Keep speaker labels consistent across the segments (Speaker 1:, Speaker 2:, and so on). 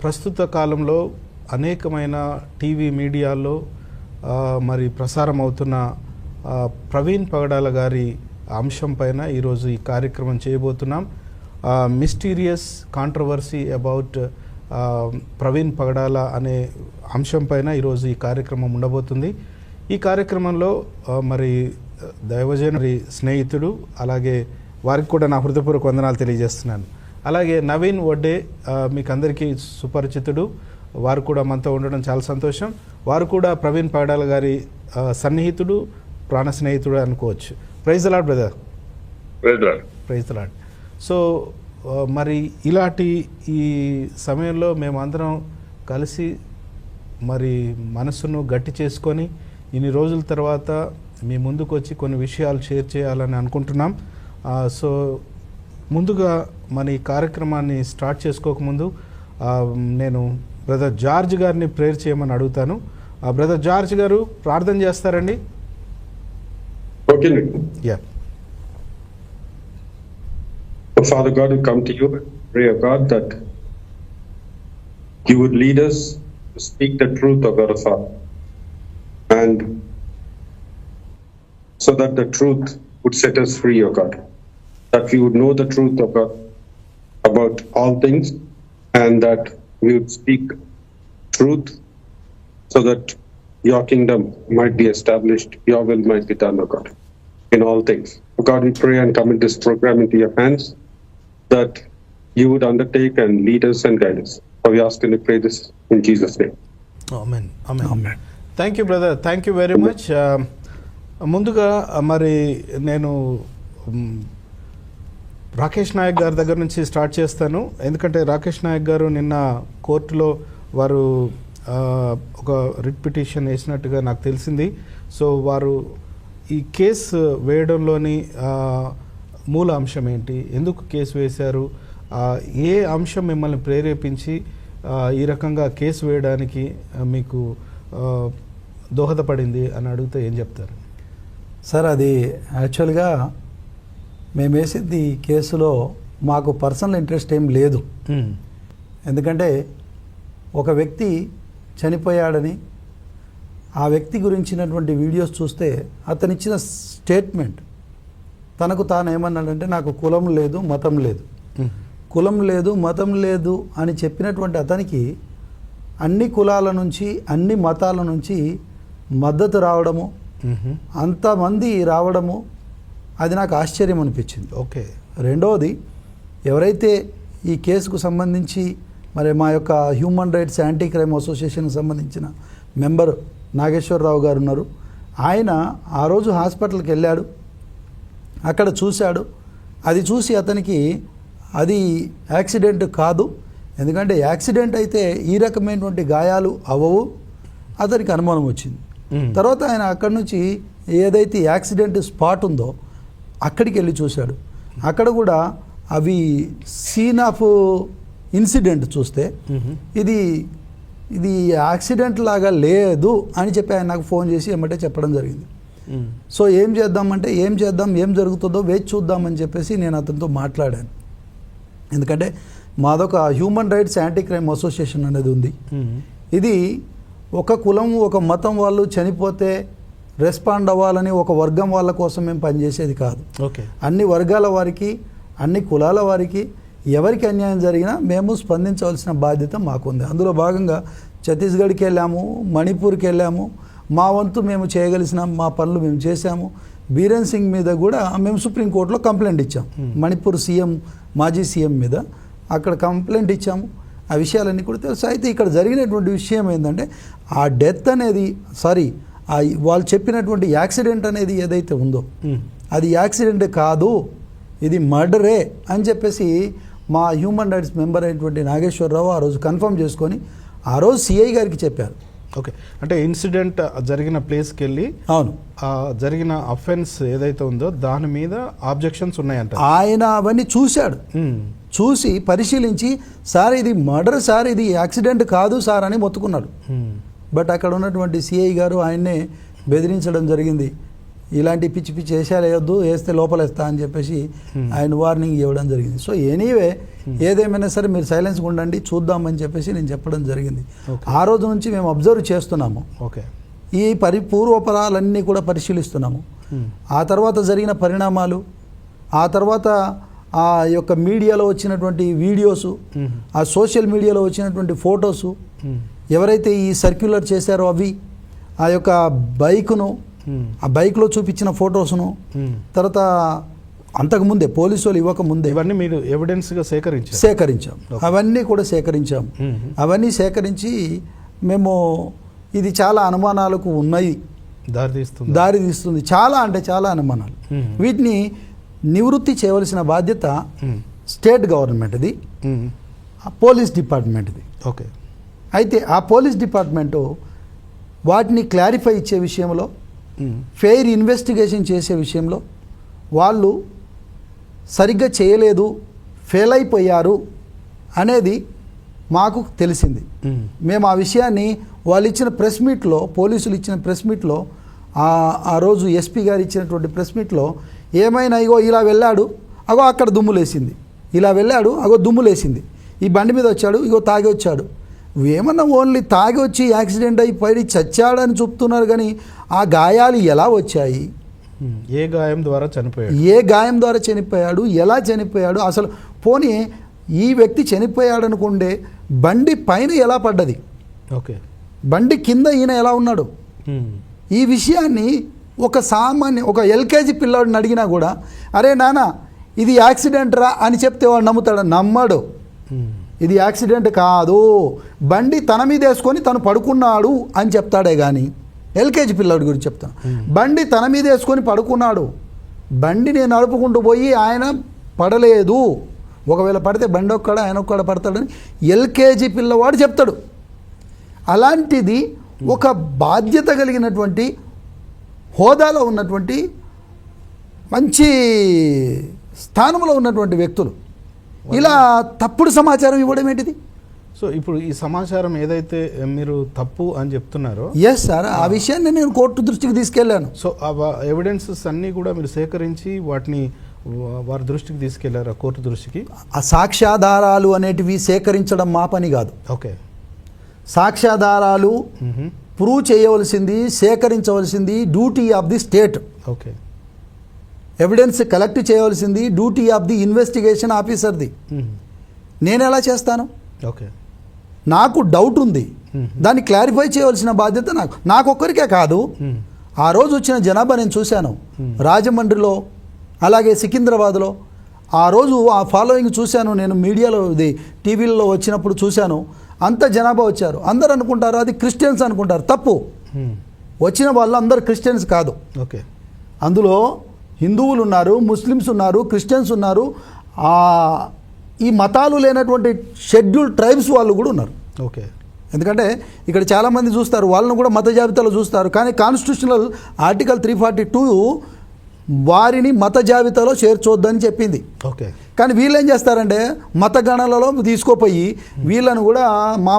Speaker 1: ప్రస్తుత కాలంలో అనేకమైన టీవీ మీడియాల్లో మరి ప్రసారం అవుతున్న ప్రవీణ్ పగడాల గారి అంశం పైన ఈరోజు ఈ కార్యక్రమం చేయబోతున్నాం. మిస్టీరియస్ కాంట్రవర్సీ అబౌట్ ప్రవీణ్ పగడాల అనే అంశం పైన ఈరోజు ఈ కార్యక్రమం ఉండబోతుంది. ఈ కార్యక్రమంలో మరి దైవజనుడి స్నేహితుడు, అలాగే వారికి కూడా నా హృదయపూర్వక వందనాలు తెలియజేస్తున్నాను. అలాగే నవీన్ వడ్డే మీకు అందరికీ సుపరిచితుడు, వారు కూడా మనతో ఉండడం చాలా సంతోషం. వారు కూడా ప్రవీణ్ పగడాల గారి సన్నిహితుడు, ప్రాణ స్నేహితుడు అనుకోవచ్చు. Praise the lord brother. Praise the lord. So మరి ఇలాంటి ఈ సమయంలో మేమందరం కలిసి మరి మనసును గట్టి చేసుకొని ఇన్ని రోజుల తర్వాత మీ ముందుకు వచ్చి కొన్ని విషయాలు షేర్ చేయాలని అనుకుంటున్నాం. సో ముందుగా మన ఈ కార్యక్రమాన్ని స్టార్ట్ చేసుకోకముందు నేను బ్రదర్ జార్జ్ గారిని ప్రేయర్ చేయమని అడుగుతాను. బ్రదర్ జార్జ్ గారు ప్రార్థన చేస్తారండి.
Speaker 2: Yeah. Oh, Father God, we come to you, pray, O God, that you would lead us to speak the truth, O God, of Father, and so that the truth would set us free, O God, that we would know the truth, O God, about all things, and that we would speak truth so that your kingdom might be established, your will might be done, O God, in all things. O God, we pray and commit this program into your hands, that you would undertake and lead us and guide us. So we ask and we pray this in Jesus' name.
Speaker 1: Amen. Amen. Amen. Thank you, brother. Thank you very much. ముందుగా మరి నేను రాకేష్ నాయక్ గారి దగ్గర నుంచి start చేస్తాను. ఎందుకంటే రాకేష్ నాయక్ గారు నిన్న కోర్టులో వారు ఒక రిట్ పిటిషన్ వేసినట్టుగా నాకు తెలిసింది. సో వారు ఈ కేసు వేయడంలోని మూల అంశం ఏంటి, ఎందుకు కేసు వేశారు, ఏ అంశం మిమ్మల్ని ప్రేరేపించి ఈ రకంగా కేసు వేయడానికి మీకు దోహదపడింది అని అడిగితే ఏం చెప్తారు?
Speaker 3: సార్, అది యాక్చువల్గా మేము వేసింది ఈ కేసులో మాకు పర్సనల్ ఇంట్రెస్ట్ ఏం లేదు. ఎందుకంటే ఒక వ్యక్తి చనిపోయాడని ఆ వ్యక్తి గురించినటువంటి వీడియోస్ చూస్తే అతను ఇచ్చిన స్టేట్మెంట్, తనకు తాను ఏమన్నాడంటే నాకు కులం లేదు, మతం లేదు, కులం లేదు, మతం లేదు అని చెప్పినటువంటి అతనికి అన్ని కులాల నుంచి, అన్ని మతాల నుంచి మద్దతు రావడము, అంతమంది రావడము, అది నాకు ఆశ్చర్యం అనిపించింది.
Speaker 1: ఓకే.
Speaker 3: రెండవది, ఎవరైతే ఈ కేసుకు సంబంధించి మరి మా యొక్క హ్యూమన్ రైట్స్ యాంటీ క్రైమ్ అసోసియేషన్కి సంబంధించిన మెంబర్ నాగేశ్వరరావు గారు ఉన్నారు. ఆయన ఆ రోజు హాస్పిటల్కి వెళ్ళాడు, అక్కడ చూశాడు. అది చూసి అతనికి అది యాక్సిడెంట్ కాదు, ఎందుకంటే యాక్సిడెంట్ అయితే ఈ రకమైనటువంటి గాయాలు అవ్వవు, అతనికి అనుమానం వచ్చింది. తర్వాత ఆయన అక్కడి నుంచి ఏదైతే యాక్సిడెంట్ స్పాట్ ఉందో అక్కడికి వెళ్ళి చూశాడు. అక్కడ కూడా అవి సీన్ ఆఫ్ ఇన్సిడెంట్ చూస్తే ఇది యాక్సిడెంట్ లాగా లేదు అని చెప్పి ఆయన నాకు ఫోన్ చేసి ఏమంటే చెప్పడం జరిగింది. సో ఏం చేద్దామంటే ఏం జరుగుతుందో వేచి చూద్దామని చెప్పేసి నేను అతనితో మాట్లాడాను. ఎందుకంటే మాదొక human rights anti crime association అనేది ఉంది. ఇది ఒక కులం, ఒక మతం వాళ్ళు చనిపోతే రెస్పాండ్ అవ్వాలని ఒక వర్గం వాళ్ళ కోసం మేము పనిచేసేది కాదు.
Speaker 1: ఓకే.
Speaker 3: అన్ని వర్గాల వారికి, అన్ని కులాల వారికి ఎవరికి అన్యాయం జరిగినా మేము స్పందించవలసిన బాధ్యత మాకుంది. అందులో భాగంగా ఛత్తీస్గఢ్కి వెళ్ళాము, మణిపూర్కి వెళ్ళాము. మా వంతు మేము చేయగలిసిన మా పనులు మేము చేశాము. బీరేన్ సింగ్ మీద కూడా మేము సుప్రీంకోర్టులో కంప్లైంట్ ఇచ్చాము. మణిపూర్ సీఎం, మాజీ సీఎం మీద అక్కడ కంప్లైంట్ ఇచ్చాము. ఆ విషయాలన్నీ కూడా తెలుసు. అయితే ఇక్కడ జరిగినటువంటి విషయం ఏంటంటే ఆ డెత్ అనేది వాళ్ళు చెప్పినటువంటి యాక్సిడెంట్ అనేది ఏదైతే ఉందో అది యాక్సిడెంట్ కాదు, ఇది మర్డరే అని చెప్పేసి మా హ్యూమన్ రైట్స్ మెంబర్ అయినటువంటి నాగేశ్వరరావు ఆ రోజు కన్ఫర్మ్ చేసుకొని ఆ రోజు సిఐ గారికి చెప్పారు.
Speaker 1: ఓకే. అంటే ఇన్సిడెంట్ జరిగిన ప్లేస్కి వెళ్ళి
Speaker 3: అవును
Speaker 1: జరిగిన అఫెన్స్ ఏదైతే ఉందో దాని మీద ఆబ్జెక్షన్స్ ఉన్నాయంట.
Speaker 3: ఆయన అవన్నీ చూశాడు, చూసి పరిశీలించి సార్ ఇది మర్డర్ సార్, ఇది యాక్సిడెంట్ కాదు సార్ అని మొత్తుకున్నాడు. బట్ అక్కడ ఉన్నటువంటి సిఐ గారు ఆయన్నే బెదిరించడం జరిగింది. ఇలాంటి పిచ్చి పిచ్చి వేషాలు వేయొద్దు, వేస్తే లోపలేస్తా అని చెప్పేసి ఆయన వార్నింగ్ ఇవ్వడం జరిగింది. సో ఎనీవే ఏదేమైనా సరే మీరు సైలెన్స్గా ఉండండి, చూద్దామని చెప్పేసి నేను చెప్పడం జరిగింది. ఆ రోజు నుంచి మేము అబ్జర్వ్ చేస్తున్నాము,
Speaker 1: ఓకే,
Speaker 3: ఈ పూర్వపరాలన్నీ కూడా పరిశీలిస్తున్నాము. ఆ తర్వాత జరిగిన పరిణామాలు, ఆ తర్వాత ఆ యొక్క మీడియాలో వచ్చినటువంటి వీడియోసు, ఆ సోషల్ మీడియాలో వచ్చినటువంటి ఫొటోసు, ఎవరైతే ఈ సర్క్యులర్ చేశారో అవి, ఆ యొక్క బైక్ను, ఆ బైక్లో చూపించిన ఫొటోస్ను, తర్వాత అంతకుముందే పోలీసు వాళ్ళు ఇవ్వకముందే
Speaker 1: ఇవన్నీ మీరు ఎవిడెన్స్గా
Speaker 3: సేకరించాం. అవన్నీ కూడా సేకరించాం. అవన్నీ సేకరించి మేము ఇది చాలా అనుమానాలకు ఉన్నాయి, దారి తీస్తుంది, చాలా అంటే చాలా అనుమానాలు. వీటిని నివృత్తి చేయవలసిన బాధ్యత స్టేట్ గవర్నమెంట్ది, పోలీస్ డిపార్ట్మెంట్ది.
Speaker 1: ఓకే,
Speaker 3: అయితే ఆ పోలీస్ డిపార్ట్మెంటు వాటిని క్లారిఫై ఇచ్చే విషయంలో, ఫెయిర్ ఇన్వెస్టిగేషన్ చేసే విషయంలో వాళ్ళు సరిగ్గా చేయలేదు, ఫెయిల్ అయిపోయారు అనేది మాకు తెలిసింది. మేము ఆ విషయాన్ని వాళ్ళు ఇచ్చిన ప్రెస్ మీట్లో, పోలీసులు ఇచ్చిన ప్రెస్ మీట్లో, ఆ రోజు ఎస్పీ గారు ఇచ్చినటువంటి ప్రెస్ మీట్లో ఏమైనా ఇగో ఇలా వెళ్ళాడు, అగో అక్కడ దుమ్ములేసింది, ఇలా వెళ్ళాడు, అగో దుమ్ములేసింది, ఈ బండి మీద వచ్చాడు, ఇగో తాగి వచ్చాడు. ఏమన్నా ఓన్లీ తాగి వచ్చి యాక్సిడెంట్ అయి పడి చచ్చాడని చెప్తున్నారు, కానీ ఆ గాయాలు ఎలా వచ్చాయి,
Speaker 1: ఏ గాయం ద్వారా చనిపోయాడు, ఎలా చనిపోయాడు, అసలు పోనీ ఈ వ్యక్తి చనిపోయాడు అనుకుంటే బండి పైన ఎలా పడ్డది, ఓకే,
Speaker 3: బండి కింద ఈయన ఎలా ఉన్నాడు, ఈ విషయాన్ని ఒక ఎల్కేజీ పిల్లాడిని అడిగినా కూడా అరే నాన్న ఇది యాక్సిడెంట్ రా అని చెప్తే వాడు నమ్ముతాడు? నమ్మడు. ఇది యాక్సిడెంట్ కాదు, బండి తన మీద వేసుకొని తను పడుకున్నాడు అని చెప్తాడే కానీ, ఎల్కేజీ పిల్లాడి గురించి చెప్తాను, బండి తన మీద వేసుకొని పడుకున్నాడు, బండి నేను నడుపుకుంటూ పోయి ఆయన పడలేదు, ఒకవేళ పడితే బండి ఒక్కడ ఆయన ఒక్కడ పడతాడని ఎల్కేజీ పిల్లవాడు చెప్తాడు. అలాంటిది ఒక బాధ్యత కలిగినటువంటి హోదాలో ఉన్నటువంటి మంచి స్థానంలో ఉన్నటువంటి వ్యక్తులు ఇలా తప్పుడు సమాచారం ఇవ్వడం ఏంటిది?
Speaker 1: సో ఇప్పుడు ఈ సమాచారం ఏదైతే మీరు తప్పు అని చెప్తున్నారో,
Speaker 3: ఎస్ సార్, ఆ విషయాన్ని నేను కోర్టు దృష్టికి తీసుకెళ్లాను.
Speaker 1: సో ఆ ఎవిడెన్సెస్ అన్నీ కూడా మీరు సేకరించి వాటిని వారి దృష్టికి తీసుకెళ్లారా, కోర్టు దృష్టికి?
Speaker 3: ఆ సాక్ష్యాధారాలు అనేటివి సేకరించడం మా పని కాదు.
Speaker 1: ఓకే,
Speaker 3: సాక్ష్యాధారాలు ప్రూవ్ చేయవలసింది, సేకరించవలసింది duty of the state.
Speaker 1: Okay,
Speaker 3: evidence collect చేయవలసింది డ్యూటీ ఆఫ్ ది ఇన్వెస్టిగేషన్ ఆఫీసర్ది. నేను ఎలా చేస్తాను?
Speaker 1: ఓకే,
Speaker 3: నాకు డౌట్ ఉంది, దాన్ని క్లారిఫై చేయవలసిన బాధ్యత నాకొక్కరికే కాదు. ఆ రోజు వచ్చిన జనాభా నేను చూశాను, రాజమండ్రిలో అలాగే సికింద్రాబాద్లో. ఆ రోజు ఆ ఫాలోయింగ్ చూశాను నేను, మీడియాలో ఇది టీవీలలో వచ్చినప్పుడు చూశాను. అంత జనాభా వచ్చారు, అందరు అనుకుంటారు అది క్రిస్టియన్స్ అనుకుంటారు. తప్పు. వచ్చిన వాళ్ళు అందరు క్రిస్టియన్స్ కాదు.
Speaker 1: ఓకే,
Speaker 3: అందులో హిందువులు ఉన్నారు, ముస్లిమ్స్ ఉన్నారు, క్రిస్టియన్స్ ఉన్నారు, ఈ మతాలు లేనటువంటి షెడ్యూల్ ట్రైబ్స్ వాళ్ళు కూడా ఉన్నారు.
Speaker 1: ఓకే,
Speaker 3: ఎందుకంటే ఇక్కడ చాలామంది చూస్తారు, వాళ్ళను కూడా మత జాబితాలో చూస్తారు, కానీ కాన్స్టిట్యూషనల్ ఆర్టికల్ 342 వారిని మత జాబితాలో చేర్చొద్దని చెప్పింది.
Speaker 1: ఓకే,
Speaker 3: కానీ వీళ్ళు ఏం చేస్తారంటే మత గణనలో తీసుకోపోయి వీళ్ళను కూడా మా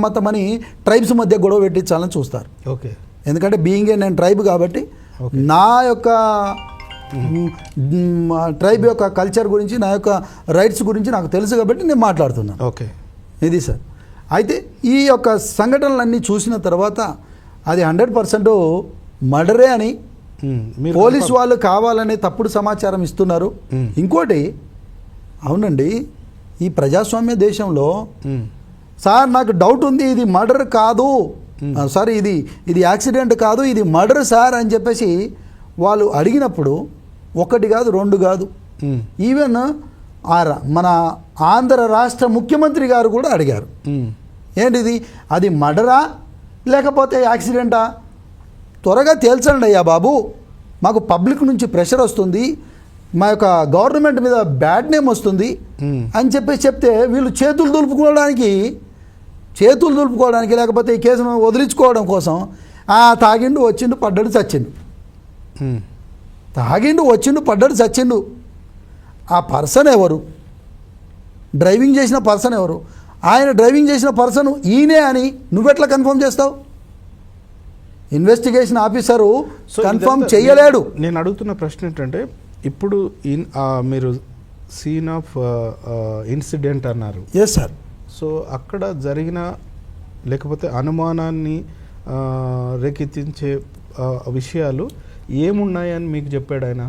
Speaker 3: మతం అని ట్రైబ్స్ మధ్య గొడవ పెట్టించాలని చూస్తారు.
Speaker 1: ఓకే,
Speaker 3: ఎందుకంటే బీయింగ్ నేను ట్రైబ్ కాబట్టి నా యొక్క ట్రైబ్ యొక్క కల్చర్ గురించి, నా యొక్క రైట్స్ గురించి నాకు తెలుసు కాబట్టి నేను మాట్లాడుతున్నాను.
Speaker 1: ఓకే,
Speaker 3: ఇది సార్. అయితే ఈ యొక్క సంఘటనలన్నీ చూసిన తర్వాత అది 100% మర్డరే అని పోలీసు వాళ్ళు కావాలనే తప్పుడు సమాచారం ఇస్తున్నారు. ఇంకోటి, అవునండి, ఈ ప్రజాస్వామ్య దేశంలో సార్ నాకు డౌట్ ఉంది, ఇది మర్డర్ కాదు సార్, ఇది యాక్సిడెంట్ కాదు, ఇది మర్డర్ సార్ అని చెప్పేసి వాళ్ళు అడిగినప్పుడు ఒకటి కాదు, రెండు కాదు, ఈవెన్ మన ఆంధ్ర రాష్ట్ర ముఖ్యమంత్రి గారు కూడా అడిగారు, ఏంటిది అది మర్డరా లేకపోతే యాక్సిడెంటా, త్వరగా తేల్చండి అయ్యా బాబు, మాకు పబ్లిక్ నుంచి ప్రెషర్ వస్తుంది, మా యొక్క గవర్నమెంట్ మీద బ్యాడ్ నేమ్ వస్తుంది అని చెప్తే వీళ్ళు చేతులు దులుపుకోవడానికి లేకపోతే ఈ కేసును వదిలించుకోవడం కోసం తాగిండు వచ్చిండు పడ్డాడు చచ్చిండు, తాగిండు వచ్చిండు పడ్డాడు చచ్చిండు. ఆ పర్సన్ ఎవరు, డ్రైవింగ్ చేసిన పర్సన్ ఎవరు, ఆయన డ్రైవింగ్ చేసిన పర్సన్ ఈయనే అని నువ్వెట్లా కన్ఫర్మ్ చేస్తావు? ఇన్వెస్టిగేషన్ ఆఫీసరు
Speaker 1: సో
Speaker 3: కన్ఫర్మ్
Speaker 1: ఇదంతా
Speaker 3: చేయలేడు.
Speaker 1: నేను అడుగుతున్న ప్రశ్న ఏంటంటే ఇప్పుడు మీరు సీన్ ఆఫ్ ఇన్సిడెంట్ అన్నారు.
Speaker 3: Yes sir.
Speaker 1: సో అక్కడ జరిగిన లేకపోతే అనుమానాన్ని రేకెత్తించే విషయాలు ఏమున్నాయని మీకు చెప్పాడు ఆయన?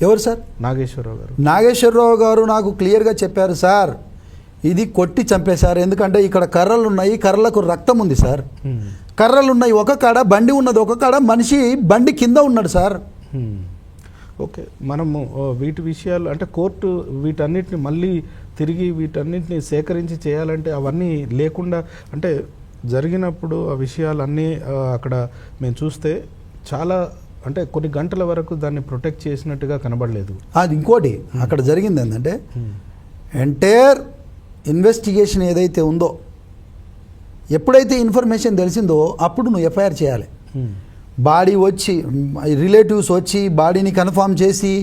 Speaker 3: ఎవరు సార్?
Speaker 1: నాగేశ్వరరావు గారు.
Speaker 3: నాగేశ్వరరావు గారు నాకు క్లియర్గా చెప్పారు సార్, ఇది కొట్టి చంపేశారు. ఎందుకంటే ఇక్కడ కర్రలు ఉన్నాయి, కర్రలకు రక్తం ఉంది సార్. కర్రలు ఉన్నాయి ఒక కాడ, బండి ఉన్నది ఒక కాడ, మనిషి బండి కింద ఉన్నాడు సార్.
Speaker 1: ఓకే, మనము వీటి విషయాలు అంటే కోర్టు వీటన్నిటిని మళ్ళీ తిరిగి వీటన్నిటిని సేకరించి చేయాలంటే అవన్నీ లేకుండా అంటే జరిగినప్పుడు ఆ విషయాలన్నీ అక్కడ మేము చూస్తే చాలా అంటే కొన్ని గంటల వరకు దాన్ని ప్రొటెక్ట్ చేసినట్టుగా కనబడలేదు.
Speaker 3: అది ఇంకోటి అక్కడ జరిగింది ఏంటంటే ఎంటైర్ ఇన్వెస్టిగేషన్ ఏదైతే ఉందో, ఎప్పుడైతే ఇన్ఫర్మేషన్ తెలిసిందో అప్పుడు నువ్వు ఎఫ్ఐఆర్ చేయాలి. బాడీ వచ్చి రిలేటివ్స్ వచ్చి బాడీని కన్ఫర్మ్ చేసి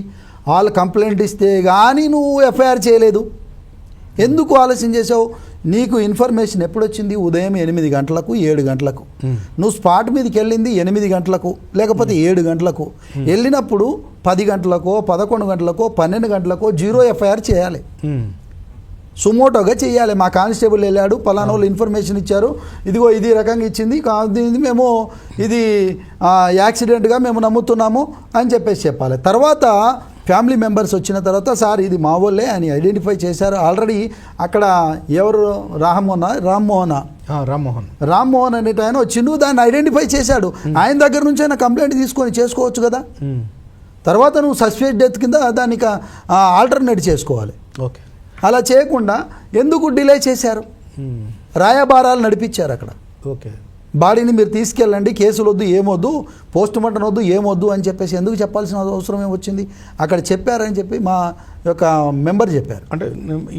Speaker 3: వాళ్ళు కంప్లైంట్ ఇస్తే కానీ నువ్వు ఎఫ్ఐఆర్ చేయలేదు. ఎందుకు ఆలస్యం చేసావు? నీకు ఇన్ఫర్మేషన్ ఎప్పుడు వచ్చింది? ఉదయం 8 గంటలకు 7 గంటలకు. నువ్వు స్పాట్ మీదకి వెళ్ళింది 8 గంటలకు లేకపోతే 7 గంటలకు. వెళ్ళినప్పుడు 10 గంటలకో 11 గంటలకో 12 గంటలకో 0 ఎఫ్ఐఆర్ చేయాలి. సుమోటోగా చేయాలి. మా కానిస్టేబుల్ వెళ్ళాడు, పలానా వాళ్ళు ఇన్ఫర్మేషన్ ఇచ్చారు, ఇదిగో ఇది రకంగా ఇచ్చింది, మేము ఇది యాక్సిడెంట్గా మేము నమ్ముతున్నాము అని చెప్పేసి చెప్పాలి. తర్వాత ఫ్యామిలీ మెంబర్స్ వచ్చిన తర్వాత సార్ ఇది మా వాళ్ళే అని ఐడెంటిఫై చేశారు. ఆల్రెడీ అక్కడ ఎవరు రామ్మోహన్ అనేట ఆయన వచ్చిండు, దాన్ని ఐడెంటిఫై చేశాడు. ఆయన దగ్గర నుంచి ఆయన కంప్లైంట్ తీసుకొని చేసుకోవచ్చు కదా. తర్వాత నువ్వు సస్పెక్ట్ డెత్ కింద దానికి ఆల్టర్నేట్ చేసుకోవాలి.
Speaker 1: ఓకే,
Speaker 3: అలా చేయకుండా ఎందుకు డిలే చేశారు? రాయబారాలు నడిపించారు అక్కడ.
Speaker 1: ఓకే,
Speaker 3: బాడీని మీరు తీసుకెళ్ళండి, కేసులు వద్దు, ఏమొద్దు, పోస్ట్ మార్టం వద్దు, ఏమొద్దు అని చెప్పేసి ఎందుకు చెప్పాల్సిన అవసరం ఏమొచ్చింది? అక్కడ చెప్పారని చెప్పి మా యొక్క మెంబర్ చెప్పారు.
Speaker 1: అంటే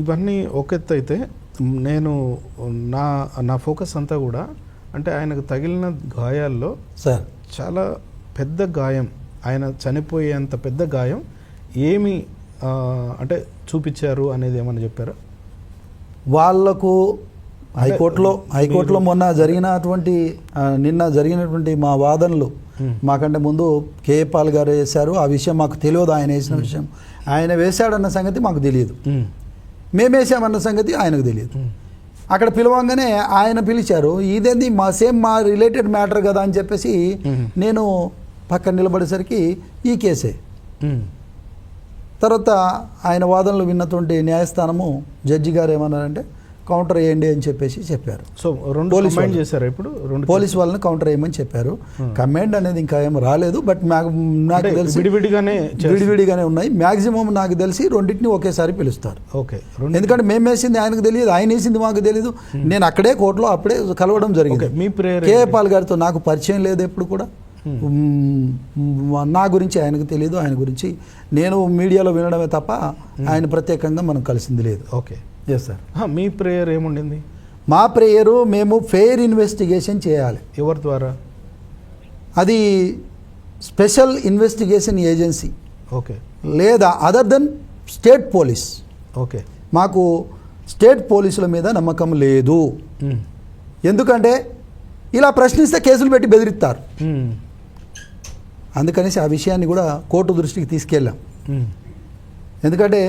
Speaker 1: ఇవన్నీ ఒక ఎత్తు అయితే నేను నా ఫోకస్ అంతా కూడా అంటే ఆయనకు తగిలిన గాయాల్లో
Speaker 3: సార్
Speaker 1: చాలా పెద్ద గాయం, ఆయన చనిపోయేంత పెద్ద గాయం ఏమి అంటే చూపించారు అనేది ఏమన్నా చెప్పారా?
Speaker 3: వాళ్లకు హైకోర్టులో మొన్న నిన్న జరిగినటువంటి మా వాదనలు మాకంటే ముందు కేఏ పాల్ గారు వేశారు. ఆ విషయం మాకు తెలియదు, ఆయన వేసిన విషయం. ఆయన వేశాడన్న సంగతి మాకు తెలియదు, మేము వేసామన్న సంగతి ఆయనకు తెలియదు. అక్కడ పిలవంగానే ఆయన పిలిచారు, ఇదేంది మా రిలేటెడ్ మ్యాటర్ కదా అని చెప్పేసి నేను పక్కన నిలబడేసరికి ఈ కేసే. తర్వాత ఆయన వాదనలు విన్నటువంటి న్యాయస్థానము జడ్జి గారు ఏమన్నారంటే కౌంటర్ వేయండి అని చెప్పేసి చెప్పారు.
Speaker 1: సో పోలీస్
Speaker 3: వాళ్ళని కౌంటర్ వేయమని చెప్పారు. కమాండ్ అనేది ఇంకా ఏం రాలేదు, బట్ నాకు తెలిసి విడివిడిగానే ఉన్నాయి. మ్యాక్సిమం నాకు తెలిసి రెండింటిని ఒకేసారి పిలుస్తారు.
Speaker 1: ఓకే,
Speaker 3: ఎందుకంటే మేము వేసింది ఆయనకు తెలియదు, ఆయన వేసింది మాకు తెలియదు. నేను అక్కడే కోర్టులో అప్పుడే కలవడం జరిగింది. కేఏ పాల్ గారితో నాకు పరిచయం లేదు ఎప్పుడు కూడా. నా గురించి ఆయనకు తెలియదు, ఆయన గురించి నేను మీడియాలో వినడమే తప్ప ఆయన ప్రత్యేకంగా మనం కలిసింది లేదు.
Speaker 1: Okay,
Speaker 3: yes sir.
Speaker 1: మీ ప్రేయర్ ఏముండింది?
Speaker 3: మా ప్రేయరు మేము ఫెయిర్ ఇన్వెస్టిగేషన్ చేయాలి.
Speaker 1: ఎవరి ద్వారా?
Speaker 3: అది స్పెషల్ ఇన్వెస్టిగేషన్ ఏజెన్సీ,
Speaker 1: ఓకే,
Speaker 3: లేదా other than state police.
Speaker 1: Okay,
Speaker 3: మాకు స్టేట్ పోలీసుల మీద నమ్మకం లేదు. ఎందుకంటే ఇలా ప్రశ్నిస్తే కేసులు పెట్టి బెదిరిస్తారు. అందుకనేసి ఆ విషయాన్ని కూడా కోర్టు దృష్టికి తీసుకెళ్ళాం. ఎందుకంటే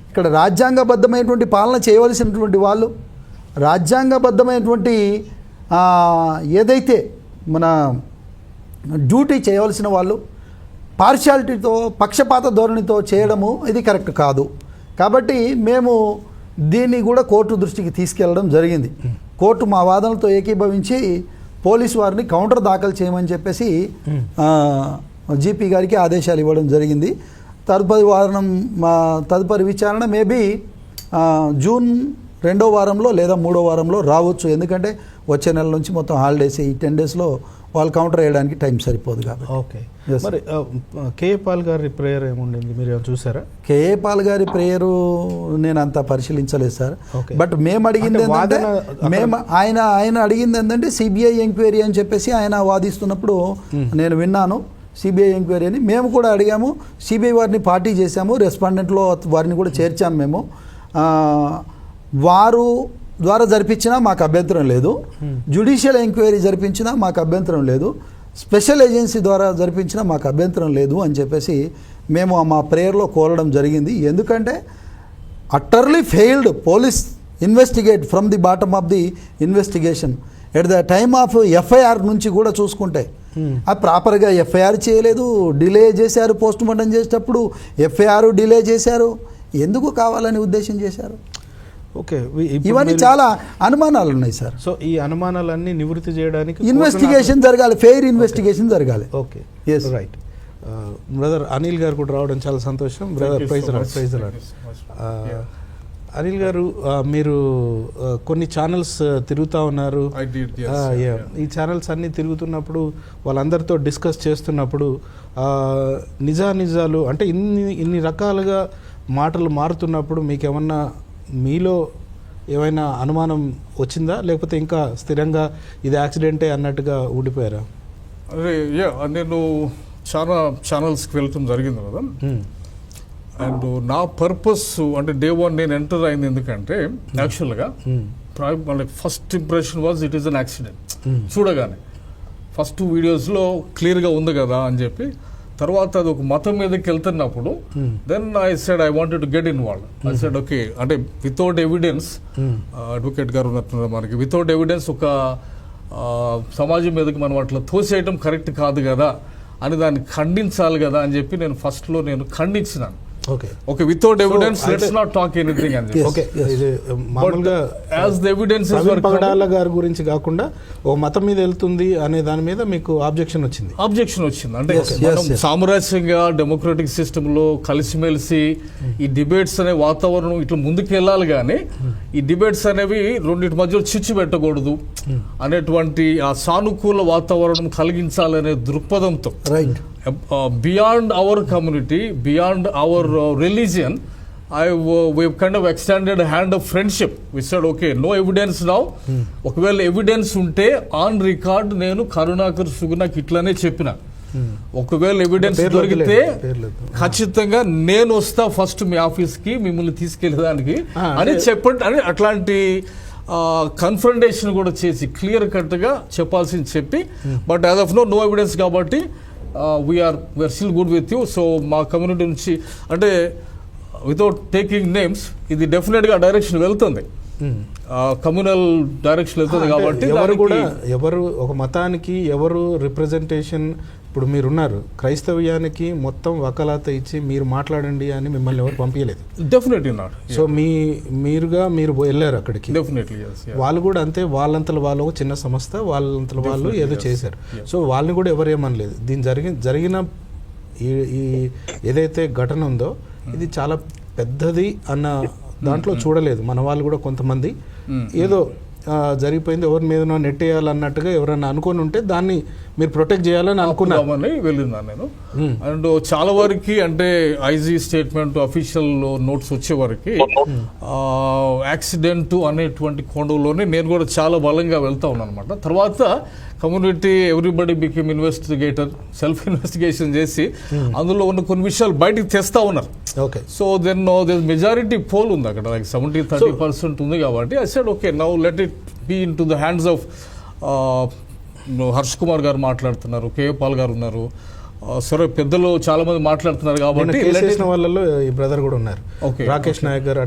Speaker 3: ఇక్కడ రాజ్యాంగబద్ధమైనటువంటి పాలన చేయవలసినటువంటి వాళ్ళు, రాజ్యాంగబద్ధమైనటువంటి ఏదైతే మన డ్యూటీ చేయవలసిన వాళ్ళు పార్షియాలిటీతో, పక్షపాత ధోరణితో చేయడము ఇది కరెక్ట్ కాదు. కాబట్టి మేము దీన్ని కూడా కోర్టు దృష్టికి తీసుకెళ్ళడం జరిగింది. కోర్టు మా వాదనలతో ఏకీభవించి పోలీసు వారిని కౌంటర్ దాఖలు చేయమని చెప్పేసి జీపీ గారికి ఆదేశాలు ఇవ్వడం జరిగింది. తదుపరి విచారణ మేబీ జూన్ 2వ వారంలో లేదా 3వ వారంలో రావచ్చు. ఎందుకంటే వచ్చే నెల నుంచి మొత్తం హాలిడేస్, ఈ 10 డేస్లో వాళ్ళు కౌంటర్ వేయడానికి టైం సరిపోదు కాబట్టి.
Speaker 1: ఓకే, మరి కేఏ పాల్ గారి ప్రేయర్ ఏముండింది, మీరు చూసారా?
Speaker 3: కేఏ పాల్ గారి ప్రేయరు నేను అంత పరిశీలించలేదు సార్. బట్ మేము అడిగింది ఏంటంటే ఆయన అడిగింది ఏంటంటే సిబిఐ ఎంక్వైరీ అని చెప్పేసి ఆయన వాదిస్తున్నప్పుడు నేను విన్నాను. సిబిఐ ఎంక్వైరీ అని మేము కూడా అడిగాము. సిబిఐ వారిని పార్టీ చేశాము, రెస్పాండెంట్లో వారిని కూడా చేర్చాము. మేము వారు ద్వారా జరిపించినా మాకు అభ్యంతరం లేదు, జ్యుడిషియల్ ఎంక్వైరీ జరిపించినా మాకు అభ్యంతరం లేదు. స్పెషల్ ఏజెన్సీ ద్వారా జరిపించినా మాకు అభ్యంతరం లేదు అని చెప్పేసి మేము మా ప్రేయర్లో కోరడం జరిగింది. ఎందుకంటే utterly failed police investigate from the bottom of the investigation at the time of FIR నుంచి కూడా చూసుకుంటే అది ప్రాపర్గా ఎఫ్ఐఆర్ చేయలేదు, డిలే చేశారు. పోస్ట్ మార్టం చేసేటప్పుడు ఎఫ్ఐఆర్ డిలే చేశారు. ఎందుకు కావాలని ఉద్దేశం చేశారు?
Speaker 1: ఓకే,
Speaker 3: ఇవన్నీ చాలా అనుమానాలు ఉన్నాయి సార్.
Speaker 1: సో ఈ అనుమానాలన్నీ నివృత్తి చేయడానికి
Speaker 3: ఇన్వెస్టిగేషన్ జరగాలి, ఫెయిర్ ఇన్వెస్టిగేషన్ జరగాలి.
Speaker 1: Okay, right. బ్రదర్ అనిల్ గారు కూడా రావడం చాలా సంతోషం. బ్రదర్ ప్రైజ్ అనిల్ గారు, మీరు కొన్ని ఛానల్స్ తిరుగుతూ ఉన్నారు. ఈ ఛానల్స్ అన్నీ తిరుగుతున్నప్పుడు వాళ్ళందరితో డిస్కస్ చేస్తున్నప్పుడు నిజాలు అంటే ఇన్ని రకాలుగా మాటలు మారుతున్నప్పుడు మీకేమన్నా మీలో ఏమైనా అనుమానం వచ్చిందా, లేకపోతే ఇంకా స్థిరంగా ఇది యాక్సిడెంటే అన్నట్టుగా ఉండిపోయారా?
Speaker 4: అదే నేను చాలా ఛానల్స్కి వెళ్ళటం జరిగింది కదా. అండ్ నా పర్పస్ అంటే డే 1 నేను ఎంటర్ అయింది ఎందుకంటే యాక్చువల్గా first impression was it is an accident. చూడగానే ఫస్ట్ వీడియోస్లో క్లియర్గా ఉంది కదా అని చెప్పి, తర్వాత అది ఒక మతం మీదకి వెళ్తున్నప్పుడు then I said I wanted to get involve. I said okay, అంటే వితౌట్ ఎవిడెన్స్, అడ్వకేట్ గారు ఉన్నట్టున్నారు మనకి, వితౌట్ ఎవిడెన్స్ ఒక సమాజం మీదకి మనం అట్లా తోసేయటం కరెక్ట్ కాదు కదా అని దాన్ని ఖండించాలి కదా అని చెప్పి నేను ఫస్ట్లో ఖండించినాను. Okay, without evidence let's not talk anything అని చెప్పి.
Speaker 1: ఓకే, ఇది మామూలుగా
Speaker 4: యాజ్ ద ఎవిడెన్స్
Speaker 1: పగడాల గారి గురించి కాకుండా ఓ మతం మీద వెళ్తుంది అనే దాని మీద మీకు ఆబ్జెక్షన్ వచ్చింది. అంటే సామరస్యంగా డెమోక్రటిక్ సిస్టమ్ లో కలిసిమెలిసి ఈ డిబేట్స్ అనే వాతావరణం ఇట్లా ముందుకు వెళ్ళాలి, కానీ ఈ డిబేట్స్ అనేవి రెండింటి మధ్యలో చిచ్చు పెట్టకూడదు అనేటువంటి ఆ సానుకూల వాతావరణం కలిగించాలనే దృక్పథంతో beyond our community, beyond our religion, we've kind of extended a hand of friendship. We said, okay, no evidence now. ఒకవేళ ఎవిడెన్స్ ఉంటే ఆన్ రికార్డ్ నేను కరుణాకర్ సుగుణకి ఇట్లానే చెప్పిన, ఒకవేళ ఎవిడెన్స్ దొరికితే ఖచ్చితంగా నేను వస్తా ఫస్ట్ మీ ఆఫీస్కి మిమ్మల్ని తీసుకెళ్ళేదానికి అని చెప్పండి అని అట్లాంటి కన్ఫ్రంటేషన్ కూడా చేసి క్లియర్ కట్గా చెప్పాల్సింది చెప్పి, but as of no evidence కాబట్టి we are still good with you. So మా కమ్యూనిటీ నుంచి అంటే వితౌట్ టేకింగ్ నేమ్స్ ఇది డెఫినెట్గా డైరెక్షన్ వెళ్తుంది, కమ్యూనల్ డైరెక్షన్ వెళ్తుంది. కాబట్టి ఎవరు ఒక మతానికి ఎవరు రిప్రజెంటేషన్, ఇప్పుడు మీరున్నారు క్రైస్తవ్యానికి మొత్తం వకాలత ఇచ్చి మీరు మాట్లాడండి అని మిమ్మల్ని ఎవరు పంపించలేదు.
Speaker 4: Definitely not.
Speaker 1: సో మీరు వెళ్ళారు అక్కడికి.
Speaker 4: డెఫినెట్లీ
Speaker 1: వాళ్ళు కూడా అంతే, వాళ్ళంతలో వాళ్ళు చిన్న సంస్థ, వాళ్ళంతలో వాళ్ళు ఏదో చేశారు. సో వాళ్ళని కూడా ఎవరు ఏమనలేదు. దీని జరిగిన ఈ ఏదైతే ఘటన ఉందో ఇది చాలా పెద్దది అన్న దాంట్లో చూడలేదు మన వాళ్ళు కూడా. కొంతమంది ఏదో జరిగిపోయింది, ఎవరి మీద నెట్టేయాలన్నట్టుగా ఎవరన్నా అనుకుని ఉంటే దాన్ని మీరు ప్రొటెక్ట్ చేయాలని అనుకున్నామని
Speaker 4: వెళ్ళినాను నేను. అండ్ చాలా వరకు అంటే ఐజీ స్టేట్మెంట్ అఫీషియల్ నోట్స్ వచ్చే వరకు యాక్సిడెంట్ అనేటువంటి కోణంలోనే నేను కూడా చాలా బలంగా వెళ్తా ఉన్నాను అనమాట. తర్వాత community everybody became investigator, self investigation చేసి అందులో ఉన్న కొన్ని విషయాలు బయటికి తెస్తా ఉన్నారు.
Speaker 1: Okay,
Speaker 4: so then majority poll ఉంది అక్కడ, లైక్ 70-30% ఉంది కాబట్టి I said okay now let it be in to the hands of Harsh Kumar గారు మాట్లాడుతున్నారు, కే పాల్ గారు ఉన్నారు, సరే పెద్దలు చాలా మంది మాట్లాడుతున్నారు కాబట్టి
Speaker 1: వాళ్ళలో ఈ బ్రదర్ కూడా ఉన్నారు, రాకేష్ నాయక్ గారు.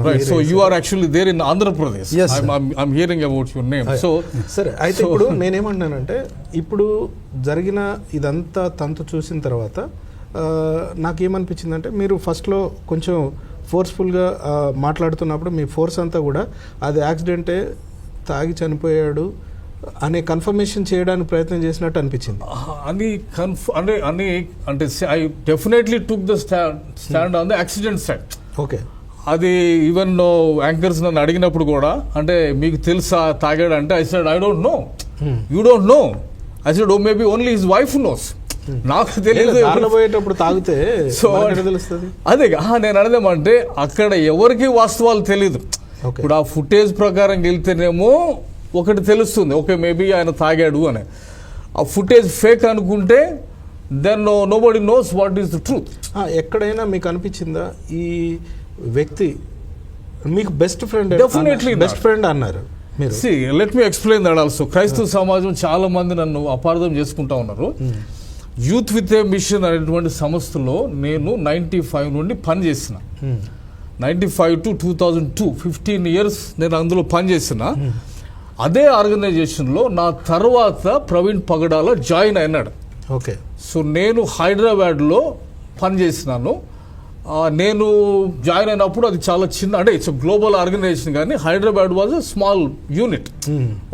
Speaker 4: Right, so you are actually there in Andhra Pradesh. I'm hearing about your name. So
Speaker 1: సరే, అయితే ఇప్పుడు నేనేమంటున్నానంటే ఇప్పుడు జరిగిన ఇదంతా తంతు చూసిన తర్వాత నాకేమనిపించిందంటే మీరు ఫస్ట్లో కొంచెం ఫోర్స్ఫుల్గా మాట్లాడుతున్నప్పుడు మీ ఫోర్స్ అంతా కూడా అది యాక్సిడెంటే, తాగి చనిపోయాడు అనే కన్ఫర్మేషన్ చేయడానికి ప్రయత్నం చేసినట్టు అనిపించింది.
Speaker 4: అంటే I definitely took the stand on the accident side.
Speaker 1: Okay,
Speaker 4: అది ఈవెన్ యాంకర్స్ నన్ను అడిగినప్పుడు కూడా అంటే మీకు తెలుసా తాగాడు అంటే I said I don't know, you don't know. I said oh maybe only his wife knows, నాకు తెలియదు
Speaker 1: పోయేటప్పుడు తాగితే తెలుస్తుంది.
Speaker 4: అదే నేను అనేదేమంటే అక్కడ ఎవరికి వాస్తవాలు తెలీదు. ఇప్పుడు ఆ ఫుటేజ్ ప్రకారం వెళ్తేనేమో ఒకటి తెలుస్తుంది, ఓకే మేబీ ఆయన తాగాడు అని. ఆ ఫుటేజ్ ఫేక్ అనుకుంటే then nobody knows what is the truth.
Speaker 1: ఎక్కడైనా మీకు అనిపించిందా ఈ వ్యక్తి మీకు best friend?
Speaker 4: Definitely
Speaker 1: best friend అన్నారు, మీరు
Speaker 4: let me explain that also. క్రైస్తవ సమాజం చాలా మంది నన్ను అపార్థం చేసుకుంటా ఉన్నారు. యూత్ విత్ ఏ మిషన్ అనేటువంటి సంస్థలో నేను 95 నుండి పనిచేసిన. 95 to 2002 15 years నేను అందులో పనిచేసిన. అదే ఆర్గనైజేషన్లో నా తర్వాత ప్రవీణ్ పగడాల జాయిన్ అయినాడు.
Speaker 1: ఓకే.
Speaker 4: సో నేను హైదరాబాద్లో పనిచేసినాను. నేను జాయిన్ అయినప్పుడు అది చాలా చిన్న, అంటే ఇట్స్ గ్లోబల్ ఆర్గనైజేషన్, కానీ Hyderabad was a small unit.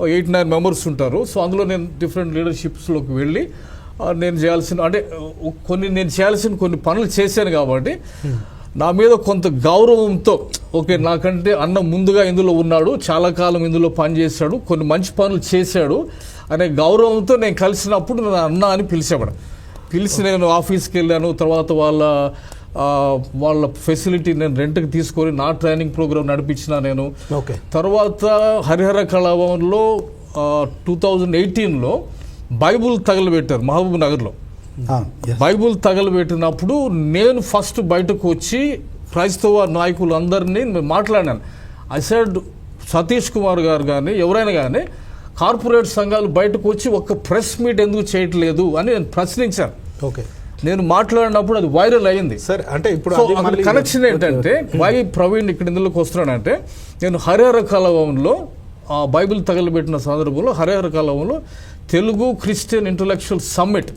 Speaker 4: 8-9 members ఉంటారు. సో అందులో నేను డిఫరెంట్ లీడర్షిప్స్లోకి వెళ్ళి నేను చేయాల్సిన, అంటే నేను చేయాల్సిన కొన్ని పనులు చేశాను. కాబట్టి నా మీద కొంత గౌరవంతో, ఓకే నాకంటే అన్న ముందుగా ఇందులో ఉన్నాడు, చాలా కాలం ఇందులో పనిచేశాడు, కొన్ని మంచి పనులు చేశాడు అనే గౌరవంతో నేను కలిసినప్పుడు నన్ను అన్న అని పిలిచి నేను ఆఫీస్కి వెళ్ళాను. తర్వాత వాళ్ళ ఫెసిలిటీ నేను రెంట్కి తీసుకొని నా ట్రైనింగ్ ప్రోగ్రామ్ నడిపించిన నేను. తర్వాత హరిహర కళాభవన్లో 2018లో బైబుల్ తగలబెట్టారు మహబూబ్ నగర్లో. బైబుల్ తగలబెట్టినప్పుడు నేను ఫస్ట్ బయటకు వచ్చి క్రైస్తవ నాయకులు అందరినీ మాట్లాడాను. ఐ సెడ్ సతీష్ కుమార్ గారు కానీ ఎవరైనా కానీ కార్పొరేట్ సంఘాలు బయటకు వచ్చి ఒక ప్రెస్ మీట్ ఎందుకు చేయట్లేదు అని నేను ప్రశ్నించాను.
Speaker 1: ఓకే.
Speaker 4: నేను మాట్లాడినప్పుడు అది వైరల్ అయ్యింది.
Speaker 1: సార్ అంటే ఇప్పుడు
Speaker 4: కనెక్షన్ ఏంటంటే వై ప్రవీణ్ ఇక్కడ ఇందులోకి వస్తున్నాడంటే, నేను హరిహర కళాభవన్లో బైబిల్ తగలబెట్టిన సందర్భంలో హరిహర కళాభవన్లో Telugu Christian intellectual summit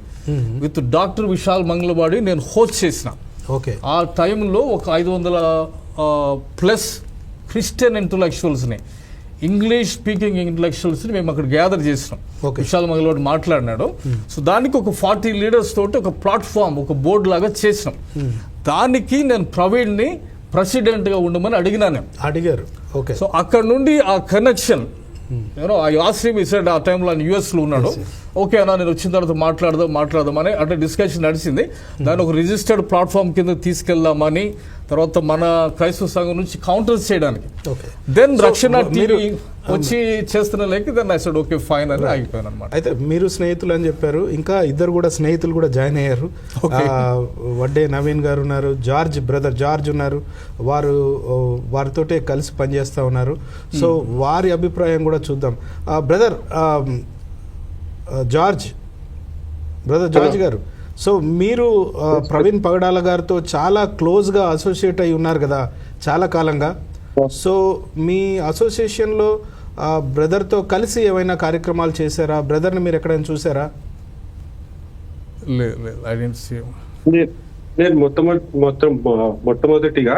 Speaker 4: with doctor Vishal Mangalwadi నేను హోస్ట్ చేసిన.
Speaker 1: ఓకే.
Speaker 4: ఆ టైంలో ఒక 500+ క్రిస్టియన్ ఇంటలెక్చువల్స్ని, ఇంగ్లీష్ స్పీకింగ్ ఇంటలెక్చువల్స్ని మేము అక్కడ గ్యాదర్ చేసినాం. విశాల్ మంగళవాడు మాట్లాడినాడు. సో దానికి ఒక 40 లీడర్స్ తోటి ఒక ప్లాట్ఫామ్, ఒక బోర్డు లాగా చేసినాం. దానికి నేను ప్రవీణ్ని ప్రెసిడెంట్గా ఉండమని అడిగారు.
Speaker 1: ఓకే.
Speaker 4: సో అక్కడ నుండి ఆ connection, I asked him, he said ఆ టైంలో ఆయన యూఎస్లో ఉన్నాడు. ఓకే అన్న నేను వచ్చిన తర్వాత మాట్లాడదామని అంటే డిస్కషన్ నడిచింది. దాన్ని ఒక రిజిస్టర్డ్ ప్లాట్ఫామ్ కింద తీసుకెళ్దామని, తర్వాత మన క్రైస్తవ సంఘం నుంచి కౌంటర్స్ చేయడానికి. దెన్ రక్షణ టీవీ వచ్చి చేస్తున్న లేక then I said okay fine అని ఆగిపోయాను అనమాట.
Speaker 1: అయితే మీరు స్నేహితులు అని చెప్పారు, ఇంకా ఇద్దరు కూడా స్నేహితులు కూడా జాయిన్ అయ్యారు. వడ్డే నవీన్ గారు ఉన్నారు, బ్రదర్ జార్జ్ ఉన్నారు. వారితోటే కలిసి పనిచేస్తూ ఉన్నారు. సో వారి అభిప్రాయం కూడా చూద్దాం. బ్రదర్ జార్జ్ గారు, సో మీరు ప్రవీణ్ పగడాల గారితో చాలా క్లోజ్గా అసోసియేట్ అయి ఉన్నారు కదా చాలా కాలంగా. సో మీ అసోసియేషన్లో బ్రదర్తో కలిసి ఏమైనా కార్యక్రమాలు చేశారా? బ్రదర్ని మీరు ఎక్కడైనా చూసారా?
Speaker 2: నేను మొట్టమొదటిగా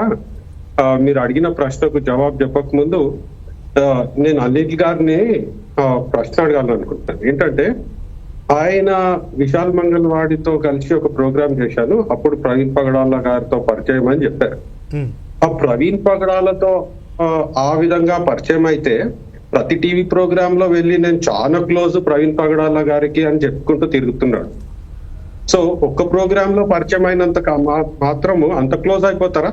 Speaker 2: మీరు అడిగిన ప్రశ్నకు జవాబు చెప్పక ముందు నేను అనిల్ గారిని ప్రశ్న అడగాలనుకుంటున్నాను. ఏంటంటే ఆయన విశాల్ మంగళవాడితో కలిసి ఒక ప్రోగ్రామ్ చేశాను. అప్పుడు ప్రవీణ్ పగడాల గారితో పరిచయం అని చెప్పారు. ఆ ప్రవీణ్ పగడాలతో ఆ విధంగా పరిచయం అయితే ప్రతి టీవీ ప్రోగ్రామ్ లో వెళ్ళి నేను చాలా క్లోజ్ ప్రవీణ్ పగడాల గారికి అని చెప్పుకుంటూ తిరుగుతున్నాడు. సో ఒక్క ప్రోగ్రామ్ లో పరిచయం అయినంత మాత్రము అంత క్లోజ్ అయిపోతారా?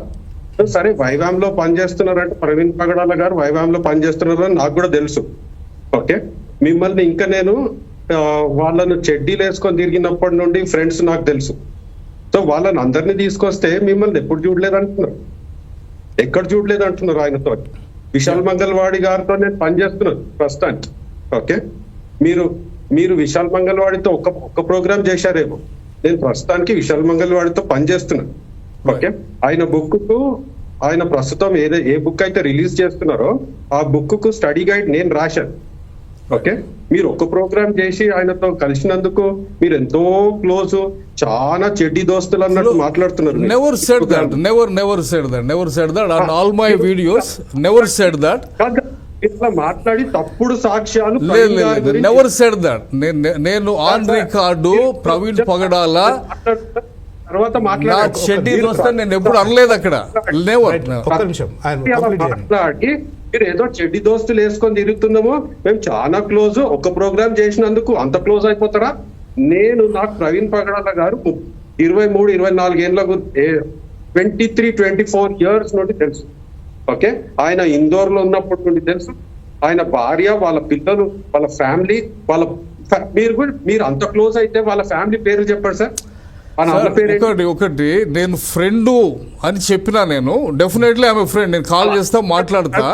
Speaker 2: సరే వైవామ్ లో పనిచేస్తున్నారంటే ప్రవీణ్ పగడాల గారు వైవామ్ లో పనిచేస్తున్నారని నాకు కూడా తెలుసు. ఓకే, మిమ్మల్ని ఇంకా నేను వాళ్ళను చెడ్డీలు వేసుకొని తిరిగినప్పటి నుండి ఫ్రెండ్స్ నాకు తెలుసు. సో వాళ్ళని అందరినీ తీసుకొస్తే మిమ్మల్ని ఎప్పుడు ఎక్కడ చూడలేదు అంటున్నారు ఆయనతో. విశాల్ మంగళవాడి గారితో నేను పనిచేస్తున్నాను ప్రస్తుతానికి. ఓకే, మీరు విశాల్ మంగళవాడితో ఒక్క ప్రోగ్రామ్ చేశారేమో, నేను ప్రస్తుతానికి విశాల్ మంగళవాడితో పనిచేస్తున్నాను. ఓకే, ఆయన ప్రస్తుతం ఏ బుక్ అయితే రిలీజ్ చేస్తున్నారో ఆ బుక్ కు స్టడీ గైడ్ నేను రాశాను. ఓకే, మీరు ఒక ప్రోగ్రామ్ చేసి ఆయనతో కలిసినందుకు మీరు ఎంతో క్లోజ్, చాలా చెడ్డి దోస్తులు అన్నట్టు మాట్లాడుతున్నారు.
Speaker 4: Never said that on all my videos. Never said that.
Speaker 2: ఇట్లా మాట్లాడి తప్పుడు సాక్ష్యాలు.
Speaker 4: Never said that. నేను ఆన్ రికార్డు ప్రవీణ్ పగడాల
Speaker 2: తర్వాత
Speaker 4: చెడ్డి దోస్తా నేను ఎప్పుడు అనలేదు అక్కడ.
Speaker 2: మాట్లాడి మీరు ఏదో చెడ్డి దోస్తులు వేసుకొని తిరుగుతున్నామో, మేము చాలా క్లోజ్, ఒక ప్రోగ్రామ్ చేసినందుకు అంత క్లోజ్ అయిపోతారా? నాకు ప్రవీణ్ పగడాల గారు 23-24 ఏళ్ళకు 23-24 years నుండి తెలుసు. ఓకే, ఆయన ఇందోర్ లో ఉన్నప్పటి నుండి తెలుసు. ఆయన భార్య, వాళ్ళ పిల్లలు, వాళ్ళ ఫ్యామిలీ, మీరు అంత క్లోజ్ అయితే వాళ్ళ ఫ్యామిలీ పేరు చెప్పండి సార్.
Speaker 4: ఒకటి నేను ఫ్రెండ్ అని చెప్పినా, నేను డెఫినెట్లీ ఆమె ఫ్రెండ్, నేను కాల్ చేస్తా మాట్లాడతా.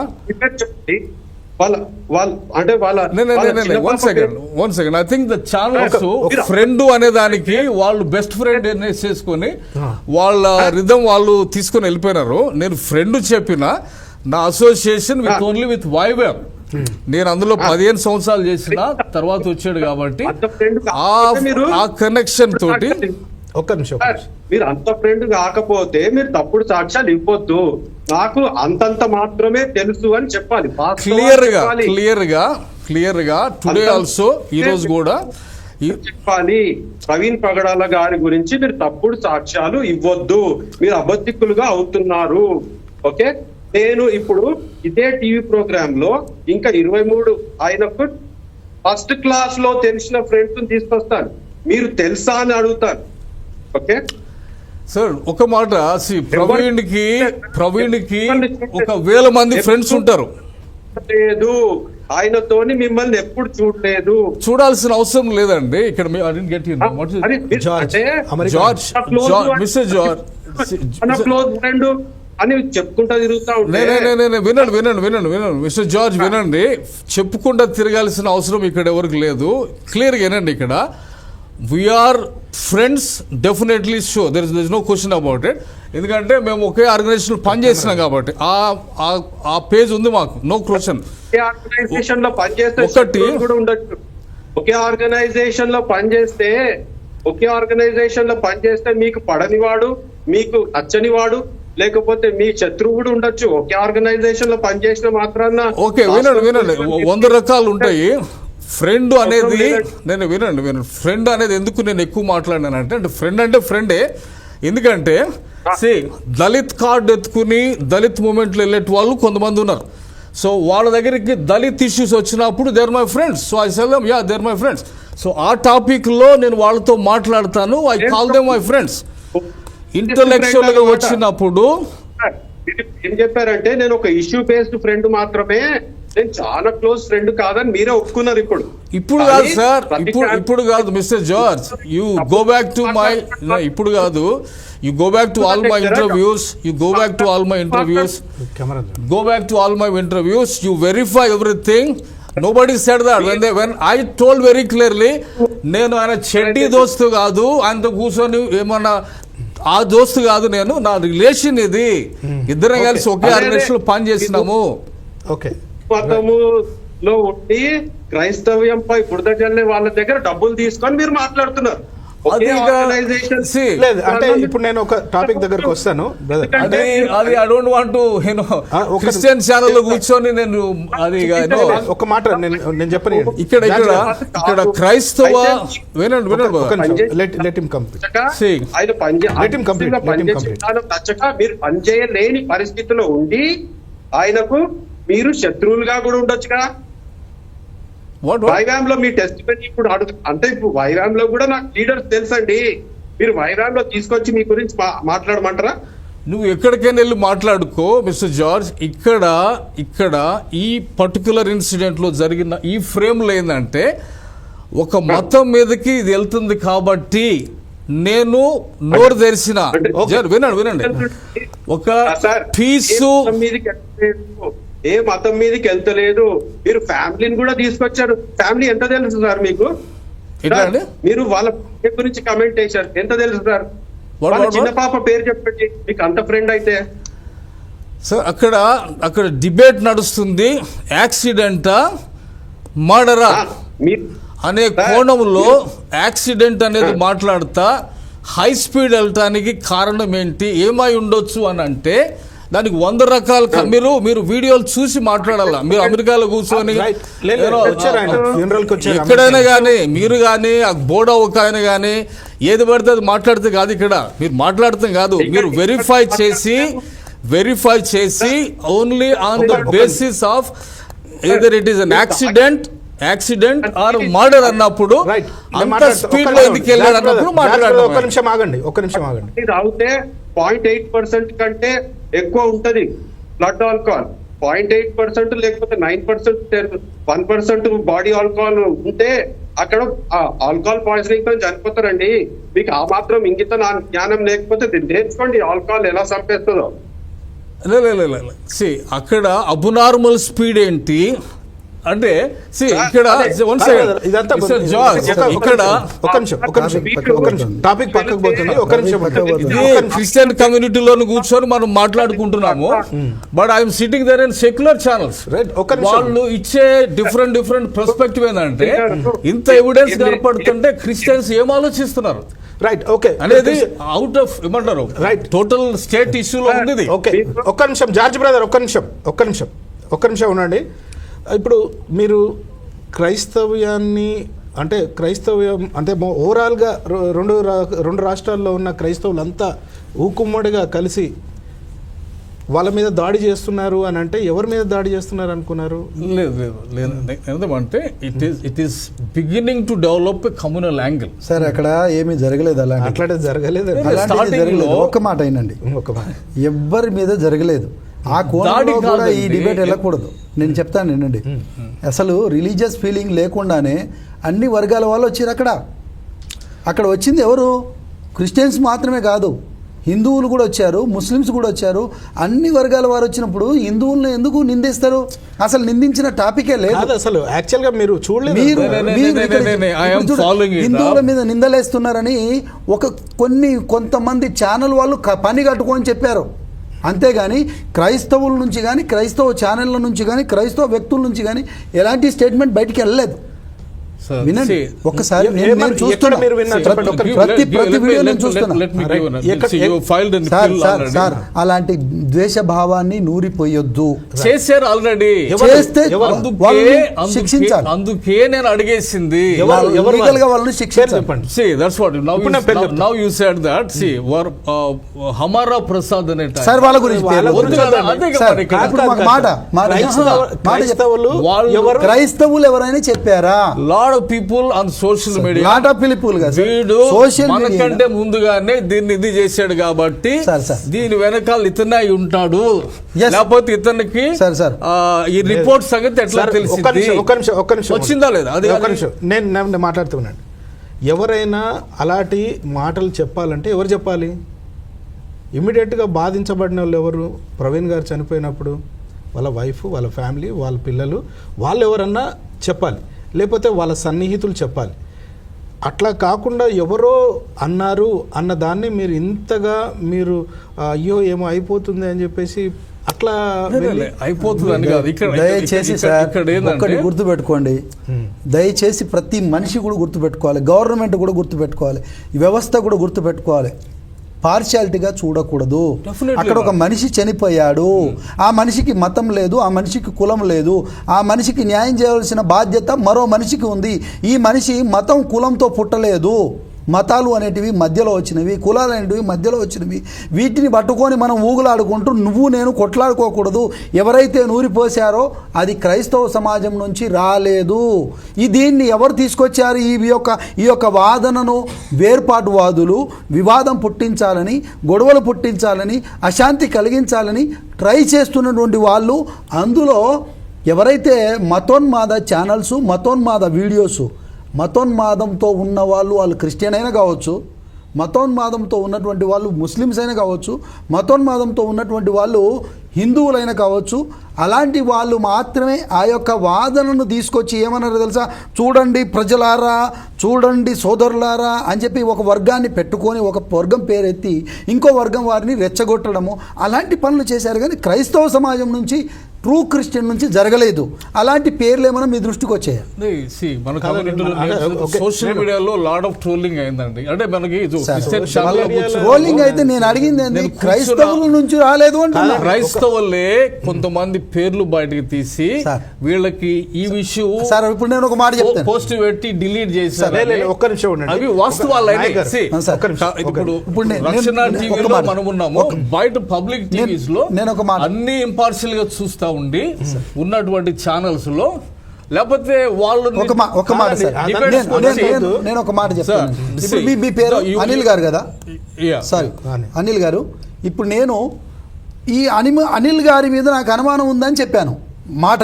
Speaker 2: వాళ్ళ అంటే వాళ్ళ
Speaker 4: one second I think the channels friend అనే దానికి వాళ్ళు బెస్ట్ ఫ్రెండ్ చేసుకొని వాళ్ళ రిధం వాళ్ళు తీసుకొని వెళ్ళిపోయినారు. నేను ఫ్రెండ్ చెప్పిన నా అసోసియేషన్ విత్ ఓన్లీ విత్ వైవేవ్, నేను అందులో 15 సంవత్సరాలు చేసిన తర్వాత వచ్చాడు కాబట్టి ఆ కనెక్షన్ తోటి.
Speaker 1: ఒక్క నిమిషం,
Speaker 2: మీరు అంత ఫ్రెండ్ కాకపోతే మీరు తప్పుడు సాక్ష్యాలు ఇవ్వద్దు. నాకు అంతంత మాత్రమే తెలుసు అని చెప్పాలి,
Speaker 4: క్లియర్ గా టుడే ఆల్సో ఈ రోజు కూడా
Speaker 2: చెప్పాలి. ప్రవీణ్ పగడాల గారి గురించి మీరు తప్పుడు సాక్ష్యాలు ఇవ్వద్దు, మీరు అబద్ధికులుగా అవుతున్నారు. ఓకే, నేను ఇప్పుడు ఇదే టీవీ ప్రోగ్రామ్ లో ఇంకా 23 ఆయనకు ఫస్ట్ క్లాస్ లో తెలిసిన ఫ్రెండ్స్ తీసుకొస్తాను, మీరు తెలుసా అని అడుగుతాను. ఓకే
Speaker 4: సార్, ఒక మాట, ప్రవీణ్ కి 1,000 మంది ఫ్రెండ్స్ ఉంటారు.
Speaker 2: లేదు, ఆయనతోని మిమ్మల్ని ఎప్పుడు చూడలేదు,
Speaker 4: చూడాల్సిన అవసరం లేదండి. ఇక్కడ
Speaker 2: క్లోజ్ ఫ్రెండ్ అని చెప్పుకుంటా తిరుగుతా
Speaker 4: వినండి మిస్టర్ జార్జ్, వినండి. చెప్పుకుంటా తిరగాల్సిన అవసరం ఇక్కడ ఎవరికి లేదు. క్లియర్గా వినండి. ఇక్కడ we're friends, definitely sure, there is no question about it. ఎందుకంటే మేము ఒకే ఆర్గనైజేషన్ పనిచేస్తున్నాం కాబట్టి ఆ పేజ్ ఉంది మాకు, నో క్వశ్చన్.
Speaker 2: ఆర్గనైజేషన్ లో పనిచేస్తే కూడా ఉండొచ్చు. ఒకే ఆర్గనైజేషన్ లో పనిచేస్తే మీకు పడనివాడు, మీకు నచ్చనివాడు, లేకపోతే మీ శత్రువు కూడా ఉండొచ్చు. ఒకే ఆర్గనైజేషన్ లో పనిచేసిన మాత్రాన
Speaker 4: ఓకే, వినండి 100 రకాలు ఉంటాయి. ఫ్రెండ్ అనేది వినండి ఫ్రెండ్ అనేది ఎందుకు నేను ఎక్కువ మాట్లాడినానంటే, ఫ్రెండ్ అంటే ఫ్రెండే. ఎందుకంటే దళిత్ కార్డు ఎత్తుకుని దళిత్ మూమెంట్లో వెళ్ళేటి వాళ్ళు కొంతమంది ఉన్నారు. సో వాళ్ళ దగ్గరికి దళిత్ ఇష్యూస్ వచ్చినప్పుడు there my friends. So I sell them, yeah there my friends. So ఆ టాపిక్ లో నేను వాళ్ళతో మాట్లాడతాను. I call them my friends. Intellectual గా వచ్చినప్పుడు
Speaker 2: ఏం చెప్పారంటే, నేను ఒక ఇష్యూ బేస్డ్ ఫ్రెండ్ మాత్రమే, నేను చాలా క్లోజ్ ఫ్రెండ్ కాదని మీరే ఒప్పుకున్నారు. ఇప్పుడు
Speaker 4: కాదు సార్, ఇప్పుడు కాదు mister George, you go back to my, ఇప్పుడు కాదు, you go back to all my interviews, you verify everything. Nobody said that. When I told very clearly, నేను ఆయన చెడ్డీ దోస్తు కాదు, ఆయనతో కూర్చొని ఏమన్నా ఆ దోస్తు కాదు, నేను నా రిలేషన్ ఇది, ఇద్దరం కలిసి ఒకే ఆర్గనైజేషన్ లో పని చేసినాము.
Speaker 1: ఓకే,
Speaker 2: మతములో ఉండి క్రైస్తవ్యంపై బురద జల్లే వాళ్ళ దగ్గర డబ్బులు తీసుకొని మీరు మాట్లాడుతున్నారు.
Speaker 1: లేదు అంటే ఇప్పుడు నేను ఒక టాపిక్ దగ్గరకు వస్తాను బ్రదర్.
Speaker 4: అది I don't want to Christian channel లో కూర్చొని నేను అది
Speaker 1: ఒక మాట నేను చెప్పని,
Speaker 4: ఇక్కడ క్రైస్తవ
Speaker 1: లెట్ హిమ్ కంప్లీట్.
Speaker 2: మీరు పనిచేయలేని పరిస్థితిలో ఉండి ఆయనకు మీరు శత్రువులుగా కూడా ఉండొచ్చుగా. వైవామ్ లో మీ టెస్ట్ ఇప్పుడు అంటే ఇప్పుడు వైవామ్ లో కూడా నాకు లీడర్స్ తెలుసండి. మీరు వైవామ్ లో తీసుకొచ్చి మీ గురించి మాట్లాడమంటారా?
Speaker 4: నువ్వు ఎక్కడికైనా వెళ్ళి మాట్లాడుకో మిస్టర్ జార్జ్. ఇక్కడ ఈ పర్టికులర్ ఇన్సిడెంట్ లో జరిగిన ఈ ఫ్రేమ్ లో ఏంటంటే, ఒక మతం మీదకి ఇది వెళ్తుంది కాబట్టి నేను నోరు తెరిచిన. వినండి, ఒక పీసు
Speaker 2: ఏ మతం మీదకి వెళ్తలేదు. మీరు ఫ్యామిలీని కూడా తీసుకొచ్చారు. ఫ్యామిలీ ఎంత తెలుసు సార్ మీకు? మీరు వాళ్ళ గురించి కమెంట్ చేశారు, ఎంత తెలుసు సార్? చిన్న పాప పేరు చెప్పండి మీకు అంత ఫ్రెండ్ అయితే.
Speaker 4: సార్ అక్కడ డిబేట్ నడుస్తుంది, యాక్సిడెంటా మర్డరా అనే కోణంలో యాక్సిడెంట్ అనేది మాట్లాడుతా, హై స్పీడ్ వెళ్ళటానికి కారణం ఏంటి, ఏమై ఉండొచ్చు అని అంటే దానికి 100 రకాల మీరు వీడియోలు చూసి మాట్లాడాలా. మీరు అమెరికాలో కూర్చొని ఎక్కడైనా కానీ మీరు కానీ ఆ బోర్డో ఒక ఆయన కానీ ఏది పడితే అది మాట్లాడితే కాదు. ఇక్కడ మీరు మాట్లాడతాం కాదు, మీరు వెరిఫై చేసి only on the basis of either it is an accident or murder అన్నప్పుడు అంత స్పీడ్ లో ఎందుకు వెళ్ళాడు అన్నప్పుడు మాట్లాడాలి.
Speaker 1: ఒక్క నిమిషం ఆగండి.
Speaker 2: అవుతే 0.8% కంటే ఎక్కువ ఉంటది బ్లడ్ ఆల్కహాల్. 0.8% లేకపోతే 9%, 1% బాడీ ఆల్కహాల్ ఉంటే అక్కడ ఆల్కహాల్ పాయిజనింగ్ తో చనిపోతారండి. మీకు ఆ మాత్రం ఇంగిత జ్ఞానం లేకపోతే నేర్చుకోండి ఆల్కహాల్ ఎలా చంపేస్తుందో.
Speaker 4: అక్కడ అబ్నార్మల్ స్పీడ్ ఏంటి, అంటే ఇక్కడ one second.
Speaker 1: ఇదంతా
Speaker 4: Mr. George, ఇక్కడ
Speaker 1: ఒక నిమిషం టాపిక్ పక్కకు పోతుంది. ఒక నిమిషం
Speaker 4: క్రిస్టియన్ కమ్యూనిటీలో కూర్చొని మనం మాట్లాడుకుంటున్నాము, but I'm sitting there in secular channels. వాళ్ళు ఇచ్చే డిఫరెంట్ పర్స్పెక్టివ్ ఏంటంటే ఇంత ఎవిడెన్స్ కనపడుతుంటే క్రిస్టియన్స్ ఏం ఆలోచిస్తున్నారు
Speaker 1: రైట్ ఓకే
Speaker 4: అనేది అవుట్ ఆఫ్ ఏమంటారు రైట్ టోటల్ స్టేట్ ఇష్యూలో ఉంది.
Speaker 1: ఓకే ఒక్క నిమిషం జార్జ్ బ్రదర్, ఒక్క నిమిషం ఉండండి. ఇప్పుడు మీరు క్రైస్తవ్యాన్ని అంటే క్రైస్తవ్యం అంటే ఓవరాల్గా రెండు రాష్ట్రాల్లో ఉన్న క్రైస్తవులంతా ఊకుమ్మడిగా కలిసి వాళ్ళ మీద దాడి చేస్తున్నారు అని అంటే ఎవరి మీద దాడి చేస్తున్నారు అనుకున్నారు?
Speaker 4: లేదు ఎందుకంటే it is beginning to develop communal angle.
Speaker 3: Sir అక్కడ ఏమీ జరగలేదు,
Speaker 1: అట్లాంటి జరగలేదు.
Speaker 3: ఒక్క మాట అయినండి, ఎవ్వరి మీద జరగలేదు. ఆ కోణంలో కూడా ఈ డిబేట్ వెళ్ళకూడదు. నేను చెప్తాను వినండి. అసలు రిలీజియస్ ఫీలింగ్ లేకుండానే అన్ని వర్గాల వాళ్ళు వచ్చారు. అక్కడ వచ్చింది ఎవరు? క్రిస్టియన్స్ మాత్రమే కాదు, హిందువులు కూడా వచ్చారు, ముస్లిమ్స్ కూడా వచ్చారు. అన్ని వర్గాల వారు వచ్చినప్పుడు హిందువులను ఎందుకు నిందిస్తారు? అసలు నిందించిన టాపికే లేదు.
Speaker 1: అసలు యాక్చువల్గా మీరు చూడలేదు.
Speaker 3: హిందువుల మీద నిందలేస్తున్నారని కొంతమంది ఛానల్ వాళ్ళు పని కట్టుకొని చెప్పారు. అంతేగాని క్రైస్తవుల నుంచి కానీ, క్రైస్తవ ఛానళ్ళ నుంచి కానీ, క్రైస్తవ వ్యక్తుల నుంచి కానీ ఎలాంటి స్టేట్మెంట్ బయటికి వెళ్ళలేదు. వినండి ఒక్కసారి, నేను చూస్తున్నా ప్రతి వీడియో నేను చూస్తున్నా. సార్ అలాంటి ద్వేష భావాన్ని నూరిపోయొద్దు.
Speaker 4: చేశారు ఆల్రెడీ,
Speaker 3: చేస్తే శిక్షించాలి.
Speaker 4: అందుకే నేను అడిగేసింది
Speaker 3: వాళ్ళని శిక్షించండి.
Speaker 4: హమారా ప్రసాద్ అనే
Speaker 3: సార్ వాళ్ళ గురించి క్రైస్తవులు ఎవరైనా చెప్పారా?
Speaker 4: పీపుల్ ఆన్ సోషల్ మీడియా
Speaker 3: వీడు
Speaker 4: మనకంటే ముందుగానే దీన్ని ఇది చేశాడు కాబట్టి దీని వెనకాల ఇతనే ఉంటాడు, లేకపోతే ఇతనికి ఈ రిపోర్ట్ సంగతి ఎట్లా తెలిసింది? వచ్చిందా లేదా? అది
Speaker 1: నేను మాట్లాడుతున్నాను. ఎవరైనా అలాంటి మాటలు చెప్పాలంటే ఎవరు చెప్పాలి? ఇమ్మీడియట్గా బాధించబడిన వాళ్ళు ఎవరు? ప్రవీణ్ గారు చనిపోయినప్పుడు వాళ్ళ వైఫ్, వాళ్ళ ఫ్యామిలీ, వాళ్ళ పిల్లలు, వాళ్ళు ఎవరన్నా చెప్పాలి, లేకపోతే వాళ్ళ సన్నిహితులు చెప్పాలి. అట్లా కాకుండా ఎవరో అన్నారు అన్న దాన్ని మీరు ఇంతగా మీరు అయ్యో ఏమో అయిపోతుంది అని చెప్పేసి అట్లా
Speaker 4: అయిపోతుంది.
Speaker 3: దయచేసి సార్ ఒక్కటి గుర్తుపెట్టుకోండి, దయచేసి ప్రతి మనిషి కూడా గుర్తుపెట్టుకోవాలి, గవర్నమెంట్ కూడా గుర్తుపెట్టుకోవాలి, వ్యవస్థ కూడా గుర్తుపెట్టుకోవాలి. పార్షియాలిటీగా చూడకూడదు. అక్కడ ఒక మనిషి చనిపోయాడు, ఆ మనిషికి మతం లేదు, ఆ మనిషికి కులం లేదు, ఆ మనిషికి న్యాయం చేయవలసిన బాధ్యత మరో మనిషికి ఉంది. ఈ మనిషి మతం కులంతో పుట్టలేదు. మతాలు అనేటివి మధ్యలో వచ్చినవి, కులాలు అనేటివి మధ్యలో వచ్చినవి. వీటిని పట్టుకొని మనం ఊగులాడుకుంటూ నువ్వు నేను కొట్లాడుకోకూడదు. ఎవరైతే నూరిపోసారో అది క్రైస్తవ సమాజం నుంచి రాలేదు. దీన్ని ఎవరు తీసుకొచ్చారు? ఈ యొక్క వాదనను వేర్పాటువాదులు వివాదం పుట్టించాలని, గొడవలు పుట్టించాలని, అశాంతి కలిగించాలని ట్రై చేస్తున్నటువంటి వాళ్ళు. అందులో ఎవరైతే మతోన్మాద ఛానల్స్, మతోన్మాద వీడియోస్, మతోన్మాదంతో ఉన్న వాళ్ళు క్రిస్టియన్ అయినా కావచ్చు, మతోన్మాదంతో ఉన్నటువంటి వాళ్ళు ముస్లిమ్స్ అయినా కావచ్చు, మతోన్మాదంతో ఉన్నటువంటి వాళ్ళు హిందువులైనా కావచ్చు, అలాంటి వాళ్ళు మాత్రమే ఆ యొక్క వాదనను తీసుకొచ్చి ఏమన్నారు తెలుసా? చూడండి ప్రజలారా, చూడండి సోదరులారా అని చెప్పి ఒక వర్గాన్ని పెట్టుకొని ఒక వర్గం పేరెత్తి ఇంకో వర్గం వారిని రెచ్చగొట్టడము, అలాంటి పనులు చేశారు. కానీ క్రైస్తవ సమాజం నుంచి, ట్రూ క్రిస్టియన్ నుంచి జరగలేదు. అలాంటి పేర్లు ఏమైనా మీ దృష్టికి వచ్చాయి?
Speaker 4: సోషల్ మీడియాలో లాట్ ఆఫ్ ట్రోలింగ్ అయిందండి. అంటే మనకి
Speaker 3: ట్రోలింగ్ అయితే నేను అడిగింది క్రైస్తవుల నుంచి రాలేదు అంటే
Speaker 4: క్రైస్తవులే కొంతమంది పేర్లు బయటకు తీసి వీళ్ళకి ఈ విషయం
Speaker 3: సార్ ఇప్పుడు నేను ఒక మాట చెప్తాను,
Speaker 4: పోస్ట్ పెట్టి డిలీట్ చేశారు.
Speaker 1: ఒక్క నిమిషం
Speaker 4: అవి వాస్తవాలు. ఇప్పుడు రక్షణ టీవీలో మనం ఉన్నాము, బయట పబ్లిక్ టీవీస్ లో అన్ని ఇంపార్షియల్ గా చూస్తా ఉండి ఉన్నటువంటి ఛానల్స్ లో, లేకపోతే వాళ్ళు
Speaker 3: ఒక మాట నేను ఒక మాట చెప్తాను. మీ పేరు అనిల్ గారు కదా? సారీ అనిల్ గారు. ఇప్పుడు నేను ఈ అనిల్ గారి మీద నాకు అనుమానం ఉందని చెప్పాను. మాట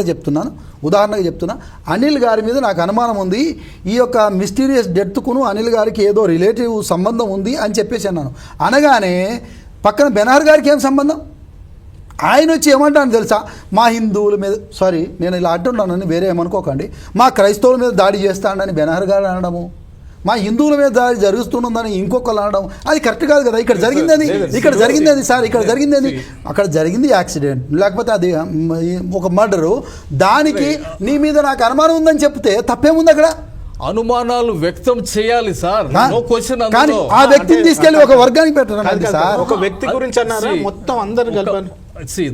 Speaker 3: చెప్తున్నాను, ఉదాహరణగా చెప్తున్నా. అనిల్ గారి మీద నాకు అనుమానం ఉంది, ఈ యొక్క మిస్టీరియస్ డెత్కును అనిల్ గారికి ఏదో రిలేటివ్ సంబంధం ఉంది అని చెప్పేసి అన్నాను. అనగానే పక్కన బెనార్ గారికి ఏం సంబంధం? ఆయన వచ్చి ఏమంటాను తెలుసా, మా హిందువుల మీద, సారీ నేను ఇలా అంటున్నానని వేరే ఏమనుకోకండి, మా క్రైస్తవుల మీద దాడి చేస్తాడని బెనహర్ గారు అనడము, మా హిందువుల మీద దాడి జరుగుతుందని ఇంకొకరు అనడం, అది కరెక్ట్ కాదు కదా. ఇక్కడ జరిగింది ఇక్కడ జరిగింది సార్, ఇక్కడ జరిగింది అక్కడ జరిగింది యాక్సిడెంట్, లేకపోతే అది ఒక మర్డరు, దానికి నీ మీద నాకు అనుమానం ఉందని చెప్తే తప్పేముంది అక్కడ?
Speaker 4: అనుమానాలు వ్యక్తం చేయాలి సార్, నో క్వశ్చన్.
Speaker 3: కానీ ఆ వ్యక్తిని తీసుకెళ్లి ఒక వర్గానికి పెట్టడం సార్.
Speaker 1: ఒక వ్యక్తి గురించి అన్నారా, మొత్తం అందరు కలపాలి.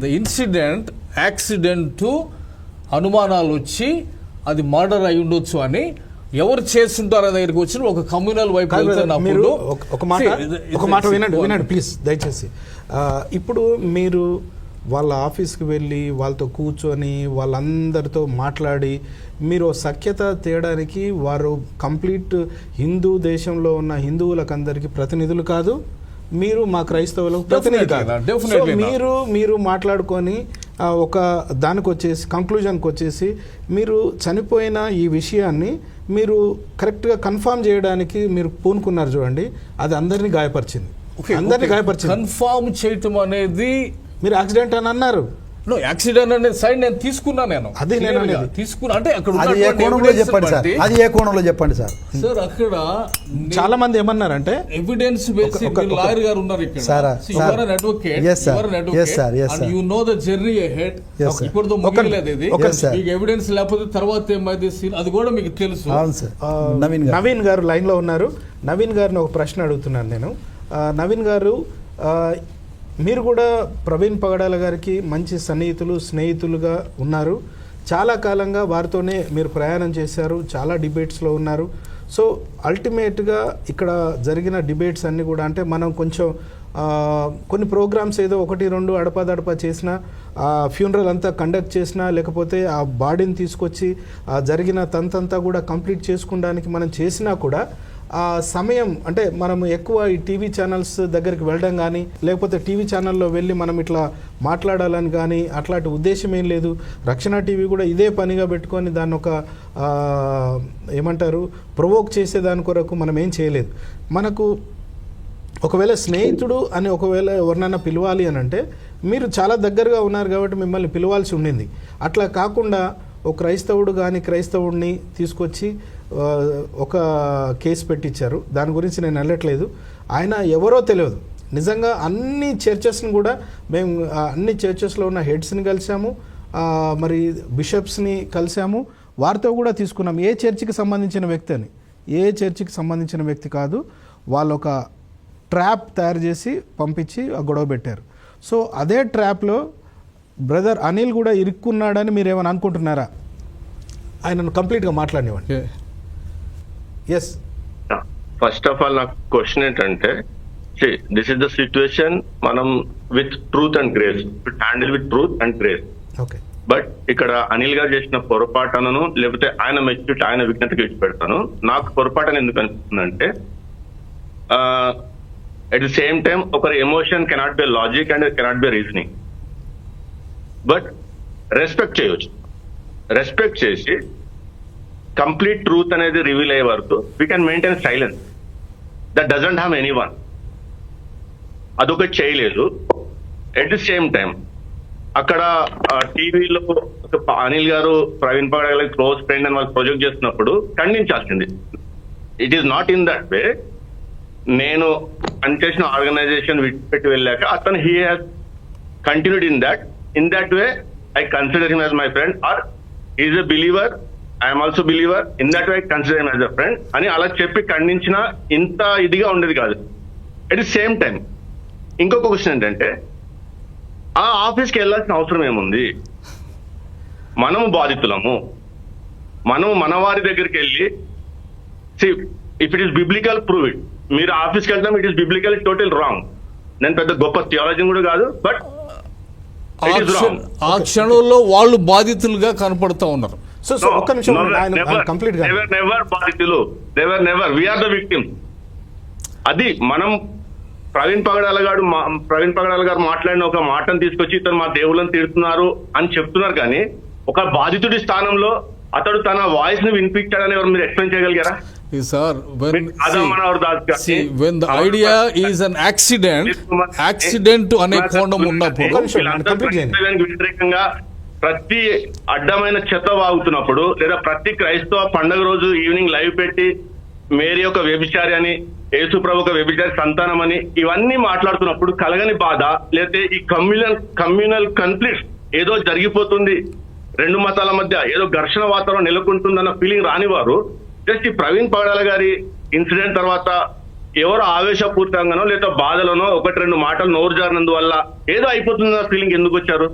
Speaker 4: ద ఇన్సిడెంట్ యాక్సిడెంట్ అనుమానాలు వచ్చి అది మర్డర్ అయి ఉండొచ్చు అని ఎవరు చేస్తుంటారో దగ్గరికి వచ్చిన ఒక కమ్యూనల్ వైపు
Speaker 1: మీరు ఒక మాట వినండి ప్లీజ్ దయచేసి. ఇప్పుడు మీరు వాళ్ళ ఆఫీస్కి వెళ్ళి వాళ్ళతో కూర్చొని వాళ్ళందరితో మాట్లాడి మీరు సఖ్యత తేయడానికి వారు కంప్లీట్ హిందూ దేశంలో ఉన్న హిందువులకు అందరికీ ప్రతినిధులు కాదు, మీరు మా క్రైస్తవులకు ప్రతినిధి కాదు. మీరు మాట్లాడుకొని ఒక దానికి వచ్చేసి కంక్లూజన్కి వచ్చేసి మీరు చనిపోయిన ఈ విషయాన్ని మీరు కరెక్ట్గా కన్ఫర్మ్ చేయడానికి మీరు పూనుకున్నారు చూడండి, అది అందరినీ గాయపరిచింది.
Speaker 4: కన్ఫర్మ్ చేయటం అనేది
Speaker 1: మీరు యాక్సిడెంట్ అని అన్నారు,
Speaker 4: యాక్సిడెంట్ అనే సైడ్ నేను తీసుకున్నా, నేను
Speaker 1: అదే
Speaker 4: తీసుకున్నా. అంటే అక్కడ
Speaker 3: అది ఏ కోణంలో చెప్పండి సార్, అది ఏ కోణంలో చెప్పండి సార్.
Speaker 4: సార్ అక్కడ
Speaker 1: చాలా మంది ఏమన్నారంటే
Speaker 4: ఎవిడెన్స్ బేసిక్ లాయర్ గారు ఉన్నారు ఇక్కడ, you are an advocate, you are an advocate and you know the journey ahead. ఇప్పుడు ముగిలేదు ఇది, మీకు ఎవిడెన్స్ లేకపోతే తర్వాత ఏమైంది అది కూడా మీకు తెలుసు.
Speaker 1: నవీన్ గారు లైన్ లో ఉన్నారు. నవీన్ గారిని ఒక ప్రశ్న అడుగుతున్నాను నేను. నవీన్ గారు, మీరు కూడా ప్రవీణ్ పగడాల గారికి మంచి సన్నిహితులు, స్నేహితులుగా ఉన్నారు. చాలా కాలంగా వారితోనే మీరు ప్రయాణం చేశారు, చాలా డిబేట్స్లో ఉన్నారు. సో అల్టిమేట్గా ఇక్కడ జరిగిన డిబేట్స్ అన్నీ కూడా అంటే మనం కొంచెం కొన్ని ప్రోగ్రామ్స్ ఏదో 1-2 అడపాదడపా చేసినా, ఫ్యూనరల్ అంతా కండక్ట్ చేసినా, లేకపోతే ఆ బాడీని తీసుకొచ్చి జరిగిన తంతంతా కూడా కంప్లీట్ చేసుకోవడానికి మనం చేసినా కూడా ఆ సమయం అంటే మనం ఎక్కువ ఈ టీవీ ఛానల్స్ దగ్గరికి వెళ్ళడం కానీ, లేకపోతే టీవీ ఛానల్లో వెళ్ళి మనం ఇట్లా మాట్లాడాలని కానీ అట్లాంటి ఉద్దేశం ఏం లేదు. రక్షణ టీవీ కూడా ఇదే పనిగా పెట్టుకొని దాన్ని ఒక ఏమంటారు ప్రొవోక్ చేసేదాని కొరకు మనం ఏం చేయలేదు. మనకు ఒకవేళ స్నేహితుడు అని ఒకవేళ ఎవరినైనా పిలవాలి అని అంటే మీరు చాలా దగ్గరగా ఉన్నారు కాబట్టి మిమ్మల్ని పిలవాల్సి ఉండింది. అట్లా కాకుండా ఒక క్రైస్తవుడు కానీ క్రైస్తవుడిని తీసుకొచ్చి ఒక కేసు పెట్టించారు. దాని గురించి నేను వెళ్ళట్లేదు, ఆయన ఎవరో తెలియదు. నిజంగా అన్ని చర్చెస్ని కూడా మేము అన్ని చర్చెస్లో ఉన్న హెడ్స్ని కలిసాము, మరి బిషప్స్ని కలిసాము, వారితో కూడా తీసుకున్నాం. ఏ చర్చికి సంబంధించిన వ్యక్తి అని, ఏ చర్చికి సంబంధించిన వ్యక్తి కాదు, వాళ్ళు ఒక ట్రాప్ తయారు చేసి పంపించి ఆ గొడవ పెట్టారు. సో అదే ట్రాప్లో బ్రదర్ అనిల్ కూడా ఇరుక్కున్నాడని మీరు ఏమైనా అనుకుంటున్నారా? ఆయనను కంప్లీట్గా మాట్లాడినివ్వండి. ఎస్,
Speaker 5: ఫస్ట్ ఆఫ్ ఆల్ నాకు క్వశ్చన్ ఏంటంటే, దిస్ ఇస్ ద సిచ్యువేషన్, మనం with truth and grace handle with truth and grace.
Speaker 1: Okay,
Speaker 5: but ఇక్కడ అనిల్ గారు చేసిన పొరపాటును లేకపోతే ఆయన మెచ్యూరిటీ ఆయన విజ్ఞతకి ఇచ్చి పెడతాను. నాకు పొరపాటు ఎందుకు అనిపిస్తుందంటే, అట్ ది సేమ్ టైం ఒకరి emotion cannot be logic and cannot be reasoning. But respect చేయవచ్చు, రెస్పెక్ట్ చేసి కంప్లీట్ ట్రూత్ అనేది రివీల్ అయ్యే వరకు we can maintain silence. That doesn't have any one. అదొకటి చేయలేదు. ఎట్ ది సేమ్ టైం అక్కడ టీవీలో అనిల్ గారు ప్రవీణ్ పగడాల క్లోజ్ ఫ్రెండ్ అని వాళ్ళు ప్రొజెక్ట్ చేస్తున్నప్పుడు ఖండించాల్సింది. It is not in that way. నేను పనిచేసిన ఆర్గనైజేషన్ విడిచిపెట్టి వెళ్ళాక అతను he has continued in that way. I consider him as my friend, or is a believer, I'm also believer, in that way I consider him as a friend అని అలా చెప్పి ఖండించిన ఇంత ఇదిగా ఉండేది కాదు. అట్ ది సేమ్ టైం ఇంకొక question ఏంటంటే, ఆ ఆఫీస్కి వెళ్ళాల్సిన అవసరం ఏముంది? మనము బాధితులము, మనము మన వారి దగ్గరికి వెళ్ళి if it is biblical prove it. మీరు ఆఫీస్కి వెళ్తాం, it is biblical total wrong. నేను పెద్ద గొప్ప థియాలజీ కూడా కాదు, బట్
Speaker 4: ఆ క్షణంలో వాళ్ళు బాధితులుగా కనపడుతూ ఉన్నారు.
Speaker 1: సో ఒక్క నిమిషం, కంప్లీట్ గా
Speaker 5: నెవర్ బాధితులు, never we are the victim. అది మనం ప్రవీణ్ పగడాల గారు మాట్లాడిన ఒక మాటను తీసుకొచ్చి ఇతను మా దేవుళ్ళని తిడుతున్నారు అని చెప్తున్నారు, కానీ ఒక బాధితుడి స్థానంలో అతడు తన వాయిస్ ని వినిపించాడని ఎవరు మీరు ఎక్స్ప్లెయిన్ చేయగలిగారా?
Speaker 4: Sir,
Speaker 5: రాధా మనోహర్ దాస్ గారిని,
Speaker 4: when the idea is an accident అనే కోణం ఉన్నప్పుడు
Speaker 1: ఒక నిమిషం,
Speaker 5: వీళ్ళందరూ
Speaker 1: complete చేయండి.
Speaker 5: క్రైస్తవానికి వ్యతిరేకంగా ప్రతి అడ్డమైన చెత్త వాగుతున్నప్పుడు, లేదా ప్రతి క్రైస్తవ పండగ రోజు ఈవినింగ్ లైవ్ పెట్టి మేరీ ఒక వ్యభిచారి అని, యేసు ప్రభు ఒక వ్యభిచారి సంతానం అని ఇవన్నీ మాట్లాడుతున్నప్పుడు కలగని బాధ, లేకపోతే ఈ కమ్యూనల్ కన్ఫ్లిక్ట్ ఏదో జరిగిపోతుంది, రెండు మతాల మధ్య ఏదో ఘర్షణ వాతావరణం నెలకొంటుందన్న ఫీలింగ్ రానివారు జస్ట్ ఈ ప్రవీణ్ పగడాల గారి ఇన్సిడెంట్ తర్వాత ఎవరో ఆవేశపూరితంగానో లేదా బాధలోనో ఒకటి రెండు మాటలు నోరు జారినందువల్ల ఏదో అయిపోతుందన్న ఫీలింగ్ ఎందుకు వచ్చారు?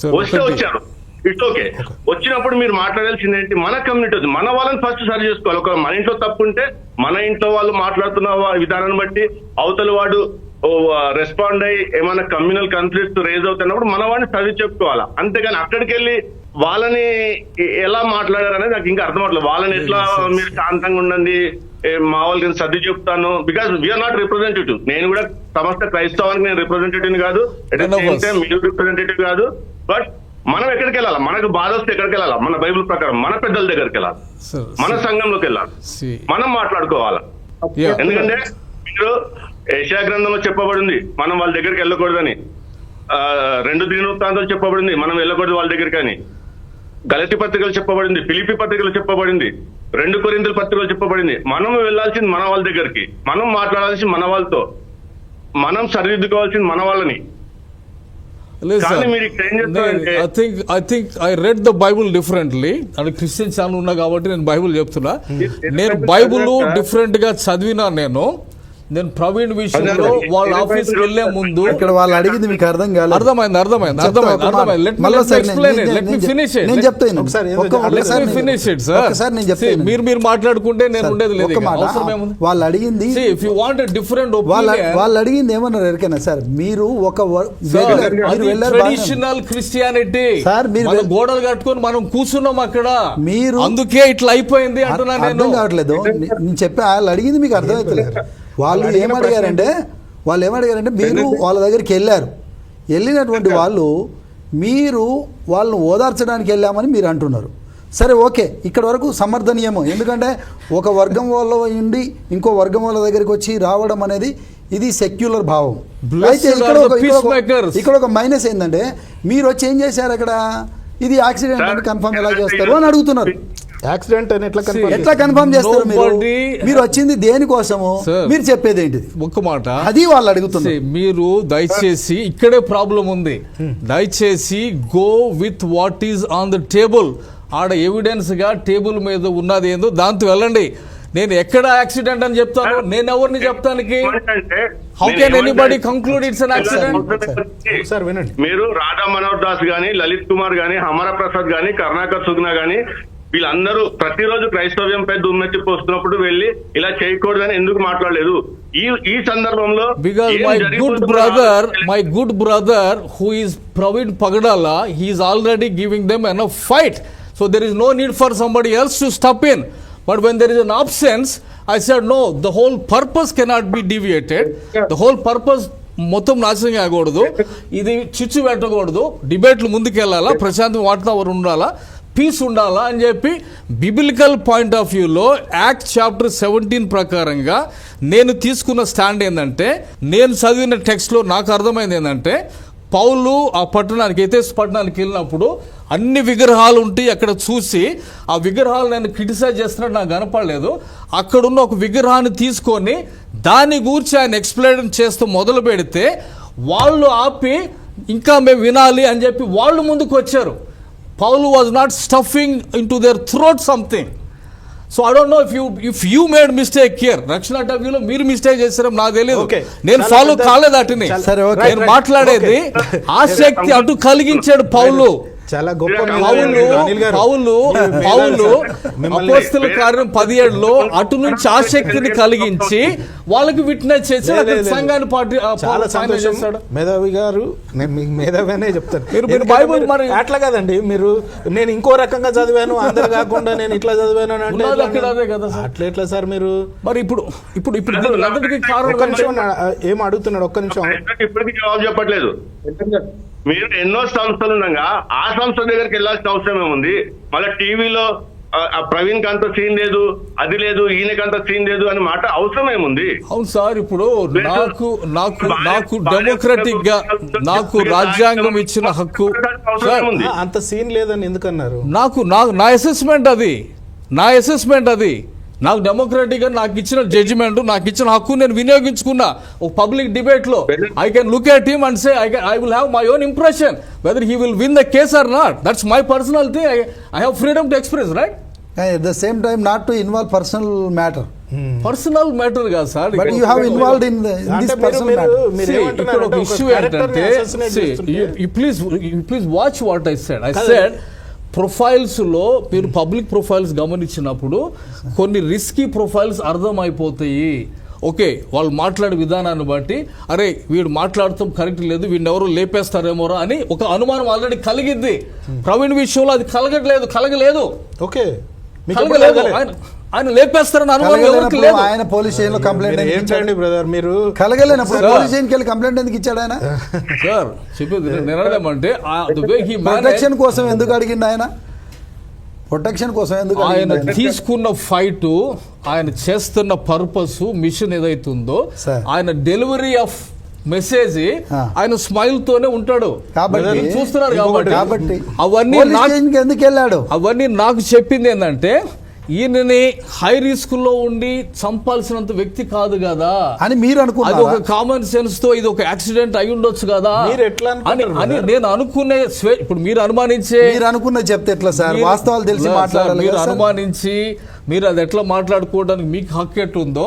Speaker 4: Sir,
Speaker 5: వస్తే వచ్చారు, ఇట్స్ ఓకే. వచ్చినప్పుడు మీరు మాట్లాడాల్సింది ఏంటి? మన కమ్యూనిటీ, మన వాళ్ళని ఫస్ట్ సరి చేసుకోవాలి. ఒక మన ఇంట్లో తప్పు ఉంటే మన ఇంట్లో వాళ్ళు మాట్లాడుతున్న విధానాన్ని బట్టి అవతల వాడు రెస్పాండ్ అయ్యి ఏమైనా కమ్యూనల్ కాన్ఫ్లిక్ట్స్ రేజ్ అవుతున్నప్పుడు మన వాడిని సరి చెప్పుకోవాలా. అంతేగాని అక్కడికి వెళ్ళి వాళ్ళని ఎలా మాట్లాడారు అనేది నాకు ఇంకా అర్థం అవ్వట్లేదు. వాళ్ళని ఎట్లా మీరు శాంతంగా ఉండండి, మా వాళ్ళకి సర్ది చెప్తాను, బికాస్ వీఆర్ నాట్ రిప్రజెంటేటివ్. నేను కూడా సమస్త క్రైస్తవానికి నేను రిప్రజెంటేటివ్ కాదు, మీరు రిప్రజెంటేటివ్ కాదు. బట్ మనం ఎక్కడికి వెళ్ళాలి? మనకు బాధ వస్తే ఎక్కడికి వెళ్ళాలి? మన బైబిల్ ప్రకారం మన పెద్దల దగ్గరికి వెళ్ళాలి, మన సంఘంలోకి వెళ్ళాలి, మనం మాట్లాడుకోవాలి. ఎందుకంటే మీరు యెషయా గ్రంథంలో చెప్పబడింది మనం వాళ్ళ దగ్గరికి వెళ్ళకూడదని, 2 దినవృత్తాంతాలు చెప్పబడింది మనం వెళ్ళకూడదు వాళ్ళ దగ్గరికి అని, గలతీ పత్రికలు చెప్పబడింది, ఫిలిప్పీ పత్రికలు చెప్పబడింది, 2 కొరింథీయుల పత్రికలు చెప్పబడింది. మనం వెళ్ళాల్సింది మన వాళ్ళ దగ్గరికి, మనం మాట్లాడాల్సింది మన వాళ్ళతో, మనం సరిదిద్దుకోవాల్సింది మన వాళ్ళని. కానీ మీరు ఇక్కడ ఏం చేస్తారంటే
Speaker 4: I think I read the Bible differently. అంటే క్రిస్టియన్ ఛానల్ ఉన్నా కాబట్టి నేను బైబుల్ చెప్తున్నా. నేను బైబుల్ డిఫరెంట్ గా చదివినా. నేను ప్రవీణ్ విషయంలో వాళ్ళ ఆఫీస్కి వెళ్లే ముందు
Speaker 3: ఇక్కడ వాళ్ళు అడిగింది మీకు అర్థం కాలేదు.
Speaker 4: అర్థమైంది. మీరు మాట్లాడుకుంటే నేను ఉండేది లేదు.
Speaker 3: వాళ్ళు అడిగింది వాళ్ళు అడిగింది ఏమన్నారు ఎరికైనా సార్, మీరు ఒక
Speaker 4: ట్రెడిషనల్ క్రిస్టియానిటీ సార్, మీరు గోడలు కట్టుకొని మనం కూర్చున్నాం అక్కడ,
Speaker 3: మీరు
Speaker 4: అందుకే ఇట్లా అయిపోయింది అంటున్నా. నేను
Speaker 3: కావట్లేదు, నేను చెప్పి వాళ్ళు అడిగింది మీకు అర్థమవుతలేదు. వాళ్ళు ఏమడిగారంటే మీరు వాళ్ళ దగ్గరికి వెళ్ళినటువంటి వాళ్ళు మీరు వాళ్ళను ఓదార్చడానికి వెళ్ళామని మీరు అంటున్నారు. సరే ఓకే, ఇక్కడ వరకు సమర్థనీయము. ఎందుకంటే ఒక వర్గం వాళ్ళ ఉండి ఇంకో వర్గం వాళ్ళ దగ్గరికి వచ్చి రావడం అనేది ఇది సెక్యులర్ భావం. అయితే ఇక్కడ ఒక మైనస్ ఏంటంటే మీరు వచ్చి ఏం చేశారు అక్కడ, ఇది యాక్సిడెంట్ అని కన్ఫర్మ్ ఎలా చేస్తారు అని అడుగుతున్నారు.
Speaker 1: యాక్సిడెంట్ అని
Speaker 3: ఎట్లా కన్ఫర్మ్ చేస్తారు? మీరు వచ్చింది దేనికోసము, మీరు చెప్పేది ఏంటిది?
Speaker 4: ఒక్క మాట
Speaker 3: అది వాళ్ళు అడుగుతున్నారు.
Speaker 4: మీరు దయచేసి ఇక్కడే ప్రాబ్లం ఉంది. దయచేసి go with what is on the table. ఆడ ఎవిడెన్స్ గా టేబుల్ మీద ఉన్నది ఏందో దాంతో వెళ్ళండి. నేను ఎక్కడ యాక్సిడెంట్ అని చెప్తాను? నేను ఎవరిని చెప్తానికి? How can anybody conclude it's an accident?
Speaker 5: మీరు రాధా మనోహర్ దాస్ గాని, లలిత్ కుమార్ గాని, హమరా ప్రసాద్ గాని, కరుణాకర్ సుగ్నా గాని వీళ్ళందరూ ప్రతిరోజు క్రైస్తవ్యం పై దుమ్మెత్తి పోస్తున్నప్పుడు వెళ్ళి ఇలా చేయకూడదని ఎందుకు మాట్లాడలేదు? ఈ సందర్భంలో
Speaker 4: my good brother who is Praveen Pagadala, he is already giving them enough fight. So there is no need for somebody else to step in. But when there is an absence, I said no, the whole purpose cannot be deviated. The whole purpose మొత్తం నాశనం కాకూడదు, ఇది చిచ్చు పెట్టకూడదు, డిబేట్లు ముందుకెళ్ళాలా, ప్రశాంత వాతావరణం ఉండాలా, పీస్ ఉండాలా అని చెప్పి బిబిలికల్ పాయింట్ ఆఫ్ వ్యూలో యాక్ట్ చాప్టర్ 17 ప్రకారంగా నేను తీసుకున్న స్టాండ్ ఏంటంటే, నేను చదివిన టెక్స్ట్లో నాకు అర్థమైంది ఏంటంటే, పౌలు ఆ పట్టణానికి ఎథెన్స్ పట్టణానికి వెళ్ళినప్పుడు అన్ని విగ్రహాలు ఉంటాయి అక్కడ చూసి, ఆ విగ్రహాలు నేను క్రిటిసైజ్ చేస్తున్నట్టు నాకు కనపడలేదు. అక్కడున్న ఒక విగ్రహాన్ని తీసుకొని దాని గురించి ఆయన ఎక్స్ప్లెయిన్ చేస్తూ మొదలు పెడితే వాళ్ళు ఆపి ఇంకా మేము వినాలి అని చెప్పి వాళ్ళు ముందుకు వచ్చారు. Paul was not stuffing in to their throat something. So I don't know if you made mistake here. రక్షణ టాపిక్లో మీరు మిస్టేక్ చేశారో నాకు తెలియదు, నేను ఫాలో కాలేదు అటుని. నేను మాట్లాడేది ఆసక్తి అటు కలిగించాడు పౌలు.
Speaker 1: చాలా గొప్ప
Speaker 4: పౌలు అపోస్తలుల కార్యం 17లో అటు నుంచి ఆసక్తిని కలిగించి వాళ్ళకి విట్నెస్ చేసి సంఘాన్ని
Speaker 1: చాలా సంతోషం. మేధావి గారు, నేను మీకు మేధావినే చెప్తాను.
Speaker 4: మీరు బైబిల్ మరి
Speaker 1: అట్లా కదండి, మీరు నేను ఇంకో రకంగా చదివాను అందరు కాకుండా నేను ఇట్లా చదివాను అంటే
Speaker 4: అదే కదా
Speaker 1: అట్లా ఎట్లా సార్? మీరు మరి ఇప్పుడు
Speaker 4: ఒక్క
Speaker 1: నిమిషం ఏం అడుగుతున్నాడు, ఒక్క నిమిషం.
Speaker 5: ఇప్పటికీ జవాబు చెప్పట్లేదు. మీరు ఎన్నో సంస్థలు ఉండగా ఆ సంస్థ దగ్గరికి వెళ్ళాల్సిన అవసరం ఏముంది? మళ్ళీ టీవీలో ప్రవీణ్ కి అంత సీన్ లేదు, అది లేదు, ఈయనకి అంత సీన్ లేదు అని మాట అవసరం ఏముంది?
Speaker 4: అవును సార్, ఇప్పుడు నాకు నాకు నాకు డెమోక్రటిక్ గా నాకు రాజ్యాంగం ఇచ్చిన హక్కు సార్,
Speaker 1: అంత సీన్ లేదని ఎందుకన్నారు?
Speaker 4: నాకు నా అసెస్మెంట్ అది నాకు డెమోక్రటిక్ గా నాకు ఇచ్చిన జడ్జిమెంట్, నాకు ఇచ్చిన హక్కు నేను వినియోగించుకున్నా. ఒక పబ్లిక్ డిబేట్ లో I can look at him and say I will have my own impression whether he will win the case or not. That's my personal thing. I have freedom to express, right?
Speaker 3: at the same time not to involve personal matter,
Speaker 4: personal matter కాదు sir.
Speaker 3: but you have involved in this personal matter.
Speaker 4: ఇక్కడ ఒక issue ఏంటంటే please watch what I said. Profiles లో మీరు public profiles గమనించినప్పుడు కొన్ని risky profiles అర్థమైపోతాయి. Okay, వాళ్ళు మాట్లాడే విధానాన్ని బట్టి అరే వీడు మాట్లాడటం కరెక్ట్ లేదు, వీడిని ఎవరు లేపేస్తారేమోరా అని ఒక అనుమానం ఆల్రెడీ కలిగింది. ప్రవీణ్ విషయంలో అది కలగలేదు.
Speaker 1: ఓకే,
Speaker 4: ఆయన లేపేస్తారని అనుమానం ఎవరికి లేదు.
Speaker 3: ఆయన పోలీస్ స్టేషన్ లో కంప్లైంట్
Speaker 1: ఏంటండి బ్రదర్ మీరు
Speaker 3: కలగలేనప్పుడు పోలీస్ స్టేషన్కి వెళ్ళి కంప్లైంట్ ఎందుకు ఇచ్చాడు ఆయన?
Speaker 4: సార్ చెప్పేది నేనేమంటే
Speaker 3: ప్రొటెక్షన్ కోసం ఎందుకు అడిగిండు ఆయన? ప్రొటెక్షన్ కోసం ఎందుకు
Speaker 4: ఆయన తీసుకున్న ఫైట్, ఆయన చేస్తున్న పర్పస్, మిషన్ ఏదైతుందో, ఆయన డెలివరీ ఆఫ్ మెసేజ్ ఆయన స్మైల్ తోనే ఉంటాడు కాబట్టి చూస్తున్నారు. కాబట్టి అవన్నీ
Speaker 3: ఎందుకు వెళ్ళాడు?
Speaker 4: అవన్నీ నాకు చెప్పింది ఏంటంటే ఈయనని హై రిస్క్ లో ఉండి చంపాల్సినంత వ్యక్తి కాదు కదా
Speaker 3: అని మీరు అనుకున్నారు.
Speaker 4: అది ఒక కామన్ సెన్స్ తో ఇది ఒక యాక్సిడెంట్ అయి ఉండొచ్చు కదా అని నేను అనుకునే. ఇప్పుడు మీరు అనుకున్న
Speaker 3: చెప్తే ఎట్లా సార్? వాస్తవాలు తెలిసి మాట్లాడాలి.
Speaker 4: మీరు అనుమానించి మీరు అది ఎట్లా మాట్లాడుకోవడానికి మీకు హక్కు ఎట్టుందో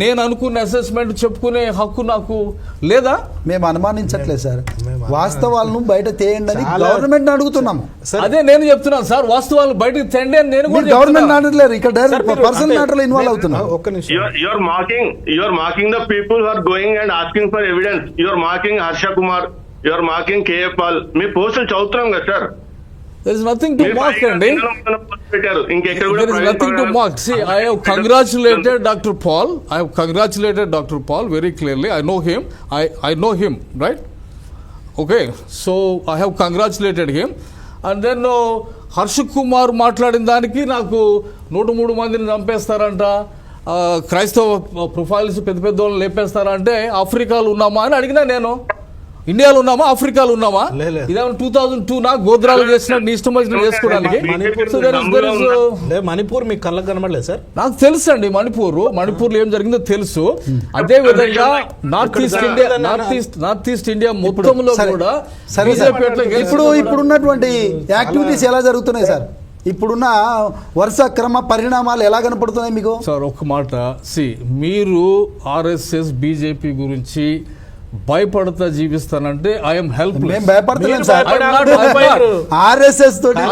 Speaker 4: నేను అనుకున్న అసెస్మెంట్ చెప్పుకునే హక్కు నాకు లేదా?
Speaker 3: మేము అనుమానించట్లేదు సార్, వాస్తవాలను బయట తేయండి అని గవర్నమెంట్ అడుగుతున్నాము.
Speaker 4: అదే నేను చెప్తున్నాను సార్, వాస్తవాలను బయటకు తెండి అని నేను కూడా
Speaker 3: గవర్నమెంట్ అడగలేరు, ఇక్కడ డైరెక్ట్ పర్సనల్ మ్యాటర్ లో ఇన్వాల్వ్ అవుతున్నాం.
Speaker 5: You are marking the people who are going and asking for evidence. You are marking Harsha Kumar, you are marking KF Paul. మీ పోస్టులు చదువుతున్నాం కదా sir.
Speaker 4: There is nothing to mock, అండి. There is nothing to mock. See, I have congratulated Dr. Paul very clearly. I know him, right? Okay, so I have congratulated him. And then Harsha Kumar మాట్లాడిన దానికి నాకు 103 మందిని చంపేస్తారంట, క్రైస్తవ profiles పెద్ద వాళ్ళు లేపేస్తారంటే ఆఫ్రికాలో ఉన్నామా అని అడిగినా నేను. ఇండియాలో ఉన్నామా, ఆఫ్రికాలో ఉన్నామా? ఇదేమో 2002 నా గోద్రాలు చేసిన నీ ఇష్టం వచ్చిన చేసుకోవడానికి.
Speaker 1: మణిపూర్ మీకు కళ్ళకు కనబడలేదు సార్?
Speaker 4: నాకు తెలుసు అండి మణిపూర్ లో ఏం జరిగిందో తెలుసు. అదే విధంగా నార్త్ ఈస్ట్ ఇండియా మొత్తంలో కూడా
Speaker 3: ఇప్పుడున్నటువంటి యాక్టివిటీస్ ఎలా జరుగుతున్నాయి సార్? ఇప్పుడున్న వరుస క్రమ పరిణామాలు ఎలా కనపడుతున్నాయి మీకు?
Speaker 4: సార్ ఒక్క మాట, మీరు RSS BJP గురించి భయపడతా జీవిస్తానంటే ఐఎమ్ హెల్ప్లెస్.
Speaker 3: మేము భయపడతలేం సార్, RSS తోటి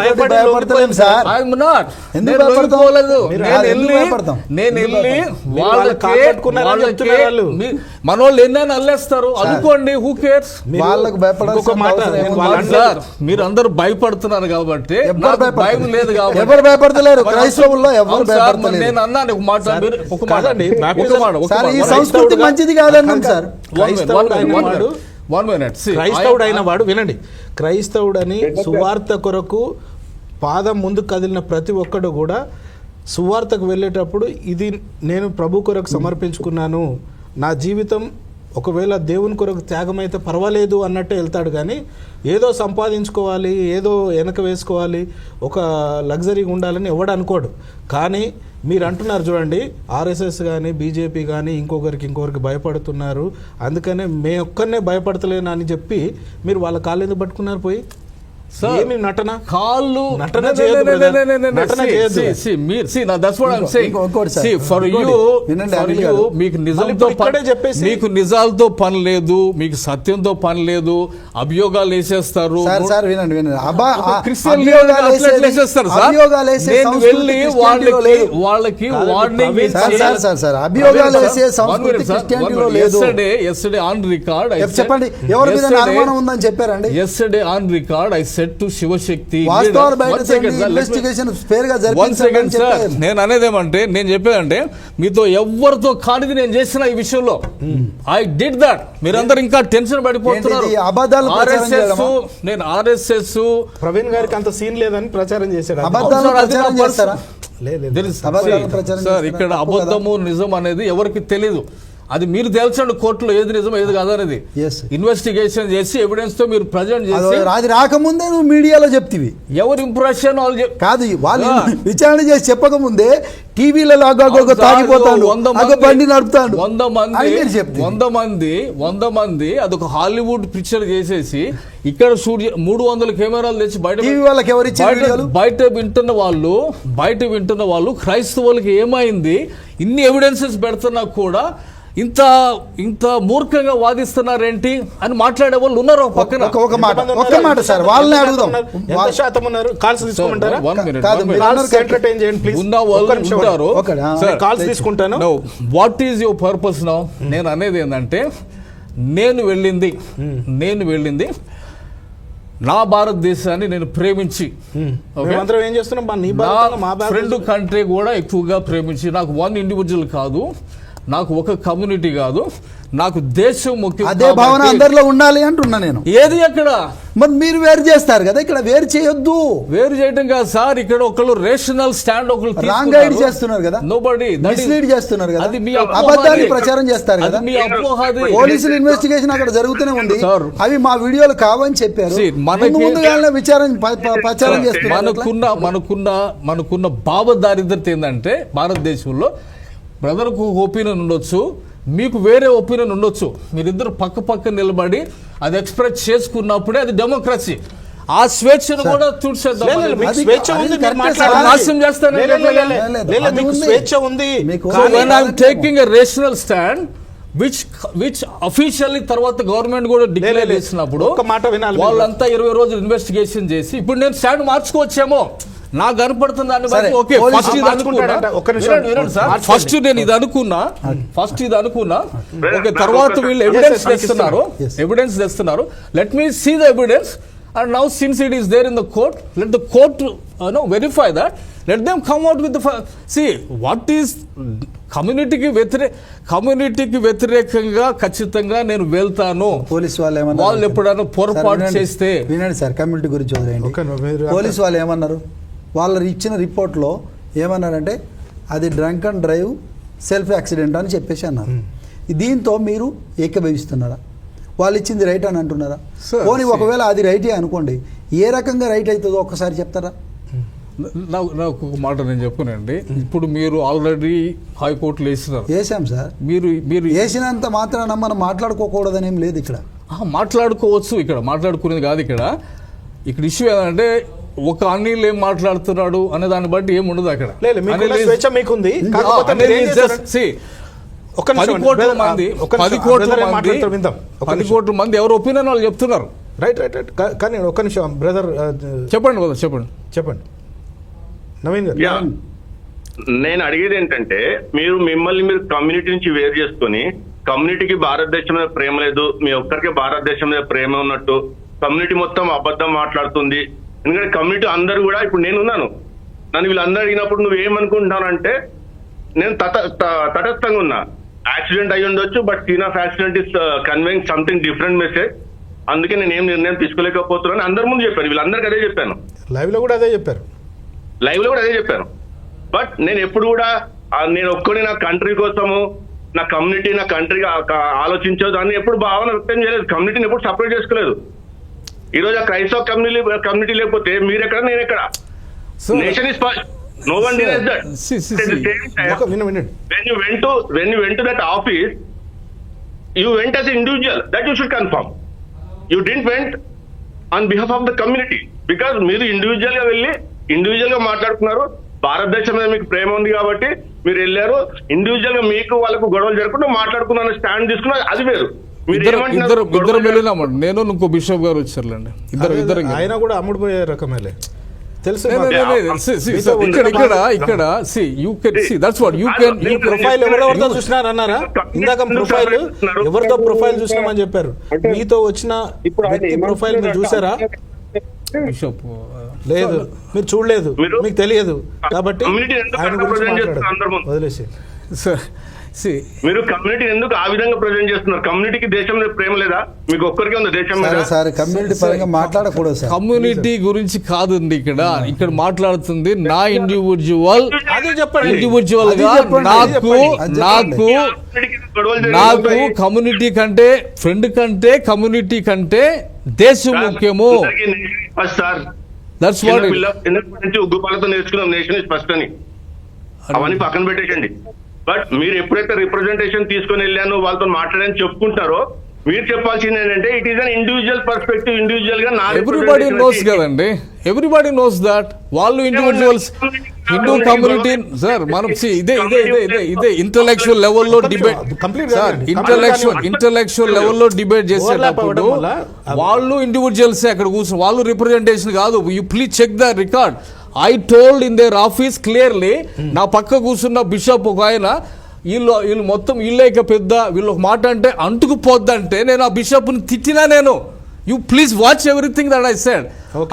Speaker 3: భయపడతలేం సార్.
Speaker 4: I'm not.
Speaker 3: ఎందుకు భయపడతాం?
Speaker 4: నేను వెళ్ళి మనోళ్ళు ఎన్నైనా అల్లేస్తారు అనుకోండి, హూ కేర్స్?
Speaker 3: వాళ్ళకు భయపడాలి
Speaker 4: సార్. మీరు అందరూ భయపడుతున్నారు కాబట్టి భయం లేదు కాబట్టి.
Speaker 3: ఎవరు భయపడతలేరు క్రైస్తవుల్లో, ఎవరు భయపడతలేరు.
Speaker 4: నేను అన్నాను ఒక మాట,
Speaker 3: ఈ సంస్కృతి మంచిది కాదన్నాం సార్.
Speaker 1: క్రైస్తవుడు అయిన వాడు వినండి, క్రైస్తవుడని సువార్త కొరకు పాదం ముందు కదిలిన ప్రతి ఒక్కడు కూడా సువార్తకు వెళ్ళేటప్పుడు ఇది నేను ప్రభు కొరకు సమర్పించుకున్నాను, నా జీవితం ఒకవేళ దేవుని కొరకు త్యాగమైతే పర్వాలేదు అన్నట్టే వెళ్తాడు. కానీ ఏదో సంపాదించుకోవాలి, ఏదో వెనక వేసుకోవాలి, ఒక లగ్జరీగా ఉండాలని ఎవడు అనుకోడు. కానీ మీరు అంటున్నారు చూడండి, RSS కానీ BJP కానీ ఇంకొకరికి భయపడుతున్నారు, అందుకనే మే ఒక్కనే భయపడతలేను అని చెప్పి మీరు వాళ్ళ కాళ్ళు ఎందుకు పట్టుకున్నారు? పోయి ఏమి నటన కాళ్ళు నటన మీకు నిజాలతో పని లేదు, మీకు సత్యంతో పని లేదు, అభియోగాలు వేసేస్తారు. వెళ్ళి వాళ్ళకి వార్నింగ్
Speaker 3: చెప్పండి, ఎవరి మీద అనుమానం ఉందని చెప్పారండి.
Speaker 4: yesterday on record I said said to Shivashakti.
Speaker 3: వాస్తవాలు బయట ఇన్వెస్టిగేషన్ ఫేర్ గా జరిపించండి
Speaker 4: సార్. నేను అనేదేమంటే, నేను చెప్పేదంటే మీతో ఎవరితో కానిది నేను చేసిన ఈ విషయంలో ఐ డిడ్ దట్. మీరందరూ ఇంకా టెన్షన్ పడిపోతున్నారు.
Speaker 3: ఏంటిది? అబద్ధాలు ప్రచారం చేయడమా?
Speaker 4: నేను ఆర్ఎస్ఎస్
Speaker 1: ప్రవీణ్ గారికి అంత సీన్ లేదని ప్రచారం చేశాడు.
Speaker 3: అబద్ధాలు ప్రచారం చేస్తారా? అబద్ధాలు ప్రచారం
Speaker 4: సార్, ఇక్కడ
Speaker 3: చేస్తారా?
Speaker 4: అబద్ధము నిజం అనేది ఎవరికి తెలీదు. అది మీరు తేల్చండి కోర్టులో ఏది నిజం ఏది కాదనేది.
Speaker 3: Yes.
Speaker 4: ఇన్వెస్టిగేషన్ చేసి ఎవిడెన్స్ తో మీరు ప్రజెంట్ చేసి
Speaker 3: అది రాకముందే నువ్వు మీడియాలో చెప్తివి
Speaker 4: ఎవరి ఇంప్రెషన్ వాళ్ళు
Speaker 3: కాదు, వాళ్ళు విచారణ చేసి చెప్పకముందే టీవీలలో తాగిపోతాడు, బండి నడుపుతాడు.
Speaker 4: 100 మంది అదొక హాలీవుడ్ పిక్చర్ చేసేసి ఇక్కడ షూట్ 300 కెమెరాలు తెచ్చి
Speaker 3: టీవీ వాళ్ళకి ఎవరు ఇచ్చారు వీడియోలు?
Speaker 4: బయట వింటున్న వాళ్ళు క్రైస్తవులకి ఏమైంది ఇన్ని ఎవిడెన్సెస్ పెడుతున్నా కూడా ఇంత మూర్ఖంగా వాదిస్తున్నారేంటి అని మాట్లాడే వాళ్ళు ఉన్నారు పక్కన.
Speaker 3: ఒక మాట సార్, వాళ్ళని అడుగుదాం.
Speaker 1: ఎంత శాతం ఉన్నారు? కాల్స్ తీసుకోమంటారా?
Speaker 3: కాదు,
Speaker 1: కాల్స్ ఎంటర్టైన్ చేయండి ప్లీజ్.
Speaker 4: ఉన్న వాళ్ళు ఉంటారు.
Speaker 1: కాల్స్ తీసుకుంటాను.
Speaker 4: What is your purpose now? నేను అనేది ఏంటంటే, నేను వెళ్ళింది నా భారతదేశాన్ని నేను ప్రేమించి,
Speaker 1: మేమందరం ఏం చేస్తున్నాం,
Speaker 4: నా ఫ్రెండ్ కంట్రీ కూడా ఎక్కువగా ప్రేమించి, నాకు వన్ ఇండివిజువల్ కాదు, నాకు ఒక కమ్యూనిటీ కాదు, నాకు దేశం ముఖ్యం.
Speaker 3: అదే భావన అందరిలో ఉండాలి అంటున్నా నేను.
Speaker 4: ఏది అక్కడ
Speaker 3: మరి మీరు వేరు చేస్తారు కదా, ఇక్కడ వేరు చేయొద్దు.
Speaker 4: వేరు చేయడం కాదు సార్, ఇక్కడ ఒకళ్ళు రేషనల్ స్టాండ్ ఒకళ్ళు
Speaker 3: రాంగ్ గైడ్ చేస్తున్నారు కదా,
Speaker 4: నోబడీ
Speaker 3: మిస్లీడ్ చేస్తున్నారు కదా,
Speaker 4: అది మీ
Speaker 3: అబద్ధాన్ని ప్రచారం చేస్తారు కదా.
Speaker 4: మీ అపోహది.
Speaker 3: పోలీసులు ఇన్వెస్టిగేషన్ అక్కడ జరుగుతూనే ఉంది, అవి మా వీడియోలు కావని చెప్పారు. ముందుగానే ప్రచారం చేస్తున్నారు.
Speaker 4: మనకున్న భావ దారిద్రత ఏంటంటే, భారతదేశంలో బ్రదర్కు ఒపీనియన్ ఉండొచ్చు, మీకు వేరే ఒపీనియన్ ఉండొచ్చు, మీరిద్దరు పక్క నిలబడి అది ఎక్స్ప్రెస్ చేసుకున్నప్పుడే అది డెమోక్రసీ. ఆ స్వేచ్ఛను కూడా చూసేద్దాం. Taking a rational stand which officially తర్వాత గవర్నమెంట్ కూడా డిక్లేర్ చేసినప్పుడు వాళ్ళంతా 20 రోజులు ఇన్వెస్టిగేషన్ చేసి ఇప్పుడు నేను స్టాండ్ మార్చుకోవచ్చేమో నాకు కనపడుతుంది దాన్ని బట్టి. ఓకే, ఫస్ట్ నేను ఇది అనుకున్నా, ఓకే, తర్వాత వీళ్ళు ఎవిడెన్స్ తెస్తున్నారు. Let me see the evidence and now since it is there in the court, let the court verify that, let them come out with the see what is కమ్యూనిటీకి వ్యతిరేకంగా ఖచ్చితంగా నేను వెళ్తాను.
Speaker 3: పోలీసు
Speaker 4: వాళ్ళు ఎప్పుడైనా పొరపాటు చేస్తే
Speaker 3: వినండి సార్, కమ్యూనిటీ గురించి వదిలేయండి. పోలీసు వాళ్ళు ఏమన్నారు, వాళ్ళు ఇచ్చిన రిపోర్ట్లో ఏమన్నారంటే అది drunk and drive self accident అని చెప్పేసి అన్నారు. దీంతో మీరు ఏకీభవిస్తున్నారా? వాళ్ళు ఇచ్చింది రైట్ అని అంటున్నారా? పోనీ ఒకవేళ అది రైటే అనుకోండి, ఏ రకంగా రైట్ అవుతుందో ఒక్కసారి చెప్తారా?
Speaker 4: నాకు ఒక మాట నేను చెప్పానండి. ఇప్పుడు మీరు ఆల్రెడీ హైకోర్టులో
Speaker 3: వేసాం సార్. మీరు వేసినంత మాత్రాన మనం మాట్లాడుకోకూడదని ఏం లేదు. ఇక్కడ
Speaker 4: మాట్లాడుకోవచ్చు, ఇక్కడ మాట్లాడుకునేది కాదు. ఇక్కడ ఇష్యూ ఏంటంటే ఒక అనిల్ ఏం మాట్లాడుతున్నాడు అనే దాన్ని బట్టి ఏం ఉండదు అక్కడ. 10 కోట్ల మంది ఎవరు ఒపీనియన్ వాళ్ళు చెప్తున్నారు.
Speaker 1: రైట్. కానీ ఒక్క నిమిషం బ్రదర్, చెప్పండి నవీన్ గారు.
Speaker 5: నేను అడిగేది ఏంటంటే, మిమ్మల్ని మీరు కమ్యూనిటీ నుంచి వేరు చేసుకుని, కమ్యూనిటీకి భారతదేశం మీద ప్రేమ లేదు, మీ ఒక్కరికి భారతదేశం మీద ప్రేమ ఉన్నట్టు, కమ్యూనిటీ మొత్తం అబద్ధం మాట్లాడుతుంది. ఎందుకంటే కమ్యూనిటీ అందరూ కూడా, ఇప్పుడు నేనున్నాను, నన్ను వీళ్ళందరూ అడిగినప్పుడు నువ్వు ఏమనుకుంటున్నానంటే, నేను తటస్థంగా ఉన్నా. యాక్సిడెంట్ అయ్యి ఉండొచ్చు, but scene of accident is conveying something different message. అందుకే నేను ఏం నిర్ణయం తీసుకోలేకపోతున్నాను అందరి ముందు చెప్పాను. వీళ్ళందరికీ అదే చెప్పాను.
Speaker 1: లైవ్ లో కూడా అదే చెప్పారు.
Speaker 5: బట్ నేను ఎప్పుడు కూడా నేను ఒక్కడే నా కంట్రీ కోసము, నా కమ్యూనిటీ, నా కంట్రీగా ఆలోచించదు అని ఎప్పుడు భావన వ్యక్తం చేయలేదు. కమ్యూనిటీని ఎప్పుడు సపరేట్ చేసుకోలేదు. ఈ రోజు ఆ క్రైస్తవ కమ్యూనిటీ లేకపోతే మీరెక్కడ, నేనెక్కడ? Nation is first. No one denies that. At the same time, when you went to that office, you went as an individual. That you should confirm. You didn't went on behalf of the community, because మీరు individual గా మాట్లాడుతున్నారు. భారతదేశం మీద మీకు ప్రేమ ఉంది కాబట్టి మీరు వెళ్ళారు. ఇండివిజువల్ గా మీకు వాళ్ళకు గొడవలు జరగకుండా మాట్లాడుకున్నాను, స్టాండ్ తీసుకున్నారు, అది వేరు.
Speaker 4: ఇద్దరు వెళ్ళినామండి. నేను ఇంకో బిషప్ గారు వచ్చారులేండి. ఇద్దరు
Speaker 1: ఆయన కూడా అమ్ముడుపోయే రకమేలే తెలుసు. చూసినారన్నారా ఇందాక? ఎవరితో ప్రొఫైల్ చూసినామని చెప్పారు. మీతో వచ్చిన వ్యక్తి ప్రొఫైల్ మీరు చూసారా?
Speaker 4: బిషప్
Speaker 1: లేదు, మీరు చూడలేదు,
Speaker 5: మీరు-
Speaker 1: మీకు తెలియదు కాబట్టి
Speaker 5: కమ్యూనిటీ ఎందుకు
Speaker 1: ఆయన గురించి
Speaker 5: represent చేస్తున్నారు
Speaker 1: మాట్లాడదు.
Speaker 5: అందరి ముందు?
Speaker 1: వదిలేసి
Speaker 4: సార్
Speaker 5: మీరు కమ్యూనిటీ ఎందుకు ఆ విధంగా ప్రజెంట్ చేస్తున్నారు? కమ్యూనిటీకి దేశం మీద ప్రేమ లేదా? మీకు ఒక్కరికి ఉంది దేశం మీద?
Speaker 3: సరే సార్ కమ్యూనిటీ పరంగా మాట్లాడకూడదు సార్.
Speaker 4: కమ్యూనిటీ గురించి కాదండి ఇక్కడ మాట్లాడుతుంది నా ఇండివిజువల్
Speaker 1: అదే చెప్పండి.
Speaker 4: ఇండివిజువల్
Speaker 3: అది
Speaker 4: గా
Speaker 3: చెప్పండి.
Speaker 4: నాకు
Speaker 3: అది
Speaker 4: నాకు
Speaker 5: గొడవలు జరిగి
Speaker 4: నాకు
Speaker 5: ఉంటాయి.
Speaker 4: కమ్యూనిటీ కంటే ఫ్రెండ్ కంటే కమ్యూనిటీ కంటే దేశం ముఖ్యము.
Speaker 5: అందరికీ nation is first, sir.
Speaker 4: That's
Speaker 5: చిన్న
Speaker 4: వాట్
Speaker 5: పిల్ల చిన్నప్పటి నుంచి ఉగ్గుపాలతో నేర్చుకున్నాం నేషన్ ఇస్ ఫస్ట్ అని. అవన్నీ పక్కన పెట్టేయండి. బట్ మీరు ఎప్పుడైతే రిప్రజెంటేషన్ తీసుకొని వెళ్ళాను వాళ్ళతో మాట్లాడని చెప్పుకుంటారో మీరు చెప్పాల్సింది ఏంటంటే it is an individual perspective. Individual గా నా
Speaker 4: ఎవ్రీబడి నోస్ కదండి, ఎవ్రీబడి నోస్ దట్ వాళ్ళు ఇండివిజువల్స్ హిందూ కమ్యూనిటీ సార్ మనం ఇదే ఇదే ఇదే ఇదే ఇదే ఇంటలెక్చువల్ లెవెల్లో డిబేట్
Speaker 1: Complete
Speaker 4: సార్
Speaker 1: కాదండి.
Speaker 4: ఇంటలెక్చువల్ లెవెల్లో డిబేట్ చేసేటప్పుడు
Speaker 1: అవ్వడం వల్ల
Speaker 4: వాళ్ళు ఇండివిజువల్స్ అక్కడ కూర్చొని వాళ్ళు రిప్రజెంటేషన్ కాదు. You please check the record. I told in their office clearly, నా పక్క కూర్చున్న బిషప్ ఒక ఆయన వీళ్ళు మొత్తం ఇక పెద్ద వీళ్ళు ఒక మాట అంటే అంటుకుపోద్దంటే నేను ఆ బిషప్ని తిట్టినా నేను. You please watch everything that I said.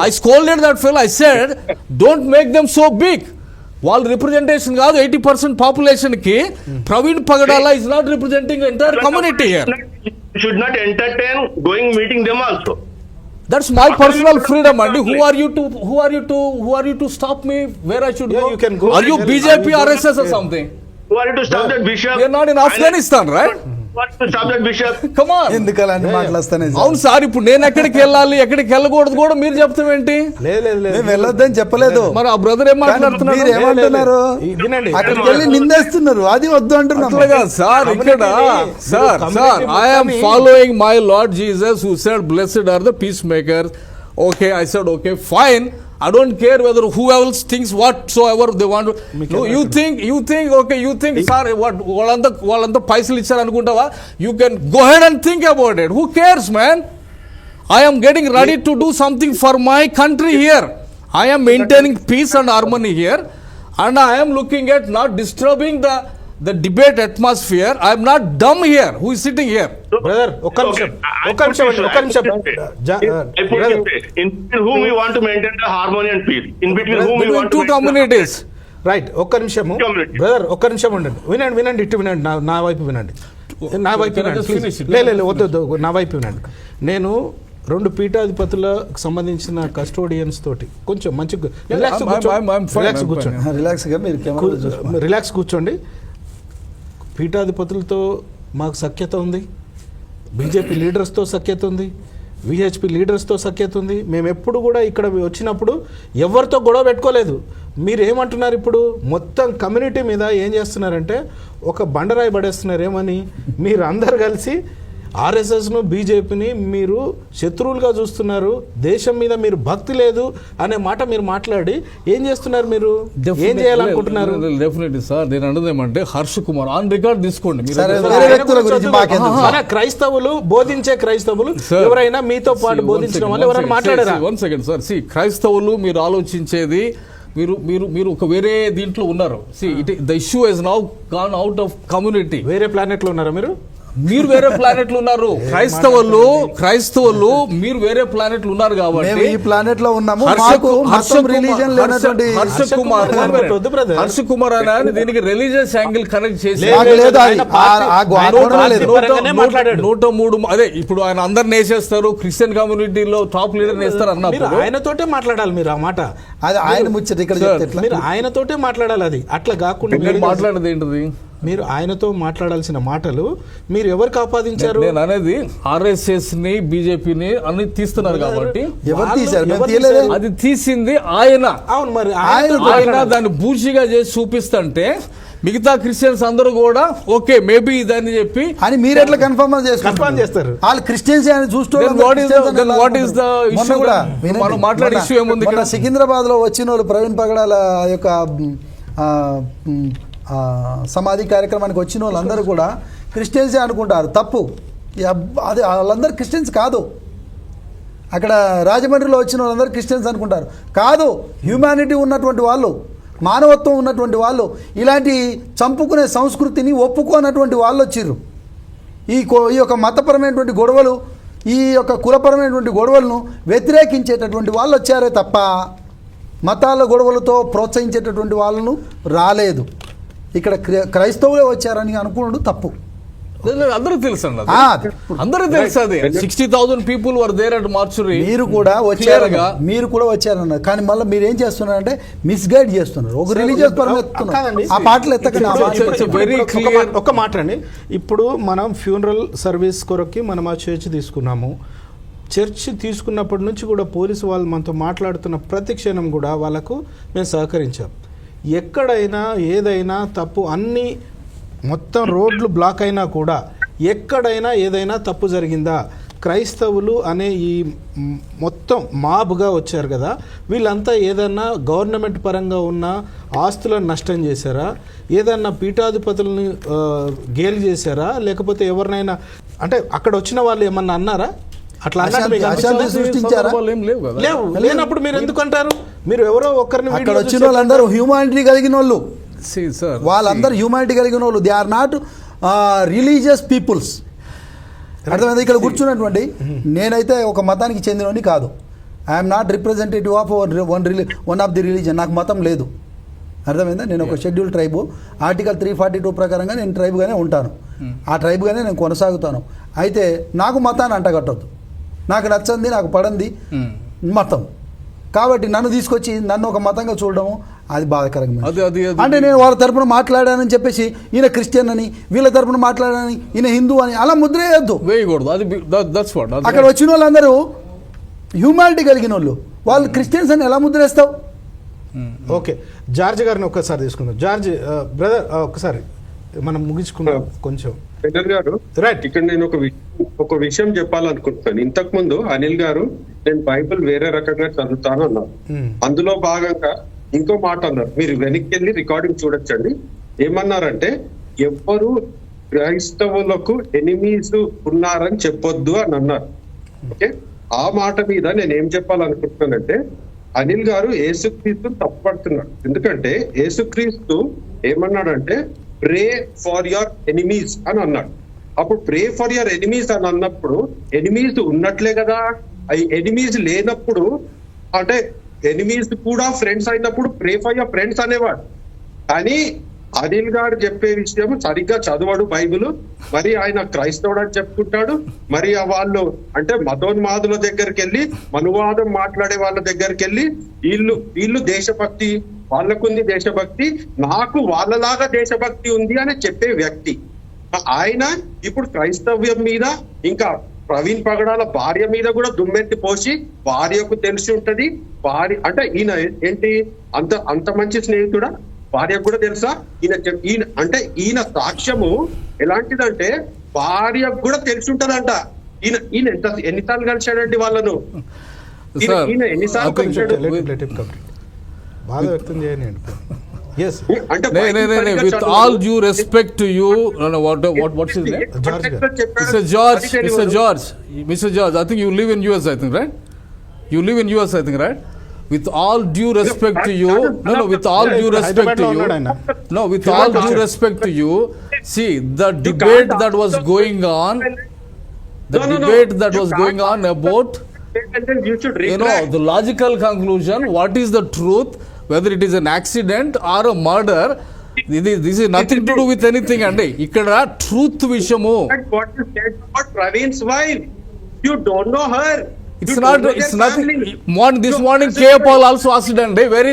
Speaker 4: I scolded that fell. I said don't make them so big. వాళ్ళ రిప్రజెంటేషన్ కాదు 80% పాపులేషన్ కి. Praveen Pagadala is not representing entire community here.
Speaker 5: Should not entertain going meeting them also.
Speaker 4: That's my personal freedom, and who are you to stop me where I should
Speaker 1: Yeah,
Speaker 4: go?
Speaker 1: you can go
Speaker 4: Are you
Speaker 1: and
Speaker 4: BJP,
Speaker 1: tell-
Speaker 4: RSS or
Speaker 1: Yeah.
Speaker 4: something?
Speaker 5: Who are you to stop that bishop?
Speaker 4: We are not in Afghanistan, right?
Speaker 5: Who are you to stop that bishop?
Speaker 4: Come on.
Speaker 3: ఎందుకు అలాంటి మాటలు వస్తాయి
Speaker 4: అవును sir, ఇప్పుడు నేను ఎక్కడికి వెళ్ళాలి ఎక్కడికి వెళ్ళకూడదు కూడా మీరు చెప్తామేంటి?
Speaker 1: లేదు లేదు లేదు
Speaker 3: మేము వెళ్ళొద్దని చెప్పలేదు.
Speaker 4: మరి ఆ బ్రదర్ ఏం మాట్లాడుతున్నాడు?
Speaker 3: మీరు ఏమంటున్నారు?
Speaker 1: వినండి.
Speaker 3: అక్కడికి వెళ్ళి నిందేస్తున్నారు, అది వద్దు అంటున్నాం.
Speaker 4: అట్లాగా సార్ ఇక్కడ sir I am following my Lord Jesus who said blessed are the peacemakers. Okay, I said okay, fine. I don't care whether who else thinks whatsoever they want to. No, you think sorry what వాళ్ళంతా పైసలు ఇచ్చారు అనుకుంటావా? You can go ahead and think about it. Who cares, man? I am getting ready to do something for my country here. I am maintaining peace and harmony here, and I am looking at not disturbing the debate atmosphere. I am not dumb here. Who is sitting here?
Speaker 1: Brother ఒక్క నిమిషం
Speaker 5: I put it this way. In between whom we want to maintain the harmony and peace. In between whom we
Speaker 4: Between
Speaker 5: want to
Speaker 4: two
Speaker 5: maintain
Speaker 4: communities.
Speaker 1: Right, ఒక్క నిమిషము brother, ఒక్క నిమిషం ఉండండి. వినండి ఇటు వినండి, నా వైపు వినండి, నా వైపు
Speaker 4: Can I
Speaker 1: వినండి
Speaker 4: just
Speaker 1: ప్లీజ్.
Speaker 4: finish it?
Speaker 1: లేదు వద్దు, నా వైపు వినండి. నేను 2 పీఠాధిపతులకు సంబంధించిన కస్టోడియన్స్ తోటి కొంచెం మంచి రిలాక్స్
Speaker 4: I'm fine.
Speaker 1: కూర్చోండి,
Speaker 3: రిలాక్స్ గా మీరు కెమెరా చూసుకోండి.
Speaker 1: రిలాక్స్ కూర్చోండి. పీఠాధిపతులతో మాకు సఖ్యత ఉంది, బీజేపీ లీడర్స్తో సఖ్యత ఉంది, విహెచ్పి లీడర్స్తో సఖ్యత ఉంది. మేము ఎప్పుడు కూడా ఇక్కడ వచ్చినప్పుడు ఎవరితో గొడవ పెట్టుకోలేదు. మీరు ఏమంటున్నారు ఇప్పుడు? మొత్తం కమ్యూనిటీ మీద ఏం చేస్తున్నారంటే ఒక బండరాయి పడేస్తున్నారు. ఏమని? మీరు అందరు కలిసి ఆర్ఎస్ఎస్ను బీజేపీని మీరు శత్రువులుగా చూస్తున్నారు, దేశం మీద మీరు భక్తి లేదు అనే మాట మీరు మాట్లాడి ఏం చేస్తున్నారు? మీరు ఏం చేయాలనుకుంటున్నారు?
Speaker 4: డెఫినెట్లీ సార్, నేను అన్నది ఏమంటే హర్ష్ కుమార్ ఆన్ రికార్డ్ తీసుకోండి మీరు.
Speaker 3: సరే, వేరే వ్యక్తుల గురించి మాకెందుకు?
Speaker 1: మన క్రైస్తవులు బోధించే క్రైస్తవులు
Speaker 4: Sir.
Speaker 1: ఎవరైనా మీతో పాటు బోధించిన వాళ్ళు ఎవరైనా మాట్లాడారా?
Speaker 4: వన్ సెకండ్ సార్, క్రైస్తవులు మీరు ఆలోచించేది మీరు ఒక వేరే దీంట్లో ఉన్నారు. The issue has now gone out of community.
Speaker 1: వేరే ప్లానెట్ లో ఉన్నారా మీరు?
Speaker 4: మీరు వేరే ప్లానెట్లు ఉన్నారు. క్రైస్తవులు మీరు వేరే ప్లానెట్లు ఉన్నారు కాబట్టి
Speaker 3: మేము ఈ ప్లానెట్ లో ఉన్నాము. మాకు మొత్తం రిలీజన్ లేనటువంటి
Speaker 4: హర్ష కుమార్ అని దీనికి రిలీజియస్ యాంగిల్ కనెక్ట్ చేసి
Speaker 3: మాకు లేదు, అది ఆ గోడ లేదు.
Speaker 4: 103 అదే ఇప్పుడు ఆయన అందరిని వేసేస్తారు, క్రిస్టియన్ కమ్యూనిటీలో టాప్ లీడర్ వేస్తారు
Speaker 1: మీరు
Speaker 4: అన్నప్పుడు
Speaker 1: ఆయనతోటే మాట్లాడాలి. మీరు ఆ మాట
Speaker 3: అది ఆయన ముచ్చట ఇక్కడ చెప్తే ఎట్లా?
Speaker 1: మీరు ఆయనతోటే మాట్లాడాలి. అది అట్లా కాకుండా
Speaker 4: నేను
Speaker 1: మీరు
Speaker 4: మాట్లాడేది ఏంటిది?
Speaker 1: మీరు ఆయనతో మాట్లాడాల్సిన మాటలు మీరు ఎవరికి ఆపాదించారు?
Speaker 4: నేను అనేది ఆర్ఎస్ఎస్ ని బీజేపీని అన్ని తీస్తున్నారు కాబట్టి
Speaker 3: ఎవరు తీశారు? మేము
Speaker 1: ఎవరు
Speaker 3: తీయలేదే.
Speaker 1: తీశారు?
Speaker 4: అది తీసింది ఆయన.
Speaker 1: అవును, మరి
Speaker 4: ఆయన దాన్ని బూచిగా చేసి చూపిస్తుంటే మిగతా క్రిస్టియన్స్ అందరూ కూడా ఓకే మేబీ ఇదని చెప్పి
Speaker 3: అని మీరు ఎట్లా కన్ఫర్మ్
Speaker 1: చేస్తారు?
Speaker 3: వాళ్ళు క్రిస్టియన్స్ అని
Speaker 4: Then what is the issue? మనం మాట్లాడే issue ఏముంది ఇక్కడ?
Speaker 3: సికింద్రాబాద్ లో వచ్చిన వాళ్ళు ప్రవీణ్ పగడాల యొక్క సమాధి కార్యక్రమానికి వచ్చిన వాళ్ళందరూ కూడా క్రిస్టియన్సే అనుకుంటారు. తప్పు. అది వాళ్ళందరూ క్రిస్టియన్స్ కాదు. అక్కడ రాజమండ్రిలో వచ్చిన వాళ్ళందరూ క్రిస్టియన్స్ అనుకుంటారు. కాదు, హ్యూమానిటీ ఉన్నటువంటి వాళ్ళు, మానవత్వం ఉన్నటువంటి వాళ్ళు, ఇలాంటి చంపుకునే సంస్కృతిని ఒప్పుకోనటువంటి వాళ్ళు వచ్చిర్రు. ఈ యొక్క మతపరమైనటువంటి గొడవలు ఈ యొక్క కులపరమైనటువంటి గొడవలను వ్యతిరేకించేటటువంటి వాళ్ళు వచ్చారే తప్ప మతాల గొడవలతో ప్రోత్సహించేటటువంటి వాళ్ళను రాలేదు. ఇక్కడ క్రైస్తవులే వచ్చారని అనుకున్నాడు తప్పు.
Speaker 4: అందరికి తెలుసు అండి,
Speaker 3: ఆ,
Speaker 4: అందరికి తెలుసు. అది 60,000 people were there at mortuary.
Speaker 3: మీరు కూడా వచ్చారన్నారు కానీ మళ్ళీ మీరు ఏం చేస్తున్నారంటే మిస్గైడ్ చేస్తున్నారు. ఒక రిలీజియస్ పరమ ఆ పాటలు ఎత్తకండి.
Speaker 1: ఒక మాట అండి, ఇప్పుడు మనం ఫ్యూనరల్ సర్వీస్ కొరకి మనం ఆ చర్చ్ తీసుకున్నాము. చర్చ్ తీసుకున్నప్పటి నుంచి కూడా పోలీసు వాళ్ళు మనతో మాట్లాడుతున్న ప్రతి క్షణం కూడా వాళ్ళకు మేము సహకరించాం. ఎక్కడైనా ఏదైనా తప్పు, అన్ని మొత్తం రోడ్లు బ్లాక్ అయినా కూడా ఎక్కడైనా ఏదైనా తప్పు జరిగిందా, క్రైస్తవులు అనే ఈ మొత్తం మాబ్గా వచ్చారు కదా, వీళ్ళంతా ఏదన్నా గవర్నమెంట్ పరంగా ఉన్న ఆస్తులను నష్టం చేశారా, ఏదన్నా పీఠాధిపతులని గేలి చేశారా, లేకపోతే ఎవరినైనా అంటే అక్కడ వచ్చిన వాళ్ళు ఏమన్నా అన్నారా? అట్లా
Speaker 3: సృష్టించారా?
Speaker 1: లేవు. లేనప్పుడు మీరు ఎందుకు అంటారు? మీరు ఎవరో ఒక్కరిని
Speaker 3: అక్కడ వచ్చిన వాళ్ళందరూ హ్యూమానిటీ కలిగిన వాళ్ళు, వాళ్ళందరూ హ్యూమానిటీ కలిగిన వాళ్ళు. They are not religious peoples. అర్థమైంది? ఇక్కడ కూర్చున్నటువంటి నేనైతే ఒక మతానికి చెందినవాడిని కాదు. I'm not representative of one of the religion. నాకు మతం లేదు. అర్థమైందా? నేను ఒక షెడ్యూల్ ట్రైబు, ఆర్టికల్ 342 ప్రకారంగా నేను ట్రైబ్గానే ఉంటాను. ఆ ట్రైబ్గానే నేను కొనసాగుతాను. అయితే నాకు మతాన్ని అంటగట్టొద్దు. నాకు నచ్చంది, నాకు పడంది మతం. కాబట్టి నన్ను తీసుకొచ్చి నన్ను ఒక మతంగా చూడడము అది బాధాకరంగా. అంటే నేను వాళ్ళ తరపున మాట్లాడానని చెప్పేసి ఈయన క్రిస్టియన్ అని, వీళ్ళ తరపున మాట్లాడానని ఈయన హిందూ అని అలా ముద్ర వేయద్దు. అక్కడ వచ్చిన వాళ్ళందరూ హ్యూమానిటీ కలిగిన వాళ్ళు. వాళ్ళు క్రిస్టియన్స్ అని ఎలా ముద్ర వేస్తావు?
Speaker 1: ఓకే, జార్జ్ గారిని ఒక్కసారి తీసుకుందాం. జార్జ్ బ్రదర్, ఒక్కసారి మనం ముగించుకున్నాం కొంచెం.
Speaker 2: పెద్దర్ గారు, రైట్, ఇక్కడ నేను ఒక విషయం చెప్పాలనుకుంటున్నాను. ఇంతకు ముందు అనిల్ గారు నేను బైబిల్ వేరే రకంగా చదువుతాను అన్నారు. అందులో భాగంగా ఇంకో మాట అన్నారు. మీరు వెనక్కి వెళ్ళి రికార్డింగ్ చూడొచ్చండి. ఏమన్నారంటే ఎవ్వరు క్రైస్తవులకు ఎనిమీస్ ఉన్నారని చెప్పొద్దు అని అన్నారు. ఓకే, ఆ మాట మీద నేను ఏం చెప్పాలనుకుంటున్నానంటే అనిల్ గారు యేసుక్రీస్తు తప్పుపడుతున్నాడు. ఎందుకంటే యేసుక్రీస్తు ఏమన్నాడంటే ప్రే ఫార్ యువర్ ఎనిమీస్ అని అన్నాడు. అప్పుడు ప్రే ఫర్ యువర్ ఎనిమీస్ అని అన్నప్పుడు ఎనిమీస్ ఉన్నట్లే కదా. ఎనిమీస్ లేనప్పుడు అంటే ఎనిమీస్ కూడా ఫ్రెండ్స్ అయినప్పుడు ప్రే ఫర్ యువర్ ఫ్రెండ్స్ అనేవాడు. కానీ అనిల్ గారు చెప్పే విషయం సరిగ్గా చదవడు బైబిల్. మరి ఆయన క్రైస్తవుడు అని చెప్పుకుంటాడు. మరి వాళ్ళు అంటే మతోన్మాదుల దగ్గరికి వెళ్ళి, మనువాదం మాట్లాడే వాళ్ళ దగ్గరికి వెళ్ళి వీళ్ళు దేశభక్తి, వాళ్ళకుంది దేశభక్తి, నాకు వాళ్ళలాగా దేశభక్తి ఉంది అని చెప్పే వ్యక్తి ఆయన. ఇప్పుడు క్రైస్తవ్యం మీద, ఇంకా ప్రవీణ్ పగడాల భార్య మీద కూడా దుమ్మెత్తి పోసి, భార్యకు తెలిసి ఉంటది. భార్య అంటే ఈయన ఏంటి అంత మంచి స్నేహితుడా? భార్యకు కూడా తెలుసా? ఈయన అంటే ఈయన సాక్ష్యము ఎలాంటిదంటే భార్యకు కూడా తెలిసి ఉంటదంట. ఈయన ఎన్నిసార్లు కలిశాడండి వాళ్ళను? ఈయన ఎన్నిసార్లు కలిశాడు?
Speaker 1: బాధ వ్యక్తం చేయండి. Yes.
Speaker 4: With all due respect to you, what's his name? Mr. George, I think you live in US, I think, right? You live in US, I think, right? With all due respect to you, with all due respect to you, see, the debate that was going on, about, the logical conclusion, what is the truth, whether it is an accident or a murder, this is nothing to do with anything. And ikkada truth vishamu.
Speaker 2: What you said about Praveen's wife, you don't know her.
Speaker 4: It's nothing. This morning K. Paul also asked, where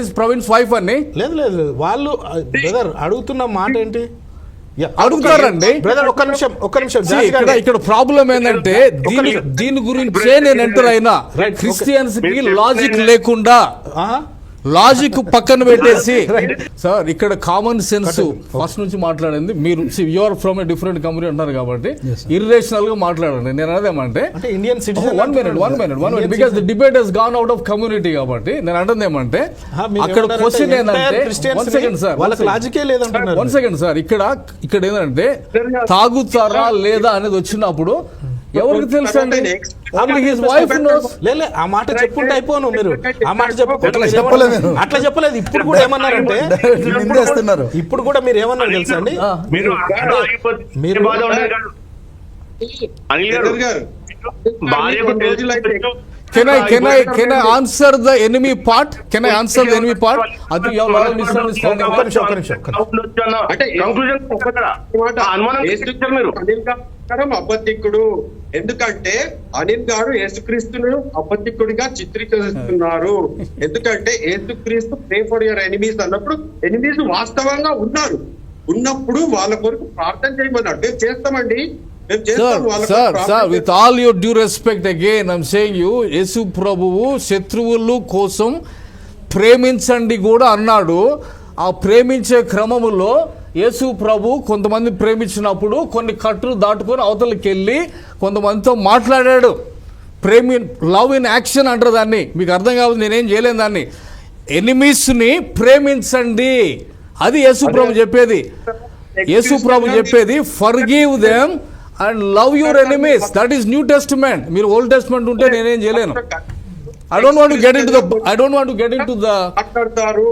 Speaker 4: is Praveen's wife anni?
Speaker 1: లేదు వాళ్ళు brother అడుగుతున్న మాట ఏంటి?
Speaker 4: అడుగుతారండి
Speaker 1: brother. ఒక్క నిమిషం.
Speaker 4: ఇక్కడ problem ఏంటంటే దీని గురించే నేను ఎంటర్ అయినా. క్రిస్టియన్స్ కి లాజిక్ లేకుండా, లాజిక్ పక్కన పెట్టేసి, సార్ ఇక్కడ కామన్ సెన్స్ ఫస్ట్ నుంచి మాట్లాడింది మీరు. You're from a different community అంటారు కాబట్టి ఇర్రేషనల్ గా మాట్లాడండి. నేను అదేమంటే
Speaker 1: Indian citizen.
Speaker 4: One minute because the debate has gone out of community కాబట్టి నేను అంటుంది ఏమంటే అక్కడ క్వశ్చన్ ఏంటంటే వన్ సెకండ్ సార్ ఇక్కడ ఏంటంటే తాగుతారా లేదా అనేది వచ్చినప్పుడు ఎవరికి తెలుసు అండి?
Speaker 1: ఆ మాట చెప్పుకుంటే అయిపోను. మీరు ఆ మాట చెప్పలేదు, అట్లా చెప్పలేదు. ఇప్పుడు కూడా ఏమన్నారంటే ఇప్పుడు కూడా మీరు ఏమన్నారు తెలుసా అండి?
Speaker 5: అనిల్ గారు భార్యకు
Speaker 2: రోజులైతే
Speaker 4: Can I answer the enemy part? Can I answer the enemy part? I think you have a lot of misunderstanding.
Speaker 1: ఒక్క నిమిషం.
Speaker 5: అంటే కంక్లూజన్ అనుమానం చేస్తారు మీరు.
Speaker 2: అనిల్ గారు అబద్ధికుడు, ఎందుకంటే అనిల్ గారు యేసుక్రీస్తును అబద్ధికుడిగా చిత్రీకరిస్తున్నారు. ఎందుకంటే యేసుక్రీస్తు ప్రే ఫర్ యువర్ ఎనిమీస్ అన్నప్పుడు ఎనిమీస్ వాస్తవంగా ఉన్నప్పుడు వాళ్ళ కొరకు ప్రార్థన చేయమన్నాడు. మేము చేస్తామండి, మేము చేస్తాం వాళ్ళ కొరకు
Speaker 4: Sir,
Speaker 2: ప్రార్థన
Speaker 4: with all your due respect again, I'm saying you, యేసు ప్రభువు శత్రువులు కోసం ప్రేమించండి కూడా అన్నాడు. ఆ ప్రేమించే క్రమములో యేసు ప్రభు కొంతమంది ప్రేమించినప్పుడు కొన్ని కట్టులు దాటుకొని అవతలకి వెళ్ళి కొంతమందితో మాట్లాడాడు. లవ్ ఇన్ యాక్షన్ అంటారు దాన్ని. మీకు అర్థం కాదు, నేనేం చేయలేను దాన్ని. ఎనిమీస్ని ప్రేమించండి, అది యేసు ప్రభు చెప్పేది. యేసు ప్రభు చెప్పేది forgive them and love your enemies. That is new testament. మీరు ఓల్డ్ టెస్టిమెంట్ ఉంటే నేనేం చేయలేను. I don't want to get into the
Speaker 2: మాట్లాడతారు.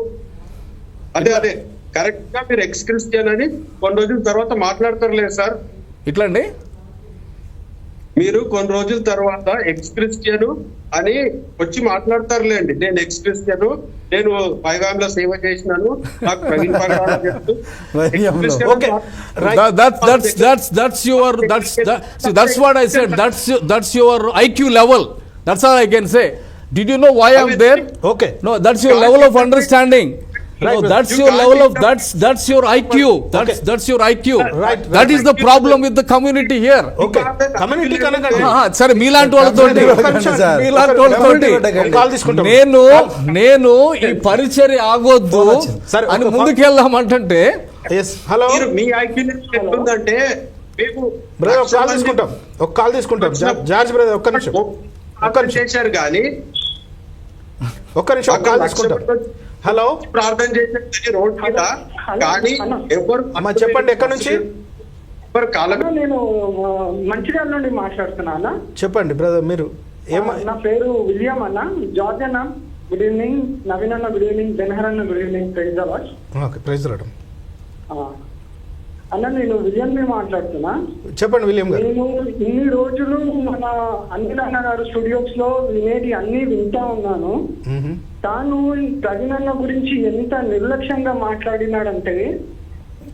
Speaker 2: అదే కరెక్ట్ గా మీరు ఎక్స్ క్రిస్టియన్ అని కొన్ని రోజుల తర్వాత మాట్లాడతారులే సార్.
Speaker 4: ఇట్లండి.
Speaker 2: మీరు కొన్ని రోజుల తర్వాత ఎక్స్ క్రిస్టియన్ అని వచ్చి మాట్లాడతారులేండి. నేను ఎక్స్ క్రిస్టియన్, నేను పైగాంలో సేవ చేసినాను, నాకు ప్రవీణ్ పగడాల చెప్తూ
Speaker 1: Okay.
Speaker 4: That's what I said. That's your IQ level. That's all I can say. Did you know why I'm there?
Speaker 1: Okay.
Speaker 4: No, that's your level of understanding. No, that's your level of that's your IQ. That's your IQ.
Speaker 1: Right.
Speaker 4: That is the problem with the community here.
Speaker 1: Okay, community కనకండి.
Speaker 4: సరే, మీలాంటి వాళ్ళతోటి
Speaker 1: call తీసుకుంటాం.
Speaker 4: నేను ఈ పరిచర్య ఆగొద్దు
Speaker 1: సరే,
Speaker 4: అని
Speaker 1: ఒక
Speaker 4: ముందుకెళ్దామంటే
Speaker 1: ఎస్, హలో
Speaker 2: మీ ఐక్యూ ఎట్లుందంటే మీకు
Speaker 1: బ్రదర్, ఒక కాల్ తీసుకుంటాం. జార్జ్ బ్రదర్, ఒక్క నిమిషం
Speaker 2: చేశారు కానీ
Speaker 1: ఒక్క నిమిషం, ఒక కాల్ తీసుకుంటాం. హలో,
Speaker 2: ప్రార్థన చేశారు రోడ్ మీద, కానీ ఎవరు
Speaker 1: అమ్మా చెప్పండి, ఎక్కడి నుంచి?
Speaker 2: ఎవరు కాలం
Speaker 6: నేను మంచిర్యాల నుండి మాట్లాడుతున్నా.
Speaker 1: చెప్పండి బ్రదర్, మీరు
Speaker 6: నా పేరు విలియం అన్న. జార్జ్ అన్న గుడ్ ఈవినింగ్, నవీన్ అన్న గుడ్ ఈవినింగ్, బెనహర్ అన్న good evening. Praise the lord.
Speaker 1: Okay, praise the lord.
Speaker 6: అన్న నేను విలియం మాట్లాడుతున్నా.
Speaker 1: చెప్పండి విలియం గారు.
Speaker 6: నేను ఇన్ని రోజులు మన అనిల్ అన్న గారు స్టూడియోస్ లో వినేది అన్ని వింటా ఉన్నాను. తాను ఈ ప్రవీణ్ అన్న గురించి ఎంత నిర్లక్ష్యంగా మాట్లాడినాడంటే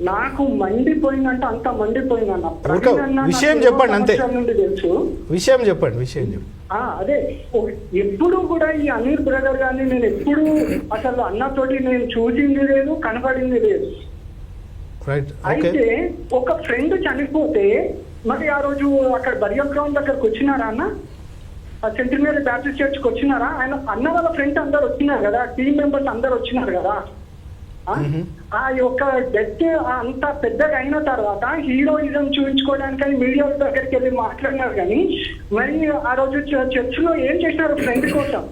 Speaker 6: నాకు మండిపోయిందంటే అంత మండిపోయిందన్న. ప్రవీణ్ అన్న
Speaker 1: విషయం చెప్పండి, అంతే.
Speaker 6: నుండి తెలుసు.
Speaker 1: విషయం చెప్పండి.
Speaker 6: అదే ఎప్పుడు కూడా ఈ అనిల్ బ్రదర్ గారిని నేను ఎప్పుడు అసలు అన్నతోటి నేను చూసింది లేదు, కనబడింది లేదు. అయితే ఒక ఫ్రెండ్ చనిపోతే మరి ఆ రోజు అక్కడ బరియల్ గ్రౌండ్ దగ్గరకు వచ్చినారా అన్న? సెంటినరీ బ్యాప్టిస్ట్ చర్చ్కి వచ్చినారా? ఆయన అన్న వాళ్ళ ఫ్రెండ్ అందరు వచ్చినారు కదా, టీమ్ మెంబర్స్ అందరు వచ్చినారు కదా. ఆ యొక్క డెత్ అంత పెద్దగా అయిన తర్వాత హీరోయిజం చూపించుకోవడానికని మీడియా దగ్గరికి వెళ్ళి మాట్లాడినారు. కానీ మరి ఆ రోజు చర్చ్ లో ఏం చేసినారు ఫ్రెండ్ కోసం?